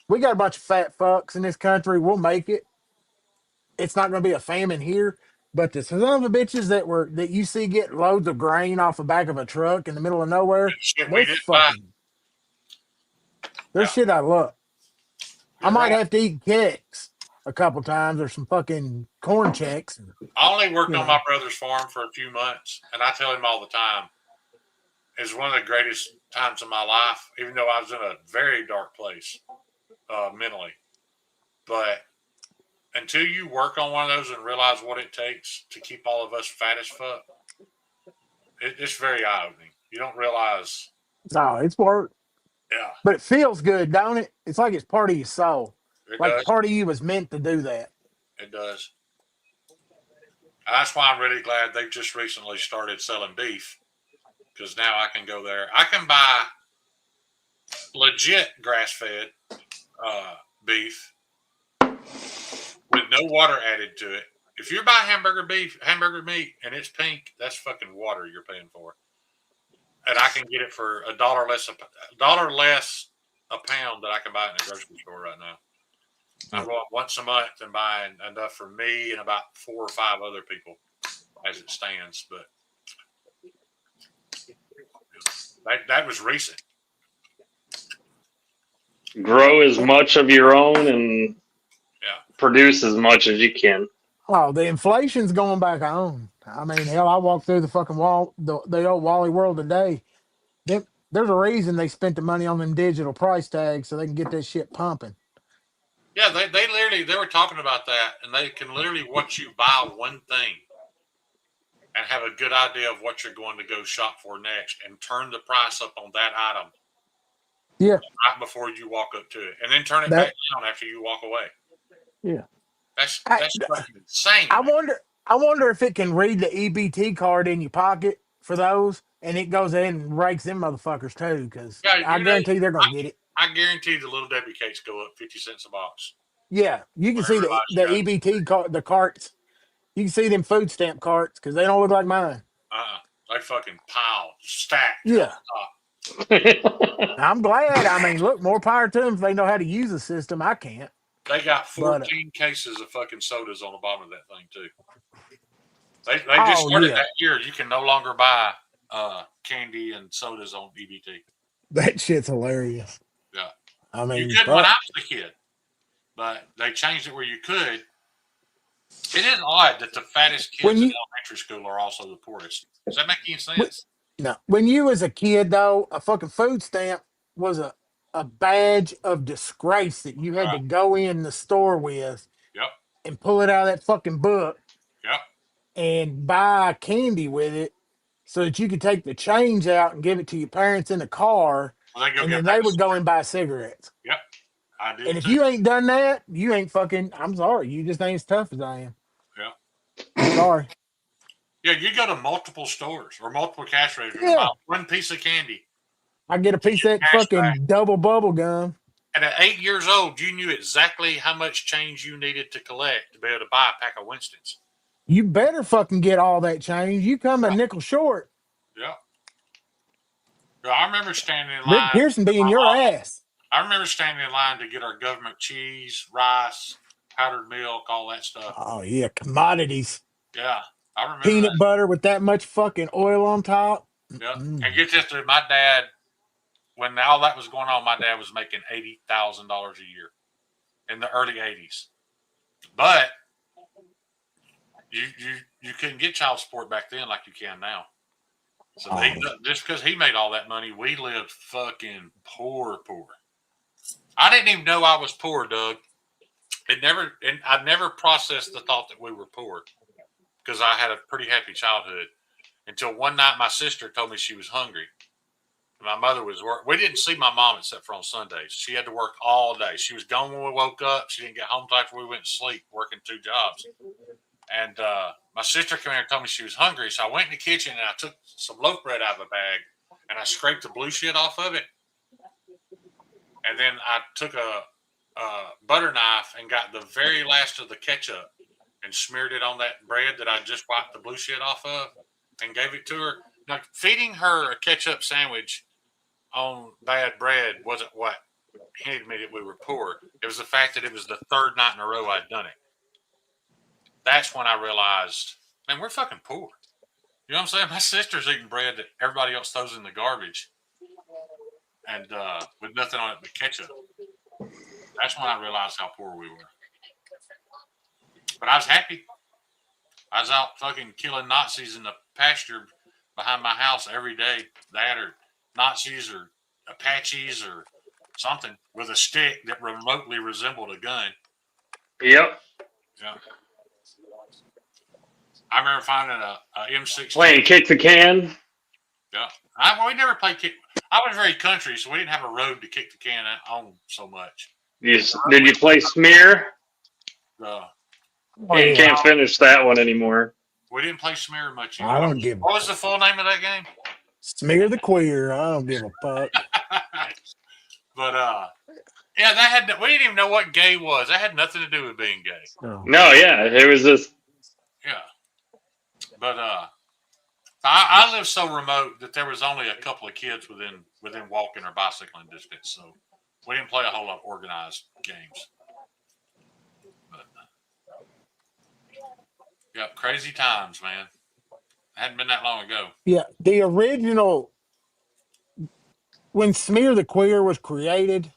We got a bunch of fat fucks in this country. We'll make it. It's not going to be a famine here. But the son of the bitches that you see get loads of grain off the back of a truck in the middle of nowhere, Shit we they're didn't buy. fucking, they're Yeah. shit out of luck. I You're might right. have to eat kicks a couple times or some fucking corn checks. I only worked You on know, my brother's farm for a few months, and I tell him all the time, it's one of the greatest times of my life, even though I was in a very dark place mentally. But until you work on one of those and realize what it takes to keep all of us fat as fuck, it's very eye opening. You don't realize, no, it's work, yeah, but it feels good, don't it? It's like it's part of your soul. it Like does. part of you was meant to do that. It does. And that's why I'm really glad they've just recently started selling beef because now I can go there. I can buy legit grass fed beef with no water added to it. If you buy hamburger meat, and it's pink, that's fucking water you're paying for. And I can get it for $1 less a pound that I can buy it in the grocery store right now. I'm going once a month and buying enough for me and about 4 or 5 other people as it stands. But that was recent. Grow as much of your own and Yeah. produce as much as you can. Oh, the inflation's going back on. I mean, hell, I walked through the fucking the old Wally World today. There's a reason they spent the money on them digital price tags so they can get that shit pumping. Yeah, they were talking about that, and they can literally watch you buy one thing and have a good idea of what you're going to go shop for next and turn the price up on that item Yeah, right before you walk up to it, and then turn it back that down after you walk away. yeah. That's I, fucking insane. I Man. wonder. I wonder if it can read the EBT card in your pocket for those, and it goes in and rakes them motherfuckers too. Because Yeah, I guarantee they're gonna get it. I guarantee the little Debbie cakes go up 50 cents a box Yeah, you can when see they realize the EBT card, the carts. You can see them food stamp carts because they don't look like mine. they fucking stacked on Yeah, top. I'm glad. I mean, look, more power to them if they know how to use the system. I can't. They got But 14 cases of fucking sodas on the bottom of that thing too. They just oh started yeah, that year. You can no longer buy candy and sodas on EBT. that shit's hilarious. Yeah, I you mean, couldn't when I fuck. was a kid, but they changed it where you could. It is odd that the fattest When kids in you elementary school are also the poorest. Does that make any when, sense? no, when you was a kid though, a fucking food stamp was a badge of disgrace that you had to go in the store with Yep. and pull it out of that fucking book Yep. and buy candy with it so that you could take the change out and give it to your parents in the car, Well, they go and get a then pack they of would go cigarettes. and buy cigarettes. Yep. I And did if too. you ain't done that, you ain't fucking. I'm sorry, you just ain't as tough as I am. Yeah. Sorry. Yeah, you go to multiple stores or multiple cash registers and buy Yeah, one piece of candy I get a to piece get of that cash back. fucking double bubble gum. And at 8 years old, you knew exactly how much change you needed to collect to be able to buy a pack of Winston's. You better fucking get all that change. You come a Yeah. nickel short. Yeah. Yeah, I remember standing in Rick line. Pearson being your ass. I remember standing in line to get our government cheese, rice, powdered milk, all that stuff. Oh yeah, commodities. Yeah, I remember Peanut that. butter with that much fucking oil on top. Yeah, Mm. and get this, dude, my dad, when all that was going on, my dad was making $80,000 a year in the early '80s. But you couldn't get child support back then like you can now. So just because he made all that money, we lived fucking poor. I didn't even know I was poor, Doug. And I never processed the thought that we were poor because I had a pretty happy childhood until one night my sister told me she was hungry. My mother was work. We didn't see my mom except for on Sundays. She had to work all day. She was gone when we woke up. She didn't get home till after we went to sleep, working 2 jobs. And my sister came in and told me she was hungry, so I went in the kitchen and I took some loaf bread out of a bag and I scraped the blue shit off of it, and then I took a butter knife and got the very last of the ketchup and smeared it on that bread that I just wiped the blue shit off of and gave it to her. Now, feeding her a ketchup sandwich on bad bread wasn't what hinted me that we were poor. It was the fact that it was the third night in a row I'd done it. That's when I realized, man, we're fucking poor. You know what I'm saying? My sister's eating bread that everybody else throws in the garbage and with nothing on it but ketchup. That's when I realized how poor we were. But I was happy. I was out fucking killing Nazis in the pasture behind my house every day. That or Nazis or Apaches or something with a stick that remotely resembled a gun. Yep. Yeah. I remember finding a M16. Playing kick the can. Yeah. We never played kick. I was very country, so we didn't have a road to kick the can on so much. Did you play smear? Can't finish that one anymore. We didn't play smear much. I don't give. What was the full name of that game? Smear the Queer. I don't give a fuck. But yeah, that had. We didn't even know what gay was. That had nothing to do with being gay. No, yeah, it was just. Yeah. But I live so remote that there was only a couple of kids within walking or bicycling distance, so we didn't play a whole lot of organized games. But yeah, crazy times, man. Hadn't been that long ago. Yeah, the original when Smear the Queer was created,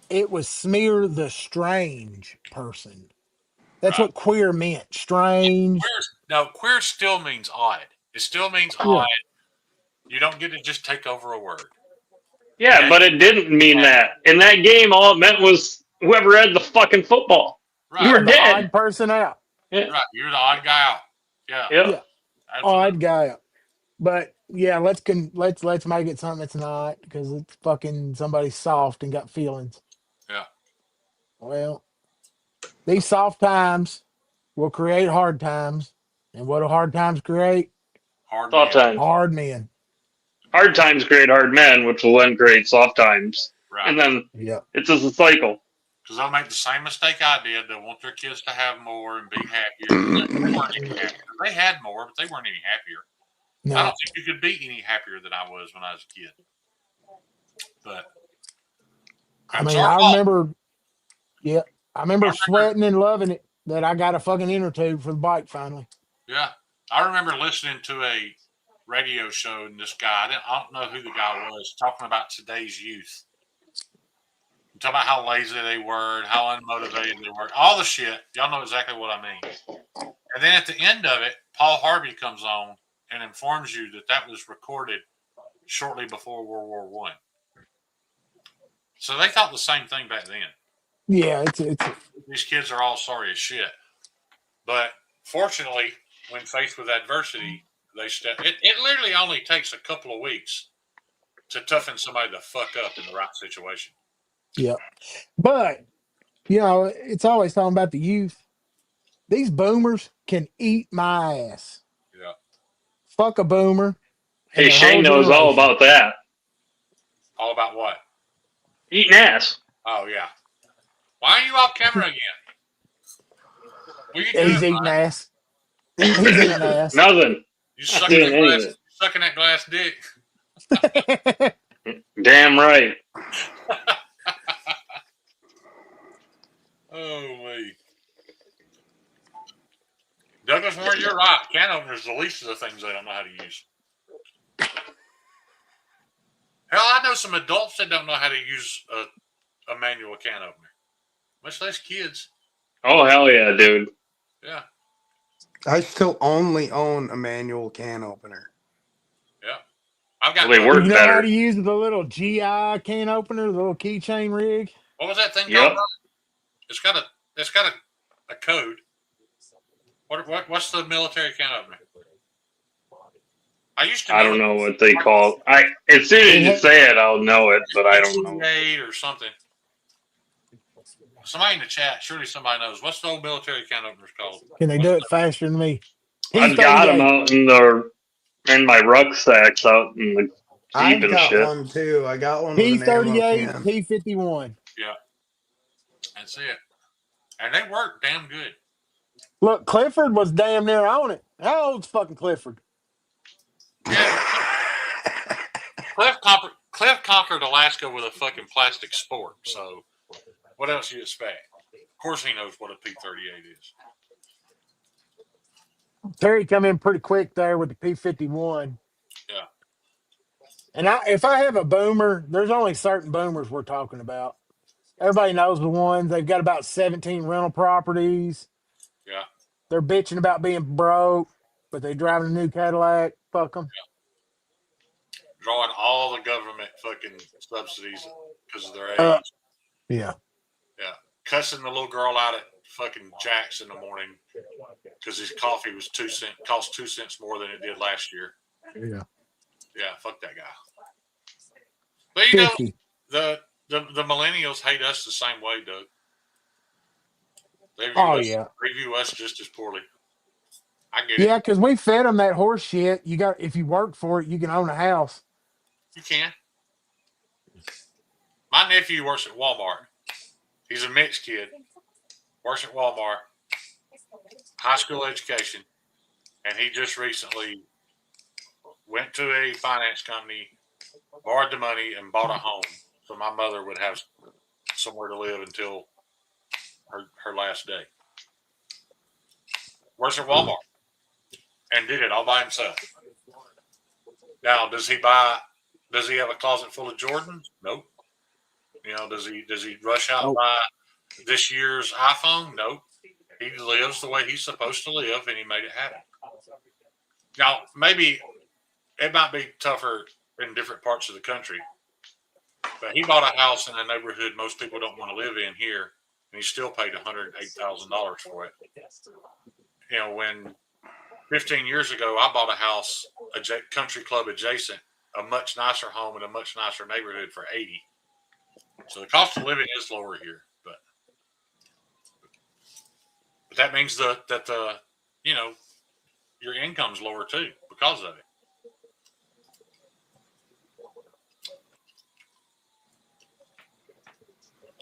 it was Smear the Strange person. That's Right. what queer meant. Strange. Queer still means odd. It still means odd. You don't get to just take over a word. Yeah, but it didn't mean that. In that game, all it meant was whoever had the fucking football. Right. You were The dead. odd person out. Yeah. Right. You're the odd guy out. Yeah. Yeah. Odd guy out. But yeah, let's make it something it's not, because it's fucking somebody soft and got feelings. Yeah. Well, these soft times will create hard times. And what do hard times create? Soft times. Hard men. Hard times create hard men, which will then create soft times. Right. And then it's just a cycle. Because they'll make the same mistake I did. They'll want their kids to have more and be happier. They weren't any happier. They had more, but they weren't any happier. No. I don't think you could be any happier than I was when I was a kid. But I mean, I remember sweating and loving it that I got a fucking inner tube for the bike finally. Yeah. I remember listening to a radio show, and this guy, I don't know who the guy was, talking about today's youth. Talking about how lazy they were and how unmotivated they were. All the shit. Y'all know exactly what I mean. And then at the end of it, Paul Harvey comes on and informs you that was recorded shortly before World War One. So they thought the same thing back then. Yeah, these kids are all sorry as shit. But fortunately, when faced with adversity, they step. It literally only takes a couple of weeks to toughen somebody the fuck up in the right situation. Yeah. But, it's always talking about the youth. These boomers can eat my ass. Yeah. Fuck a boomer. Hey, Shane knows all about that. All about what? Eating ass. Oh, yeah. Why are you off camera again? He's eating ass. He's eating ass. Nothing. You sucking that glass dick. Damn right. Oh, wait. Douglas Moore, you're right. Can openers, the least of the things they don't know how to use. Hell, I know some adults that don't know how to use a manual can opener, much less kids. Oh, hell yeah, dude. Yeah. I still only own a manual can opener. Yeah. I've got. They work better. How to use the little GI can opener, the little keychain rig? What was that thing called? It's got a code. What's the military can opener? I don't know what they call it. As soon as you say it, I'll know it, but I don't know. Or something. Somebody in the chat, surely somebody knows. What's the old military can openers called? Can they do it faster than me? I've got them P38. out in my rucksacks out in the Jeep I've and got shit. one too. I got one with an ammo P38, can. P51. Yeah, that's it. And they work damn good. Look, Clifford was damn near on it. How old's fucking Clifford? Yeah, Cliff conquered Alaska with a fucking plastic sport. So, what else you expect? Of course, he knows what a P38 is. Terry come in pretty quick there with the P51. Yeah. And if I have a boomer, there's only certain boomers we're talking about. Everybody knows the ones. They've got about 17 rental properties. Yeah. They're bitching about being broke, but they driving a new Cadillac. Fuck them. Drawing all the government fucking subsidies because of their age. Yeah. Yeah. Cussing the little girl out at fucking Jack's in the morning because his coffee was cost 2 cents more than it did last year. Yeah. Yeah, fuck that guy. But you know, the millennials hate us the same way, Doug. They review us just as poorly. I get it. Yeah, because we fed them that horse shit. If you work for it, you can own a house. You can. My nephew works at Walmart. He's a mixed kid. Works at Walmart. High school education. And he just recently went to a finance company, borrowed the money, and bought a home so my mother would have somewhere to live until her last day. Works at Walmart and did it all by himself. Now, does he have a closet full of Jordans? Nope. You know, does he rush out and buy this year's iPhone? Nope. He lives the way he's supposed to live, and he made it happen. Now, maybe it might be tougher in different parts of the country, but he bought a house in a neighborhood most people don't want to live in here, and he still paid $108,000 for it. You know, when 15 years ago I bought a house, a country club adjacent, a much nicer home in a much nicer neighborhood for 80. So the cost of living is lower here, but that means that the you know, your income's lower too because of it.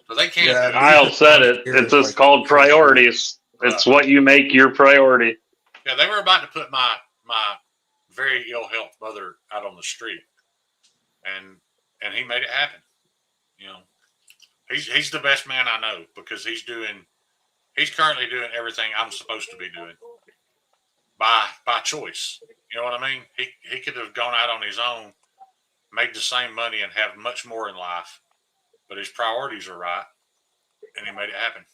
So they can't. Yeah, Kyle said it. It's just called priorities. It's what you make your priority. Yeah, they were about to put my very ill health mother out on the street, and he made it happen. You know, he's the best man I know because he's currently doing everything I'm supposed to be doing by choice. You know what I mean? He could have gone out on his own, made the same money, and have much more in life, but his priorities are right, and he made it happen.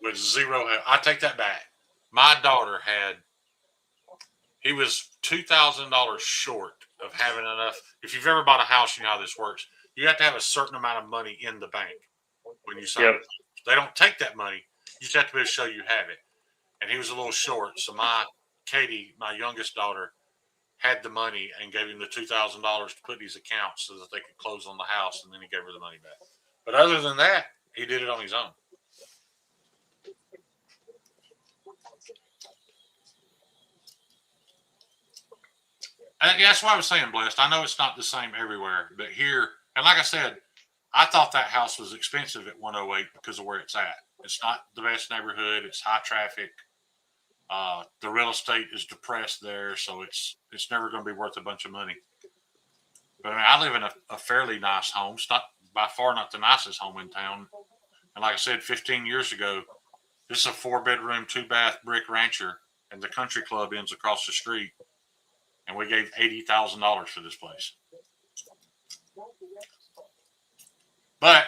With zero help. I take that back. My daughter he was $2,000 short of having enough. If you've ever bought a house, you know how this works. You have to have a certain amount of money in the bank when you sign it. They don't take that money. You just have to be able to show you have it. And he was a little short. So Katie, my youngest daughter, had the money and gave him the $2,000 to put in his account so that they could close on the house, and then he gave her the money back. But other than that, he did it on his own. And that's why I was saying blessed. I know it's not the same everywhere, but here, and like I said, I thought that house was expensive at 108 because of where it's at. It's not the best neighborhood. It's high traffic. The real estate is depressed there, so it's never going to be worth a bunch of money. But I mean, I live in a fairly nice home. It's not by far not the nicest home in town. And like I said, 15 years ago, this is a 4-bedroom, 2-bath brick rancher, and the country club ends across the street. And we gave $80,000 for this place. But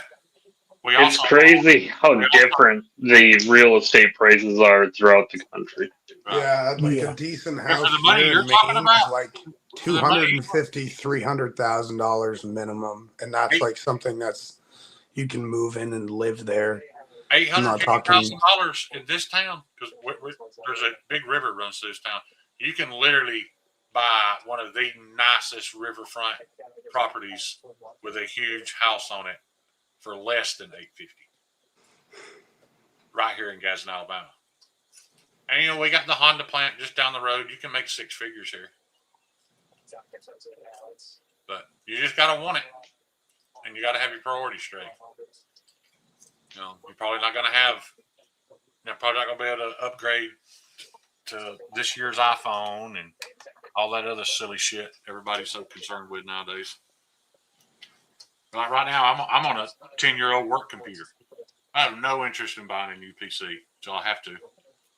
it's crazy how different the real estate prices are throughout the country. Yeah, like a decent house for the money here you're in talking Maine about, is like $250,000, $300,000 minimum, and that's like something that's you can move in and live there. $850,000 in this town because there's a big river runs through this town. You can literally buy one of the nicest riverfront properties with a huge house on it for less than $850 right here in Gadsden, Alabama. And we got the Honda plant just down the road. You can make six figures here, but you just gotta want it, and you gotta have your priorities straight. You're probably not gonna have. You're probably not gonna be able to upgrade to this year's iPhone and all that other silly shit everybody's so concerned with nowadays. Like right now, I'm on a 10-year-old work computer. I have no interest in buying a new PC, so I'll have to.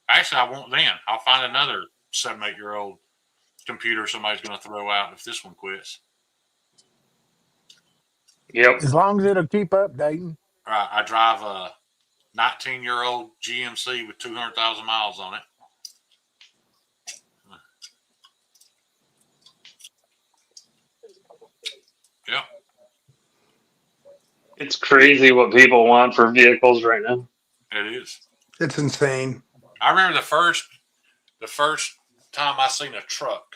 Actually, I won't then. I'll find another 7, 8-year-old computer somebody's going to throw out if this one quits. Yep. As long as it'll keep updating. Right, I drive a 19-year-old GMC with 200,000 miles on it. Yeah. It's crazy what people want for vehicles right now. It is. It's insane. I remember the first time I seen a truck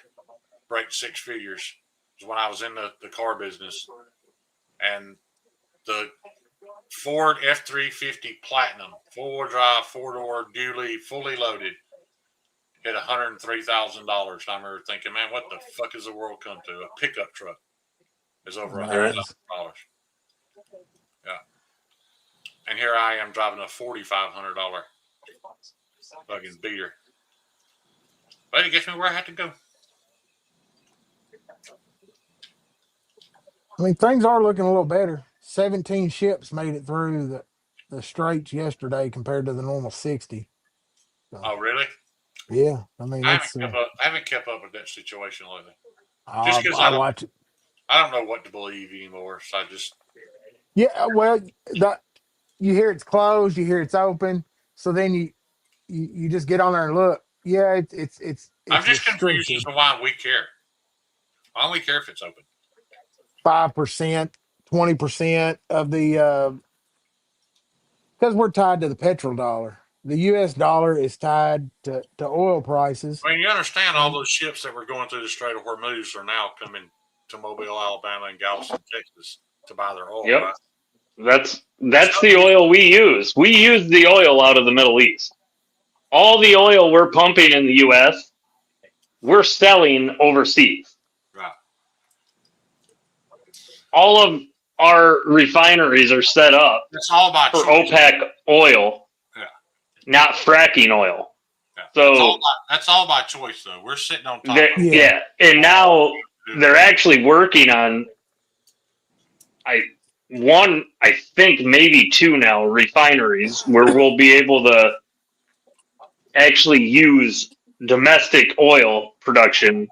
break six figures was when I was in the car business, and the Ford F-350 Platinum, 4-wheel drive, 4-door, dually, fully loaded, hit $103,000. I remember thinking, man, what the fuck has the world come to? A pickup truck is over $100,000. Yeah. And here I am driving a $4,500 fucking beater. But it gets me where I have to go. I mean, things are looking a little better. 17 ships made it through the straits yesterday compared to the normal 60. So, Oh, really? yeah, I mean, I it's. haven't kept up with that situation lately. I Just because I watch it. I don't know what to believe anymore. So I just. Yeah, well, you hear it's closed, you hear it's open, so then you just get on there and look. Yeah, it's I'm just confused restricted. as to why we care. Why don't we care if it's open? 5%, 20% of the because we're tied to the petrol dollar. The U.S. dollar is tied to oil prices. I mean, you understand all And those ships that were going through the Strait of Hormuz are now coming to Mobile, Alabama, and Galveston, Texas, to buy their oil, Yep. right? That's the oil we use. We use the oil out of the Middle East. All the oil we're pumping in the U.S., we're selling overseas. Right. All of our refineries are set up It's all by for choice. OPEC oil, Yeah. not fracking oil. Yeah. So that's all by choice, though. We're sitting on top of it. yeah, and now they're actually working on I think maybe 2 now refineries where we'll be able to actually use domestic oil production.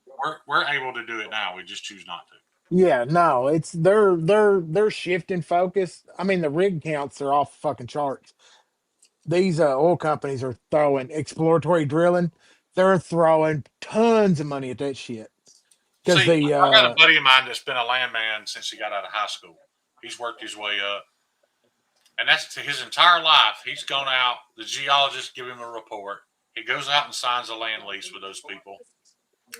We're able to do it now. We just choose not to. yeah, no, it's they're shifting focus. I mean, the rig counts are off fucking charts. These oil companies are throwing exploratory drilling. They're throwing tons of money at that shit because See, the I got a buddy of mine that's been a landman since he got out of high school. He's worked his way up. And that's to his entire life. He's gone out. The geologists give him a report. He goes out and signs a land lease with those people.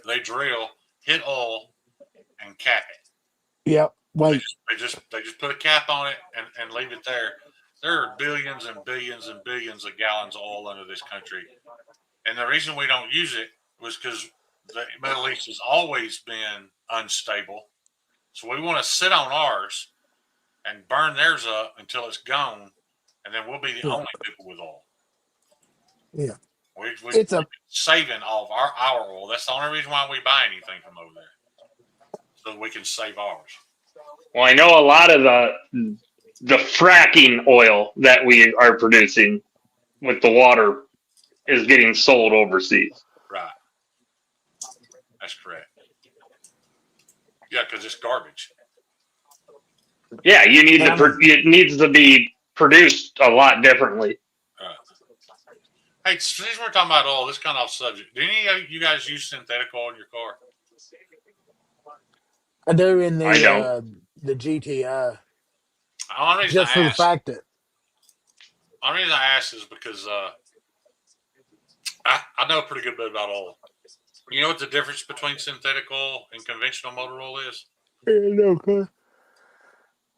They drill, hit oil, and cap it. yep. Wait, They just put a cap on it and leave it there. There are billions and billions and billions of gallons of oil under this country. And the reason we don't use it was because the Middle East has always been unstable. So we want to sit on ours and burn theirs up until it's gone, and then we'll be the only people with oil. yeah, We're saving all of our oil. That's the only reason why we buy anything from over there, so we can save ours. Well, I know a lot of the fracking oil that we are producing with the water is getting sold overseas. Right. That's correct. Yeah, because it's garbage. Yeah, you need it needs to be produced a lot differently. Hey, since we're talking about oil, this kind of off subject. Do any of you guys use synthetic oil in your car? I do in I don't. The GTI. Just for the fact that the only reason I ask is because I know a pretty good bit about oil. You know what the difference between synthetic oil and conventional motor oil is? okay.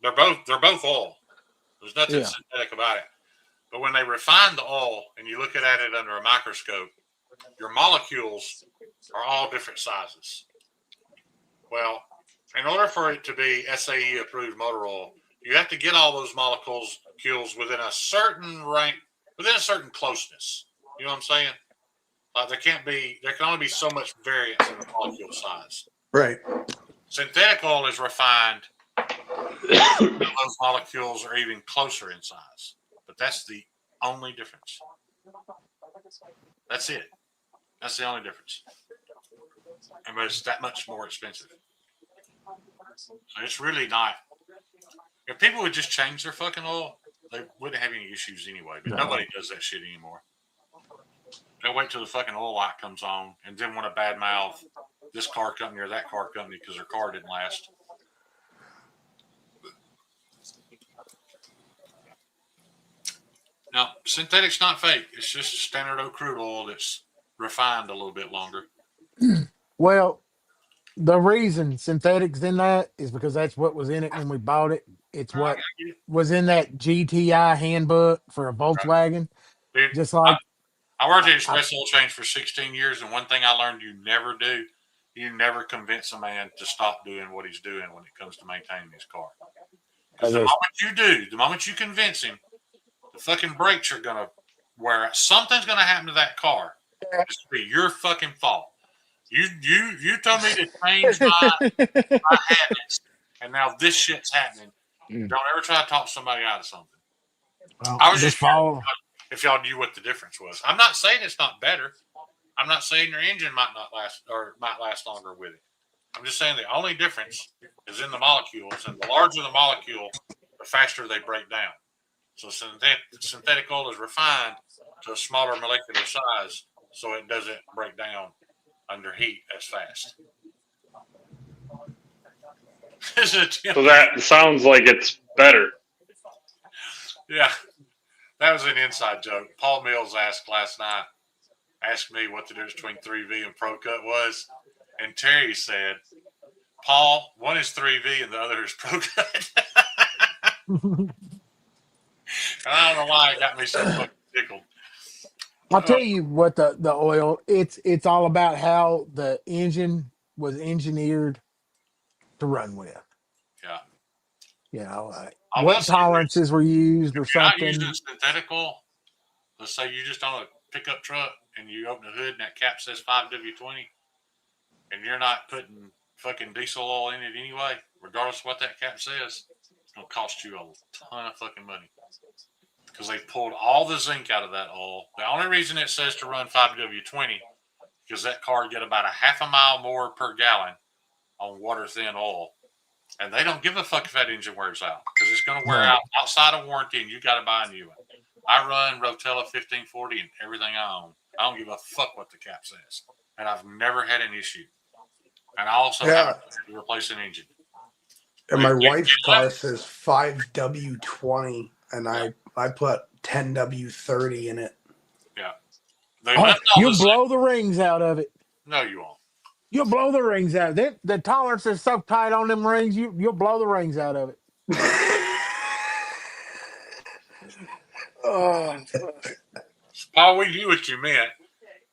They're both oil. There's nothing synthetic about it. But when they refine the oil and you look at it under a microscope, your molecules are all different sizes. Well, in order for it to be SAE approved motor oil, you have to get all those molecules within a certain rank, within a certain closeness. You know what I'm saying? Like there can only be so much variance in the molecule size. Right. Synthetic oil is refined. Those molecules are even closer in size, but that's the only difference. That's it. That's the only difference. And but it's that much more expensive. So it's really not. If people would just change their fucking oil, they wouldn't have any issues anyway. But nobody does that shit anymore. They'll wait till the fucking oil light comes on and then want to badmouth this car company or that car company because their car didn't last. Now, synthetic's not fake. It's just standard old crude oil that's refined a little bit longer. Well, the reason synthetics in that is because that's what was in it when we bought it. It's what was in that GTI handbook for a Volkswagen. Dude, Just like I worked at Express Oil Change for 16 years, and one thing I learned you never do, you never convince a man to stop doing what he's doing when it comes to maintaining his car. Because the moment you do, the moment you convince him, the fucking brakes are going to wear out. Something's going to happen to that car. It's going to be your fucking fault. You told me to change my habits, and now this shit's happening. Don't ever try to talk somebody out of something. Well, I was just curious if y'all knew what the difference was. I'm not saying it's not better. I'm not saying your engine might not last or might last longer with it. I'm just saying the only difference is in the molecules, and the larger the molecule, the faster they break down. So synthetic oil is refined to a smaller molecular size, so it doesn't break down under heat as fast. So that sounds like it's better. Yeah, that was an inside joke. Paul Mills asked me what the difference between 3V and Pro Cut was, and Terry said, "Paul, one is 3V and the other is Pro Cut." I don't know why it got me so fucking tickled. I'll tell you what the oil, it's all about how the engine was engineered to run with. Yeah. You know, what tolerances were used or something. If you're not using synthetic oil, let's say you just on a pickup truck and you open the hood and that cap says 5W20 and you're not putting fucking diesel oil in it anyway, regardless of what that cap says, it's going to cost you a ton of fucking money. Because they pulled all the zinc out of that oil. The only reason it says to run 5W20 because that car get about a half a mile more per gallon on water thin oil. And they don't give a fuck if that engine wears out because it's going to wear out outside of warranty and you got to buy a new one. I run Rotella 1540 and everything I own. I don't give a fuck what the cap says. And I've never had an issue. And I also haven't had to replace an engine. And my wife's car says 5W20 and I put 10W30 in it. Yeah. You'll blow the rings out of it. No, you won't. You'll blow the rings out. The tolerance is so tight on them rings, you'll blow the rings out of it. Paul, we knew what you meant.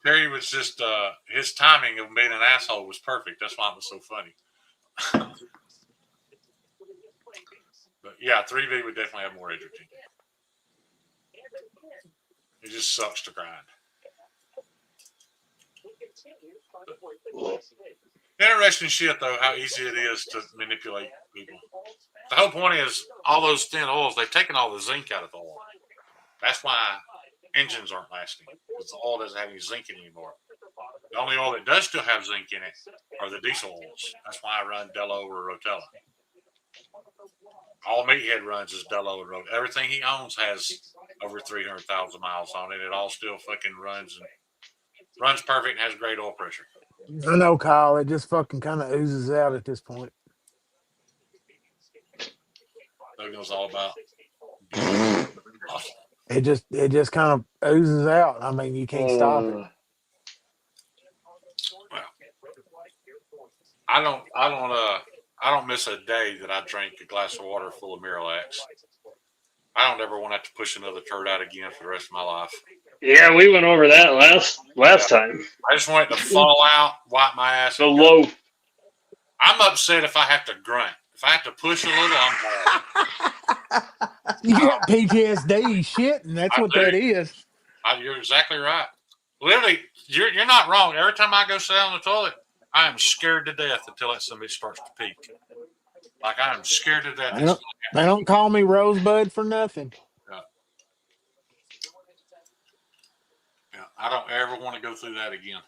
Terry was just his timing of being an asshole was perfect. That's why it was so funny. But yeah, 3V would definitely have more edge. It just sucks to grind. Interesting shit though, how easy it is to manipulate people. The whole point is all those thin oils, they've taken all the zinc out of the oil. That's why engines aren't lasting, because the oil doesn't have any zinc in it anymore. The only oil that does still have zinc in it are the diesel oils. That's why I run Dello or Rotella. All Meathead runs is Dello and Rotella. Everything he owns has over 300,000 miles on it. It all still fucking runs perfect and has great oil pressure. I know, Kyle. It just fucking kind of oozes out at this point. That knows all about. It just kind of oozes out. I mean, you can't stop it. Well, I don't miss a day that I drink a glass of water full of Miralax. I don't ever want to have to push another turd out again for the rest of my life. Yeah, we went over that last time. I just want it to fall out, wipe my ass. The low. I'm upset if I have to grunt. If I have to push a little, I'm bad. You got PTSD shit, and that's what that is. You're exactly right. Literally, you're not wrong. Every time I go sit on the toilet, I am scared to death until that somebody starts to peek. Like I am scared to death. They don't call me Rosebud for nothing. Yeah, I don't ever want to go through that again.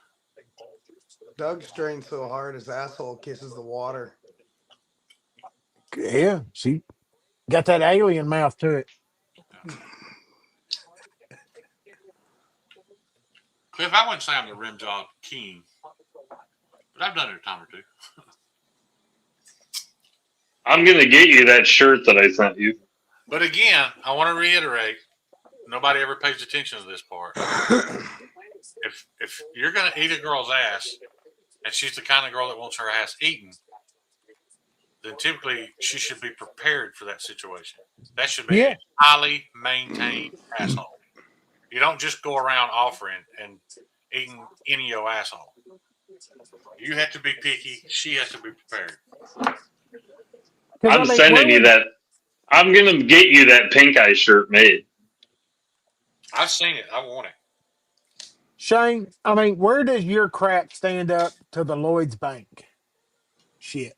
Doug strained so hard his asshole kisses the water. Yeah, she got that alien mouth to it. Yeah. Cliff, I wouldn't say I'm the rim job king, but I've done it a time or two. I'm gonna get you that shirt that I sent you. But again, I want to reiterate: nobody ever pays attention to this part. If you're gonna eat a girl's ass, and she's the kind of girl that wants her ass eaten, then typically she should be prepared for that situation. That should be a highly maintained asshole. You don't just go around offering and eating any of your asshole. You have to be picky. She has to be prepared. I'm sending you that. I'm going to get you that pink eye shirt made. I've seen it. I want it. Shane, I mean, where does your crap stand up to the Lloyd's Bank shit?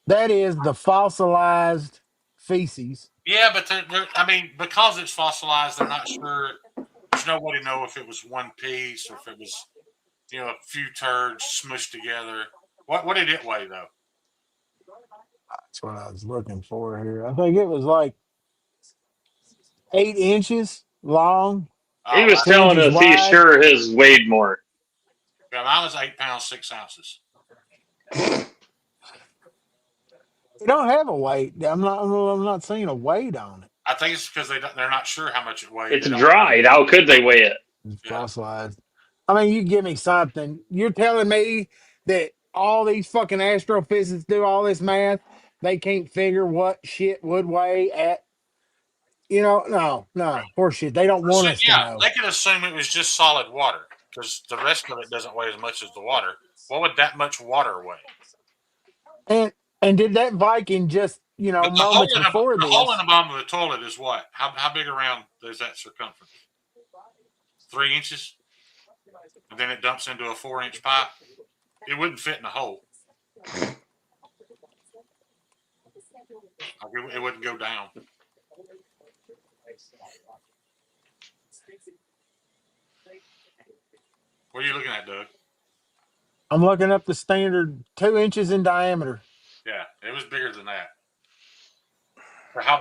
That is the fossilized feces. Yeah, but I mean, because it's fossilized, they're not sure. There's nobody know if it was one piece or if it was, a few turds smushed together. What did it weigh though? That's what I was looking for here. I think it was like 8 inches long. He was telling us he sure his weighed more. Yeah, mine was 8 pounds 6 ounces. They don't have a weight. I'm not seeing a weight on it. I think it's because they're not sure how much it weighs. It's dried. How could they weigh it? It's fossilized. I mean, you give me something. You're telling me that all these fucking astrophysicists do all this math. They can't figure what shit would weigh at. No, horseshit. They don't want us to know. They could assume it was just solid water because the rest of it doesn't weigh as much as the water. What would that much water weigh? And did that Viking just, moments before this? The hole in the bottom of the toilet is what? How big around is that circumference? 3 inches? And then it dumps into a 4-inch pipe? It wouldn't fit in the hole. It wouldn't go down. What are you looking at, Doug? I'm looking up the standard 2 inches in diameter. Yeah, it was bigger than that.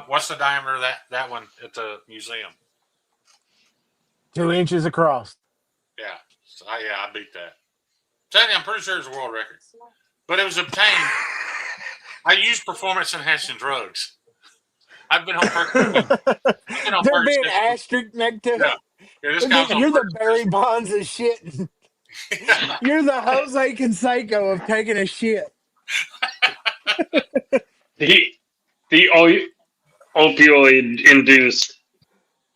What's the diameter of that one at the museum? 2 inches across. Yeah. So I beat that. I'm pretty sure it's a world record. But it was obtained. I used performance-enhancing drugs. I've been on Percocet. There being asterisk next to it. Yeah, this guy's You're the Barry Bonds of shit. You're the Jose Canseco of taking a shit. The opioid induced.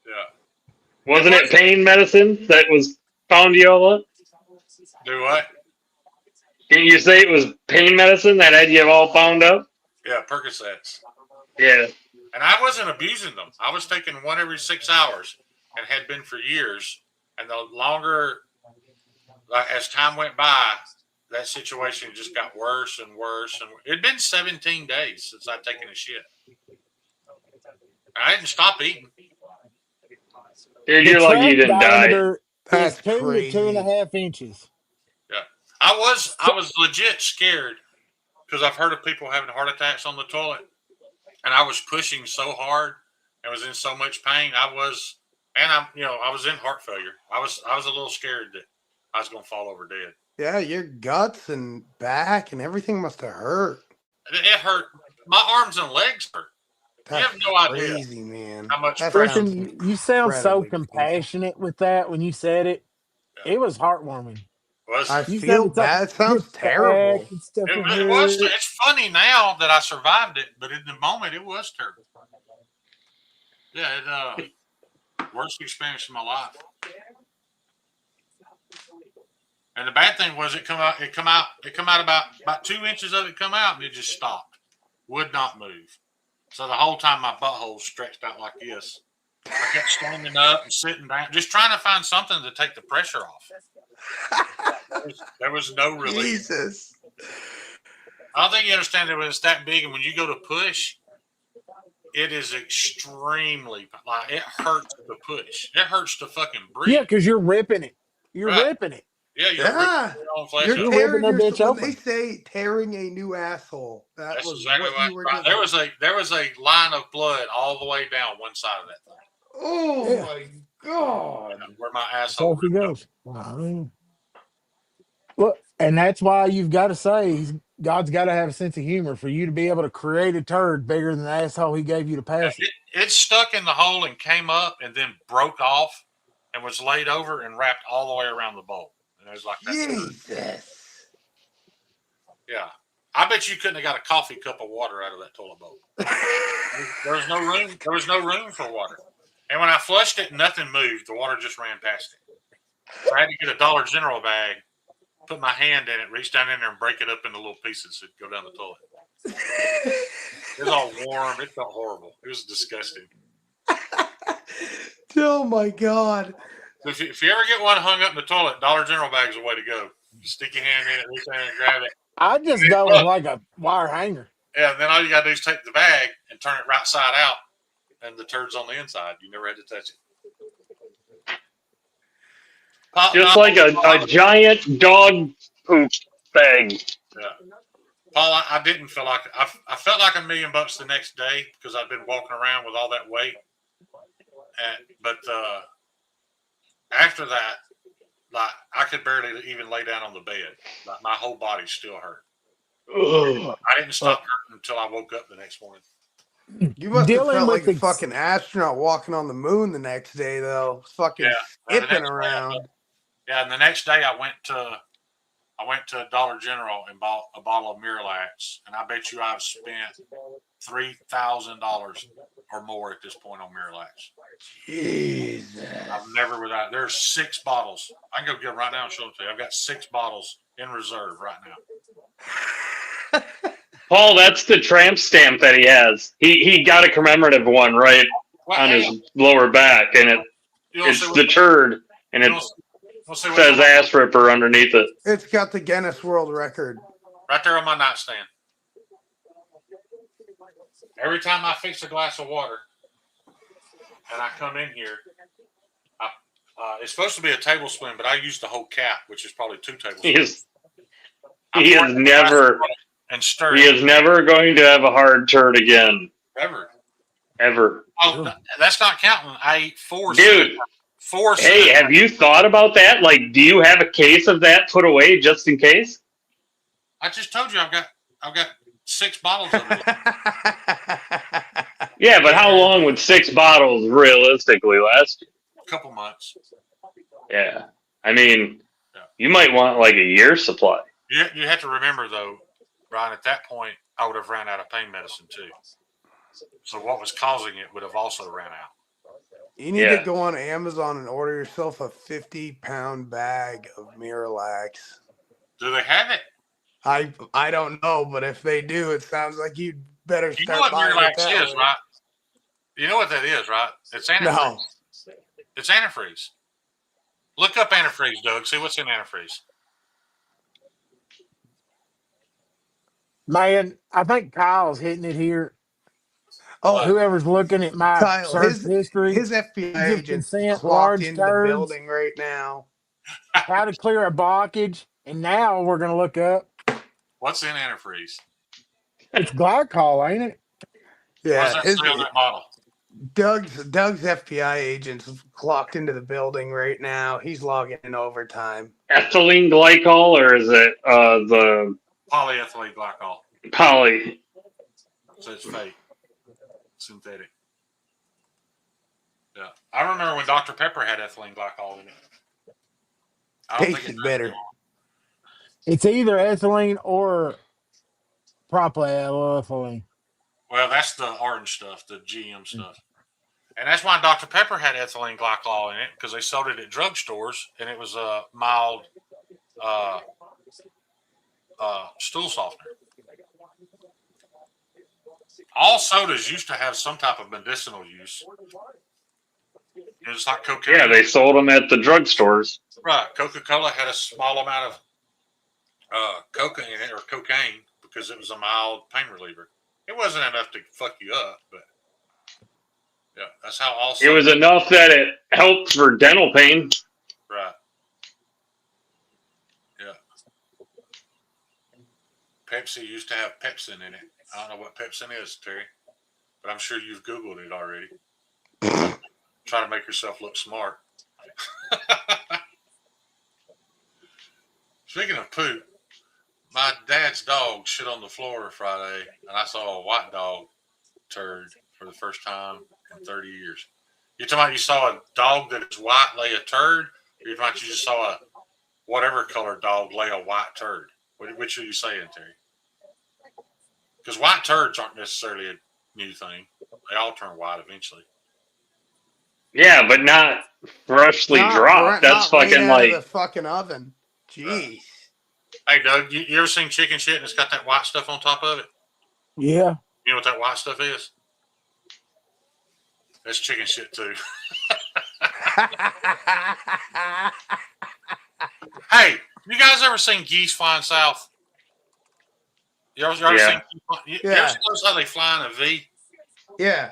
Yeah. Wasn't it pain medicine that was found you all up? Do what? Didn't you say it was pain medicine that had you all found up? Yeah, Percocets. Yeah. And I wasn't abusing them. I was taking one every 6 hours and had been for years. And the longer, as time went by, that situation just got worse and worse. And it had been 17 days since I'd taken a shit. And I didn't stop eating. Dude, you're lucky you didn't die. That's 2 crazy. to 2.5 inches. Yeah. I was legit scared because I've heard of people having heart attacks on the toilet. And I was pushing so hard and was in so much pain. I was in heart failure. I was a little scared that I was going to fall over dead. Yeah, your guts and back and everything must have hurt. It hurt. My arms and legs hurt. That's you have no idea crazy, man. how much. You sound so compassionate with that when you said it. Yeah. It was heartwarming. I You said feel it's like bad. It sounds gets back terrible. and stuff in It was. there. It's funny now that I survived it, but in the moment, it was terrible. Yeah, worst experience of my life. And the bad thing was, it come out about 2 inches of it come out, and it just stopped, would not move. So the whole time my butthole was stretched out like this. I kept standing up and sitting down, just trying to find something to take the pressure off. There was no relief. Jesus. I don't think you understand that when it's that big, and when you go to push, it is extremely, like, it hurts to push. It hurts to fucking breathe. Yeah, because you're ripping it. You're Right. ripping it. Yeah, you're Yeah. ripping your own flesh You're up. You're ripping tearing that bitch when open. they say tearing a new asshole. That That's was exactly what you were right. doing. There was a line of blood all the way down one side of that thing. Oh Yeah. my God. Where my That's how asshole she ripped up. goes. Wow. Look, and that's why you've got to say God's got to have a sense of humor for you to be able to create a turd bigger than the asshole He gave you to pass it. It stuck in the hole and came up and then broke off and was laid over and wrapped all the way around the bowl. And it was like that. Jesus. Yeah. I bet you couldn't have got a coffee cup of water out of that toilet bowl. There was no room. There was no room for water. And when I flushed it, nothing moved. The water just ran past it. So I had to get a Dollar General bag, put my hand in it, reach down in there and break it up into little pieces so it could go down the toilet. It was all warm. It felt horrible. It was disgusting. Oh my God. So if you ever get one hung up in the toilet, Dollar General bag is the way to go. Just stick your hand in it, reach down and grab it. I just go with like a wire hanger. Yeah, and then all you got to do is take the bag and turn it right side out, and the turd's on the inside. You never had to touch it. Just like a giant dog poop bag. Yeah. Paul, I didn't feel like I felt like $1 million the next day because I'd been walking around with all that weight. But after that, like, I could barely even lay down on the bed. Like, my whole body still hurt. Ugh. I didn't stop hurting until I woke up the next morning. You must have Dealing felt with like a fucking astronaut walking on the moon the next day, though. Fucking skipping around. And the next day I went to Dollar General and bought a bottle of Miralax, and I bet you I've spent $3,000 or more at this point on Miralax. Jesus. I've never without. There's 6 bottles. I can go get them right now and show them to you. I've got 6 bottles in reserve right now. Paul, that's the tramp stamp that he has. He got a commemorative one right on his lower back, and it's the turd, and it says ass ripper underneath it. It's got the Guinness World Record. Right there on my nightstand. Every time I fix a glass of water and I come in here, it's supposed to be a tablespoon, but I use the whole cap, which is probably 2 tablespoons. He is never going to have a hard turd again. Ever. Oh, that's not counting. I ate 4. Dude. 4. Hey, have you thought about that? Like, do you have a case of that put away just in case? I just told you I've got 6 bottles of it. Yeah, but how long would 6 bottles realistically last you? A couple months. Yeah. I mean, you might want like a year's supply. You have to remember, though, Brian, at that point, I would have ran out of pain medicine, too. So what was causing it would have also ran out. You need to go on Amazon and order yourself a 50-pound bag of Miralax. Do they have it? I don't know, but if they do, it sounds like you'd better start. You know what Miralax is, way. right? You know what that is, right? It's antifreeze. No. It's antifreeze. Look up antifreeze, Doug. See what's in antifreeze. Man, I think Kyle's hitting it here. Oh, whoever's looking at my Kyle, search history, his FBI agent consent, clocked large into the turds, building right now. how to clear a blockage, and now we're going to look up. What's in antifreeze? It's glycol, ain't it? Yeah, what does that say on that bottle? Doug's FBI agents clocked into the building right now. He's logging in overtime. Ethylene glycol, or is it the polyethylene glycol? Poly. So it's fake, synthetic. Yeah, I remember when Dr. Pepper had ethylene glycol in it. Tasted better. It's either ethylene or propylethylene. Well, that's the orange stuff, the GM stuff. And that's why Dr. Pepper had ethylene glycol in it, because they sold it at drugstores, and it was a mild uh, stool softener. All sodas used to have some type of medicinal use. It's like cocaine. Yeah, they sold them at the drugstores. Right. Coca-Cola had a small amount of coca in it, or cocaine, because it was a mild pain reliever. It wasn't enough to fuck you up, but yeah, that's how all. It was enough that it helped for dental pain. Right. Yeah. Pepsi used to have pepsin in it. I don't know what pepsin is, Terry, but I'm sure you've Googled it already. Try to make yourself look smart. Speaking of poop, my dad's dog shit on the floor Friday, and I saw a white dog turd for the first time in 30 years. You talking about you saw a dog that is white lay a turd, or you talking about you just saw a whatever color dog lay a white turd? Which are you saying, Terry? Because white turds aren't necessarily a new thing. They all turn white eventually. Yeah, but not freshly dropped. That's not fucking out of like the fucking oven. Jeez. Hey, Doug, you ever seen chicken shit and it's got that white stuff on top of it? Yeah. You know what that white stuff is? That's chicken shit too. Hey, you guys ever seen geese flying south? You ever seen? You ever notice how they fly in a V? Yeah.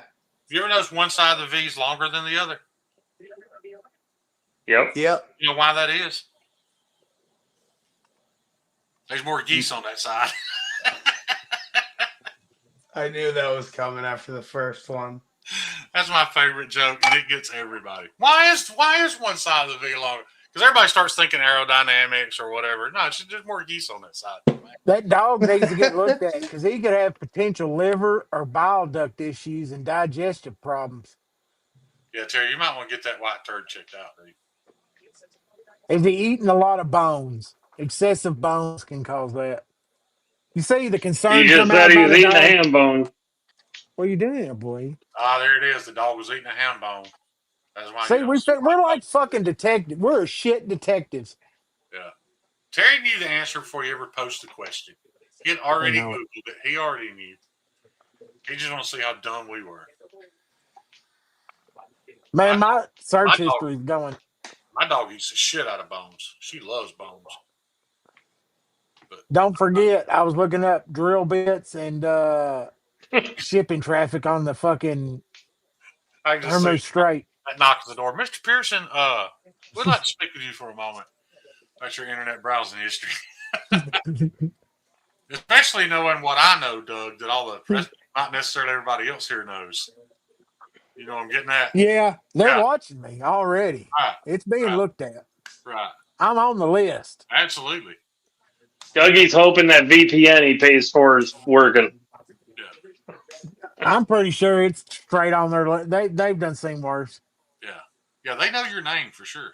You ever notice one side of the V is longer than the other? Yep. Yep. You know why that is? There's more geese on that side. I knew that was coming after the first one. That's my favorite joke, and it gets everybody. Why is one side of the V longer? Because everybody starts thinking aerodynamics or whatever. No, it's just more geese on that side. That dog needs to get looked at because he could have potential liver or bile duct issues and digestive problems. Yeah, Terry, you might want to get that white turd checked out, dude. Is he eating a lot of bones? Excessive bones can cause that. You see the concern You just come out said he about was a eating a dog. ham bone. What are you doing, boy? Ah, there it is. The dog was eating a ham bone. That's why See, you don't we're like fucking detectives. We're shit detectives. Yeah. Terry knew the answer before he ever posed the question. He had already know it. Googled it. He already knew. He just want to see how dumb we were. Man, my search history is going. My dog eats the shit out of bones. She loves bones. But Don't forget, I was looking up drill bits and shipping traffic on the fucking I just Hermes see Strait. that knock at the door. Mr. Pearson, we'd like to speak with you for a moment about your internet browsing history. Especially knowing what I know, Doug, that all the press, not necessarily everybody else here knows. You know what I'm getting at? Yeah, they're watching me already. Right. It's being looked at. Right. I'm on the list. Absolutely. Dougie's hoping that VPN he pays for is working. Yeah. I'm pretty sure it's straight on their. They've done seen worse. Yeah. Yeah, they know your name for sure.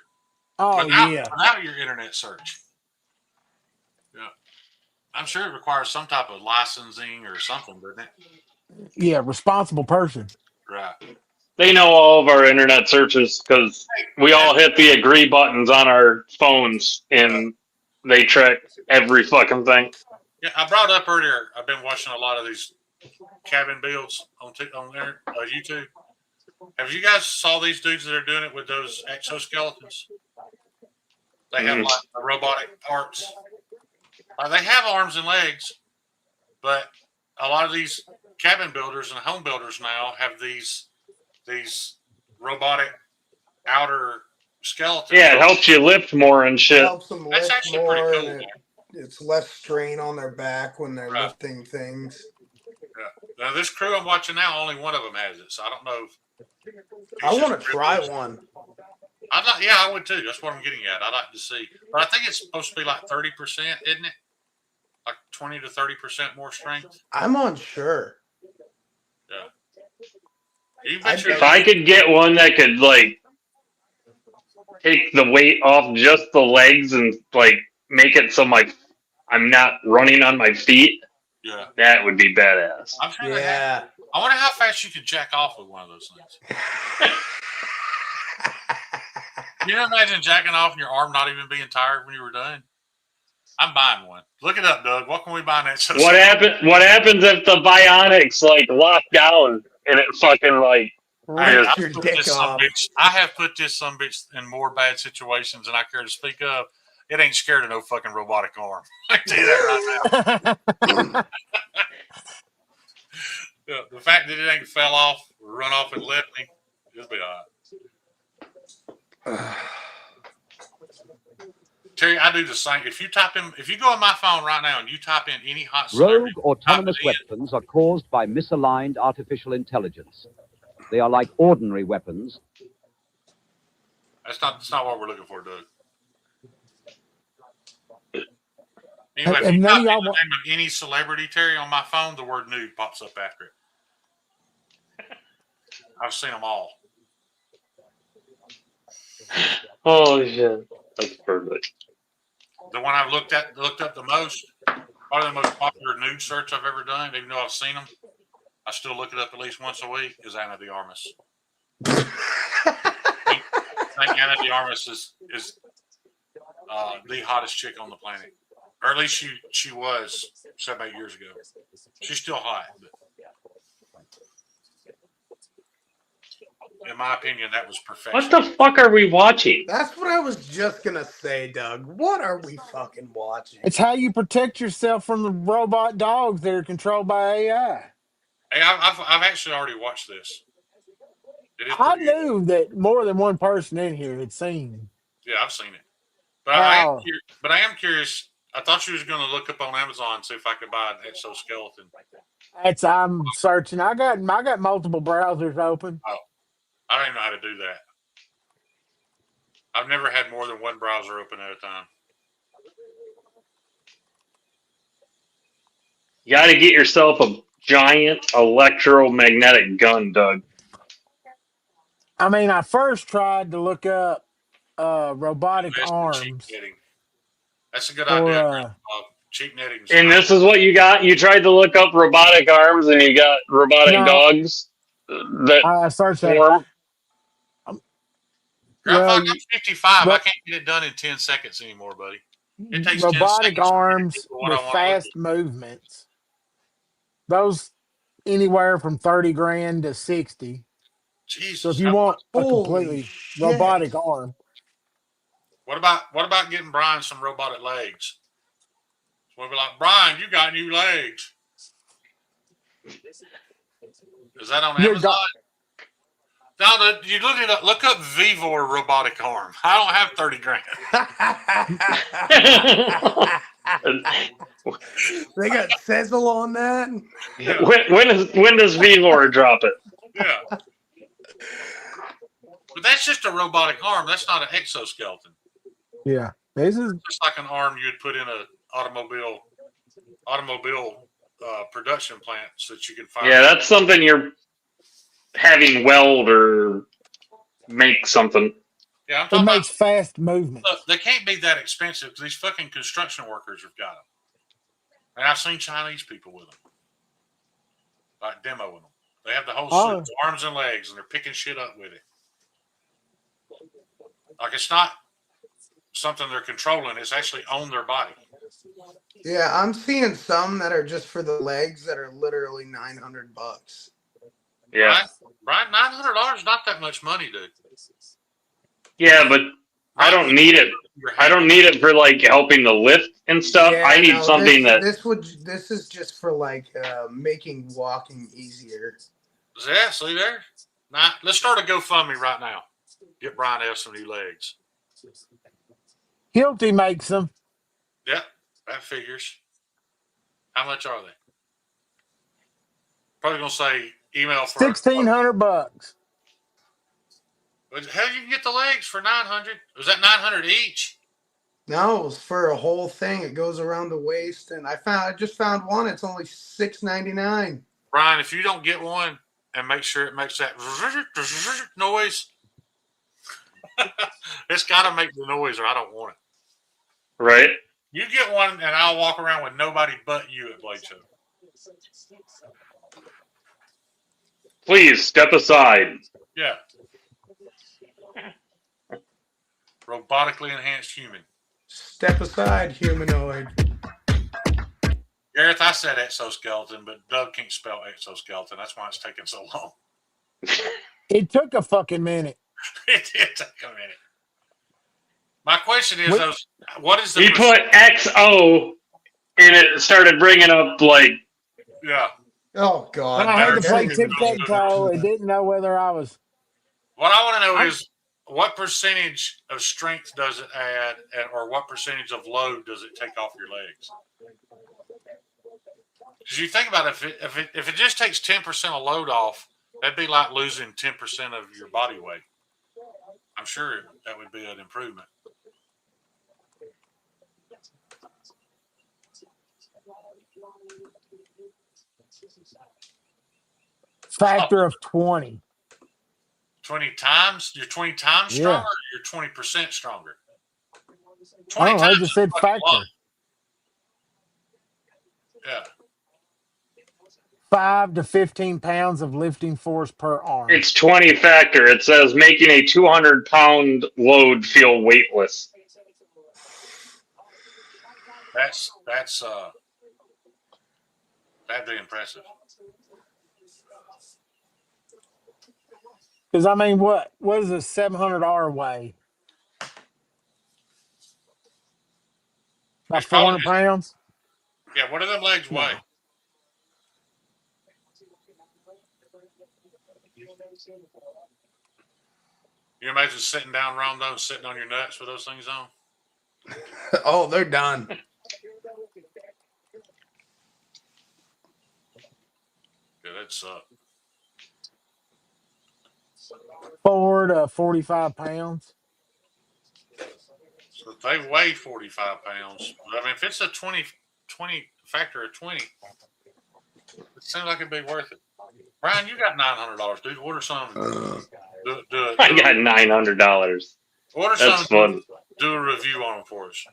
Oh yeah. Without your internet search. Yeah. I'm sure it requires some type of licensing or something, doesn't it? Yeah, responsible person. Right. They know all of our internet searches because we all hit the agree buttons on our phones and they track every fucking thing. Yeah, I brought up earlier, I've been watching a lot of these cabin builds on there, YouTube. Have you guys saw these dudes that are doing it with those exoskeletons? They have like the robotic parts. They have arms and legs, but a lot of these cabin builders and home builders now have these robotic outer skeletons. Yeah, it helps you lift more and shit. It helps them lift That's actually more, pretty cool. and it's less strain on their back when they're lifting things. Yeah. Now, this crew I'm watching now, only one of them has it, so I don't know. I want to try one. I would too. That's what I'm getting at. I'd like to see. But I think it's supposed to be like 30%, isn't it? Like 20 to 30% more strength. I'm unsure. Yeah. If I could get one that could like take the weight off just the legs and like make it so my I'm not running on my feet. Yeah. That would be badass. I'm sure they have. I wonder how fast you could jack off with one of those things. You can imagine jacking off and your arm not even being tired when you were done? I'm buying one. Look it up, Doug. What can we buy next? What happens if the bionics like lock down and it fucking like rips your dick off? I have put this some bitch in more bad situations than I care to speak of. It ain't scared of no fucking robotic arm. I can tell you that right now. The fact that it ain't fell off, or run off and left me, it'll be all right. Terry, I do the same. If you go on my phone right now and you type in any hot rogue autonomous weapons are caused by misaligned artificial intelligence. They are like ordinary weapons. That's not what we're looking for, Doug. Anyway, if Have you none type of in y'all the name of any celebrity, Terry, on my phone, the word nude pops up after it. I've seen them all. holy shit. That's perfect. The one I've looked up the most, probably the most popular nude search I've ever done, even though I've seen them, I still look it up at least once a week, is Anna de Armas. I think Anna de Armas is the hottest chick on the planet. Or at least she was 7-8 years ago. She's still hot, but in my opinion, that was perfection. What the fuck are we watching? That's what I was just gonna say, Doug. What are we fucking watching? It's how you protect yourself from the robot dogs that are controlled by AI. Hey, I've actually already watched this. I knew that more than one person in here had seen. Yeah, I've seen it, but I am curious. I thought you was going to look up on Amazon and see if I could buy an exoskeleton. I'm searching. I got multiple browsers open. Oh, I don't even know how to do that. I've never had more than one browser open at a time. You got to get yourself a giant electromagnetic gun, Doug. I mean, I first tried to look up robotic arms. That's a good idea. Cheap netting. And this is what you got? You tried to look up robotic arms and you got robotic dogs that I searched form. Grandpa, I'm 55. I can't get it done in 10 seconds anymore, buddy. It takes robotic 10 seconds arms with fast movements. Those anywhere from 30 grand to 60. Jesus. So if you want a completely robotic arm. What about getting Brian some robotic legs? So we'll be like, Brian, you got new legs. Is that on Amazon? No, you look up Vivor robotic arm. I don't have 30 grand. They got sizzle on that. Yeah. When does Vivor drop it? Yeah. But that's just a robotic arm. That's not an exoskeleton. Yeah. This is just like an arm you'd put in an automobile production plant so that you can fire. Yeah, that's something you're having weld or make something. Yeah, I'm talking makes fast movement. Look, they can't be that expensive because these fucking construction workers have got them. And I've seen Chinese people with them, like demoing them. They have the whole suit, arms and legs, and they're picking shit up with it. Like it's not something they're controlling; it's actually on their body. Yeah, I'm seeing some that are just for the legs that are literally $900. Yeah, Brian, $900 is not that much money, dude. Yeah, but I don't need it. I don't need it for like helping the lift and stuff. Yeah, I need something this is just for like making walking easier. Yeah, see there. Now let's start a GoFundMe right now. Get Brian F some new legs. Hilti makes them. Yep, that figures. How much are they? Probably gonna say email for $1,600. How you can get the legs for $900? Was that $900 each? No, it's for a whole thing. It goes around the waist, and I just found one. It's only $6.99. Brian, if you don't get one and make sure it makes that noise, it's got to make the noise, or I don't want it. Right. You get one, and I'll walk around with nobody but you at Blade Show. Please step aside. Yeah. Robotically enhanced human. Step aside, humanoid. Gareth, I said exoskeleton, but Doug can't spell exoskeleton. That's why it's taking so long. It took a fucking minute. It did take a minute. My question is, what is the... He put XO, and it started bringing up, like... Yeah. Oh, God. I had to play Everything tic-tac-toe and didn't know whether I was... What I want to know is, what percentage of strength does it add, or what percentage of load does it take off your legs? Because you think about it, if it just takes 10% of load off, that'd be like losing 10% of your body weight. I'm sure that would be an improvement. Factor of 20. 20 times? You're 20 times stronger, or you're 20% stronger? 20 times I just said factor. Yeah. 5 to 15 pounds of lifting force per arm. It's 20 factor. It says making a 200-pound load feel weightless. That'd be impressive. Because, I mean, what does a 700R weigh? About 400 pounds? Yeah, what do them legs weigh? You imagine sitting down, Rondo, sitting on your nuts with those things on? Oh, they're done. Yeah, that'd suck. 4 to 45 pounds. So if they weigh 45 pounds, I mean, if it's a 20 factor of 20, it seems like it'd be worth it. Brian, you got $900, dude. Order some. I got $900. Order That's some. fun. Do a review on them for us.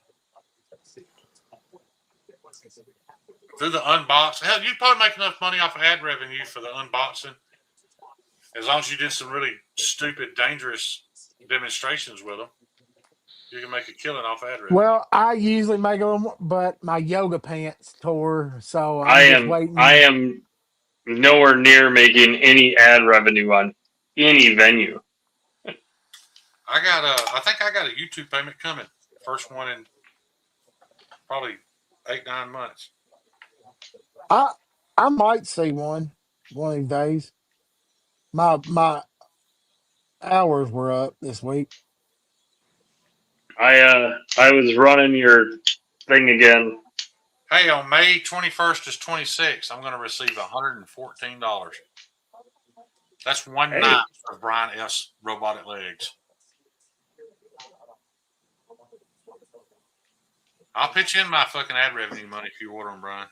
Do the unbox. Hell, you'd probably make enough money off of ad revenue for the unboxing, as long as you did some really stupid, dangerous demonstrations with them. You can make a killing off ad revenue. Well, I usually make them, but my yoga pants tore, so I'm just waiting. I am nowhere near making any ad revenue on any venue. I think I got a YouTube payment coming. First one in probably 8-9 months. I might see one of these days. My hours were up this week. I was running your thing again. Hey, on May 21st is 26. I'm going to receive $114. That's one night for Brian S. Robotic Legs. I'll pitch in my fucking ad revenue money if you order them, Brian.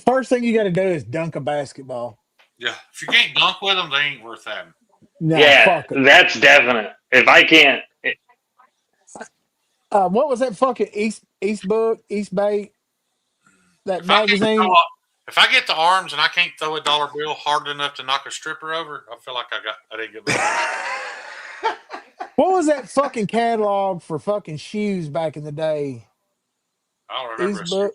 First thing you got to do is dunk a basketball. Yeah, if you can't dunk with them, they ain't worth having. No, yeah, fuck it. That's definite. If I can't, what was that fucking East Bay? That magazine. If I get the arms and I can't throw a dollar bill hard enough to knock a stripper over, I feel like I didn't get my. What was that fucking catalog for fucking shoes back in the day? I don't remember.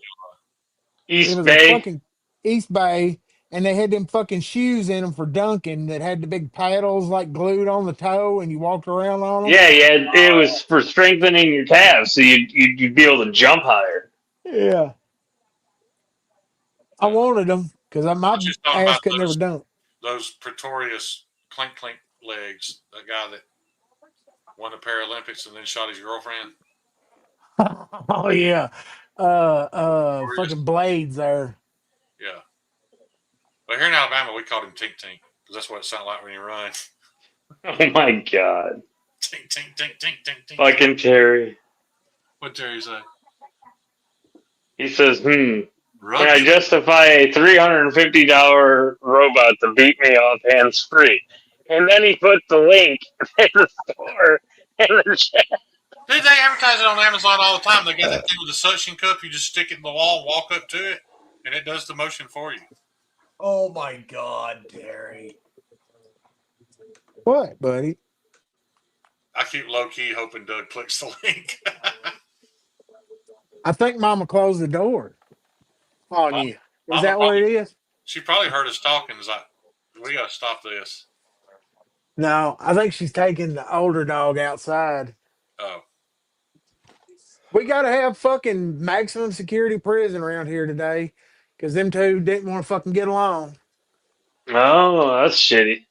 East it was Bay. A fucking East Bay, and they had them fucking shoes in them for dunking that had the big paddles like glued on the toe, and you walked around on them. Yeah, it was for strengthening your calves, so you'd be able to jump higher. Yeah. I wanted them because my ass could never dunk. Those Pretorius clink legs, the guy that won the Paralympics and then shot his girlfriend. Oh yeah. Fucking blades there. Yeah. But here in Alabama we called him Tink Tink because that's what it sounded like when you run. Oh my god. Tink Tink Tink Tink Tink Tink. Fucking Terry. What'd Terry say? He says, can I justify a $350 robot to beat me off hands-free? And then he put the link in the store in the chat. Dude, they advertise it on Amazon all the time. They got that thing with the suction cup. You just stick it in the wall and walk up to it, and it does the motion for you. Oh my God, Terry. What, buddy? I keep low-key hoping Doug clicks the link. I think Mama closed the door on Mom, you. Is Mama that what probably, it is? she probably heard us talking. Is like, we got to stop this. No, I think she's taking the older dog outside. Oh. We got to have fucking maximum security prison around here today because them two didn't want to fucking get along. Oh, that's shitty.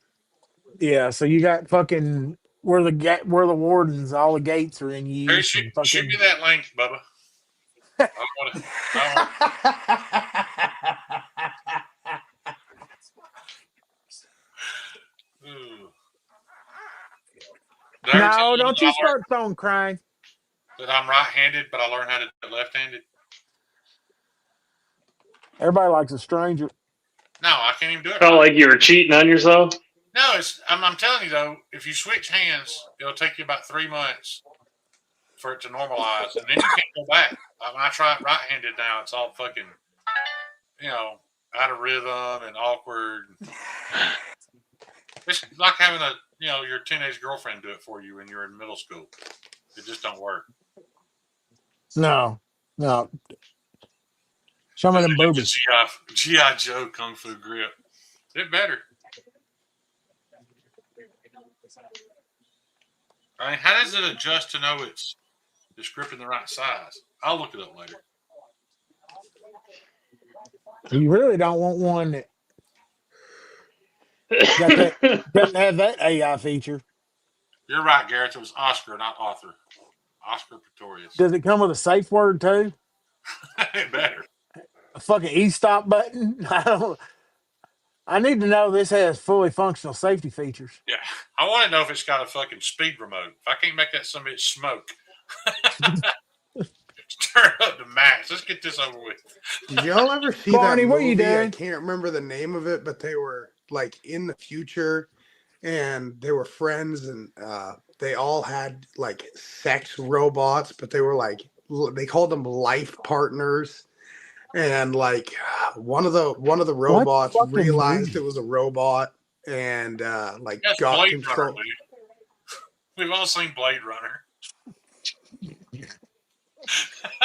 Yeah, so you got fucking where the wardens, all the gates are in Here, use shoot, and shoot me fucking. that link, Bubba. I want to. Ooh. Did I ever tell No, you don't you start phone crying. that I'm right-handed, but I learned how to do it left-handed? Everybody likes a stranger. No, I can't even do it Felt right. like you were cheating on yourself. No, I'm telling you though, if you switch hands, it'll take you about 3 months for it to normalize, and then you can't go back. When I try it right-handed now, it's all fucking, out of rhythm and awkward. It's like having your teenage girlfriend do it for you when you're in middle school. It just don't work. No. Show me them boobies. G.I. Joe Kung Fu grip. It better. I mean, how does it adjust to know it's grip in the right size? I'll look it up later. You really don't want one that got that doesn't have that AI feature. You're right, Garrett. It was Oscar, not author. Oscar Pretorius. Does it come with a safe word too? It better. A fucking e-stop button? I need to know this has fully functional safety features. Yeah. I want to know if it's got a fucking speed remote. If I can't make that some bitch smoke. Turn up the max. Let's get this over with. Did y'all ever see Barney, that what movie? you doing? I can't remember the name of it, but they were like in the future and they were friends and they all had like sex robots, but they were like, they called them life partners. And like one of the robots fucking realized movie? it was a robot and like That's got Blade control. Runner, dude. We've all seen Blade Runner.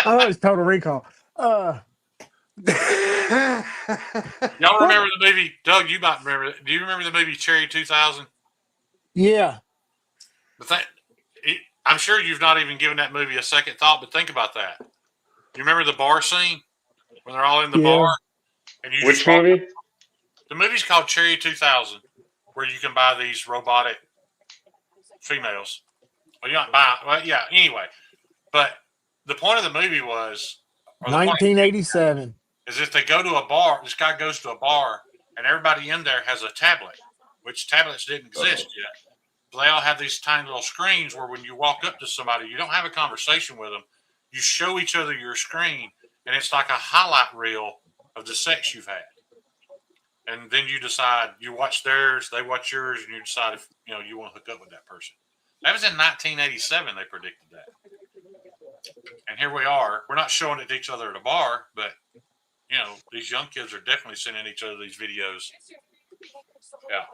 Oh, it's Total Recall. Y'all remember the movie? Doug, you might remember it. Do you remember the movie Cherry 2000? Yeah. I'm sure you've not even given that movie a second thought, but think about that. You remember the bar scene when they're all in the bar? And you Which movie? The movie's called Cherry 2000, where you can buy these robotic females. Well, you don't buy. Well, yeah. Anyway, but the point of the movie was, 1987. is if they go to a bar, this guy goes to a bar, and everybody in there has a tablet, which tablets didn't exist yet. They all have these tiny little screens where when you walk up to somebody, you don't have a conversation with them. You show each other your screen, and it's like a highlight reel of the sex you've had. And then you decide, you watch theirs, they watch yours, and you decide if you want to hook up with that person. That was in 1987. They predicted that, and here we are. We're not showing it to each other at a bar, but these young kids are definitely sending each other these videos. Yeah.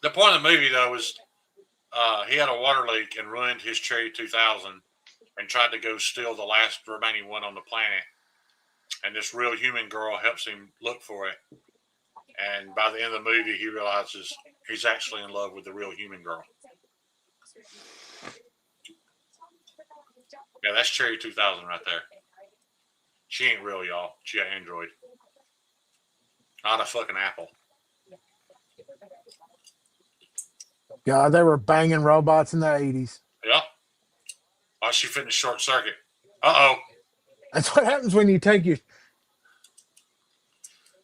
The point of the movie though was he had a water leak and ruined his Cherry 2000, and tried to go steal the last remaining one on the planet. And this real human girl helps him look for it. And by the end of the movie, he realizes he's actually in love with the real human girl. Yeah, that's Cherry 2000 right there. She ain't real, y'all. She got Android. Not a fucking Apple. God, they were banging robots in the 80s. Yep. Oh, she fit in a short circuit. Uh-oh. That's what happens when you take your.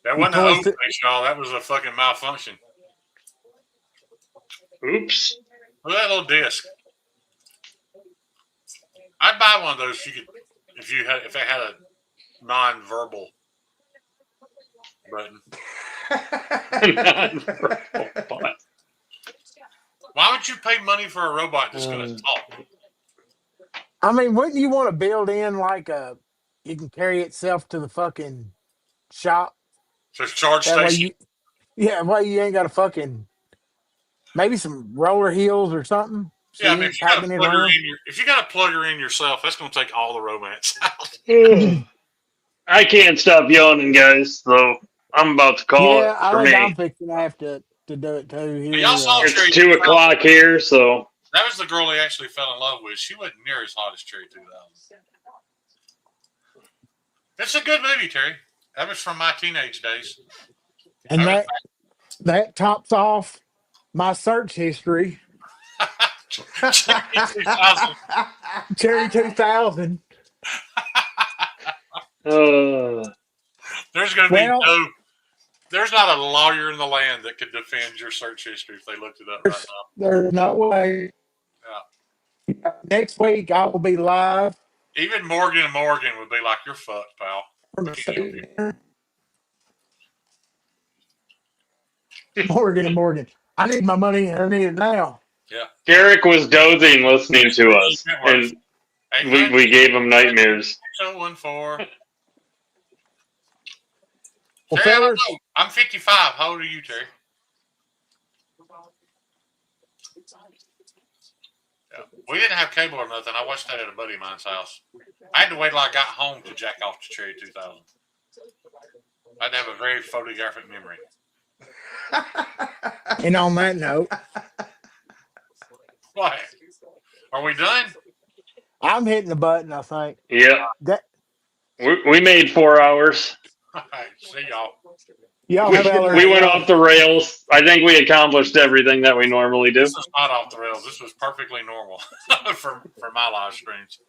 That wasn't an open face, y'all. That was a fucking malfunction. Oops. Look at that little disc. I'd buy one of those if it had a non-verbal button. Non-verbal button. Why would you pay money for a robot that's going to talk? I mean, wouldn't you want to build in like you can carry itself to the fucking shop? So charge That way station. yeah, that way you ain't got to fucking, maybe some roller heels or something. So Yeah, I you mean, ain't packing it around. if you got to plug her in yourself, that's going to take all the romance out. I can't stop yawning, guys. So I'm about to call it Yeah, I for think I'm me. fixing to have to do it too Y'all here. saw It's Cherry 2:00 here, so That was the girl he actually fell in love with. She wasn't near as hot as Cherry 2000. It's a good movie, Terry. That was from my teenage days. And that tops off my search history. Cherry 2000. Cherry 2000. There's going to be Well, there's not a lawyer in the land that could defend your search history if they looked it up right there's no way. now. Next week I will be live Yeah. Even Morgan and Morgan would be like, "You're fucked, pal." from the state dinner. Morgan and Morgan. I need my money and I need it now. Yeah. Derek was dozing listening to us, and we gave him nightmares. 6014. Well, Terry, I don't fellas, know. I'm 55. How old are you, Terry? Yeah. We didn't have cable or nothing. I watched that at a buddy of mine's house. I had to wait till I got home to jack off to Cherry 2000. I had to have a very photographic memory. and on that note, What? Are we done? I'm hitting the button, I think. Yeah, That we made 4 hours. All right. See y'all. y'all We, have a we went off the rails. I think we accomplished everything that we normally do. This was not off the rails. This was perfectly normal for my live streams.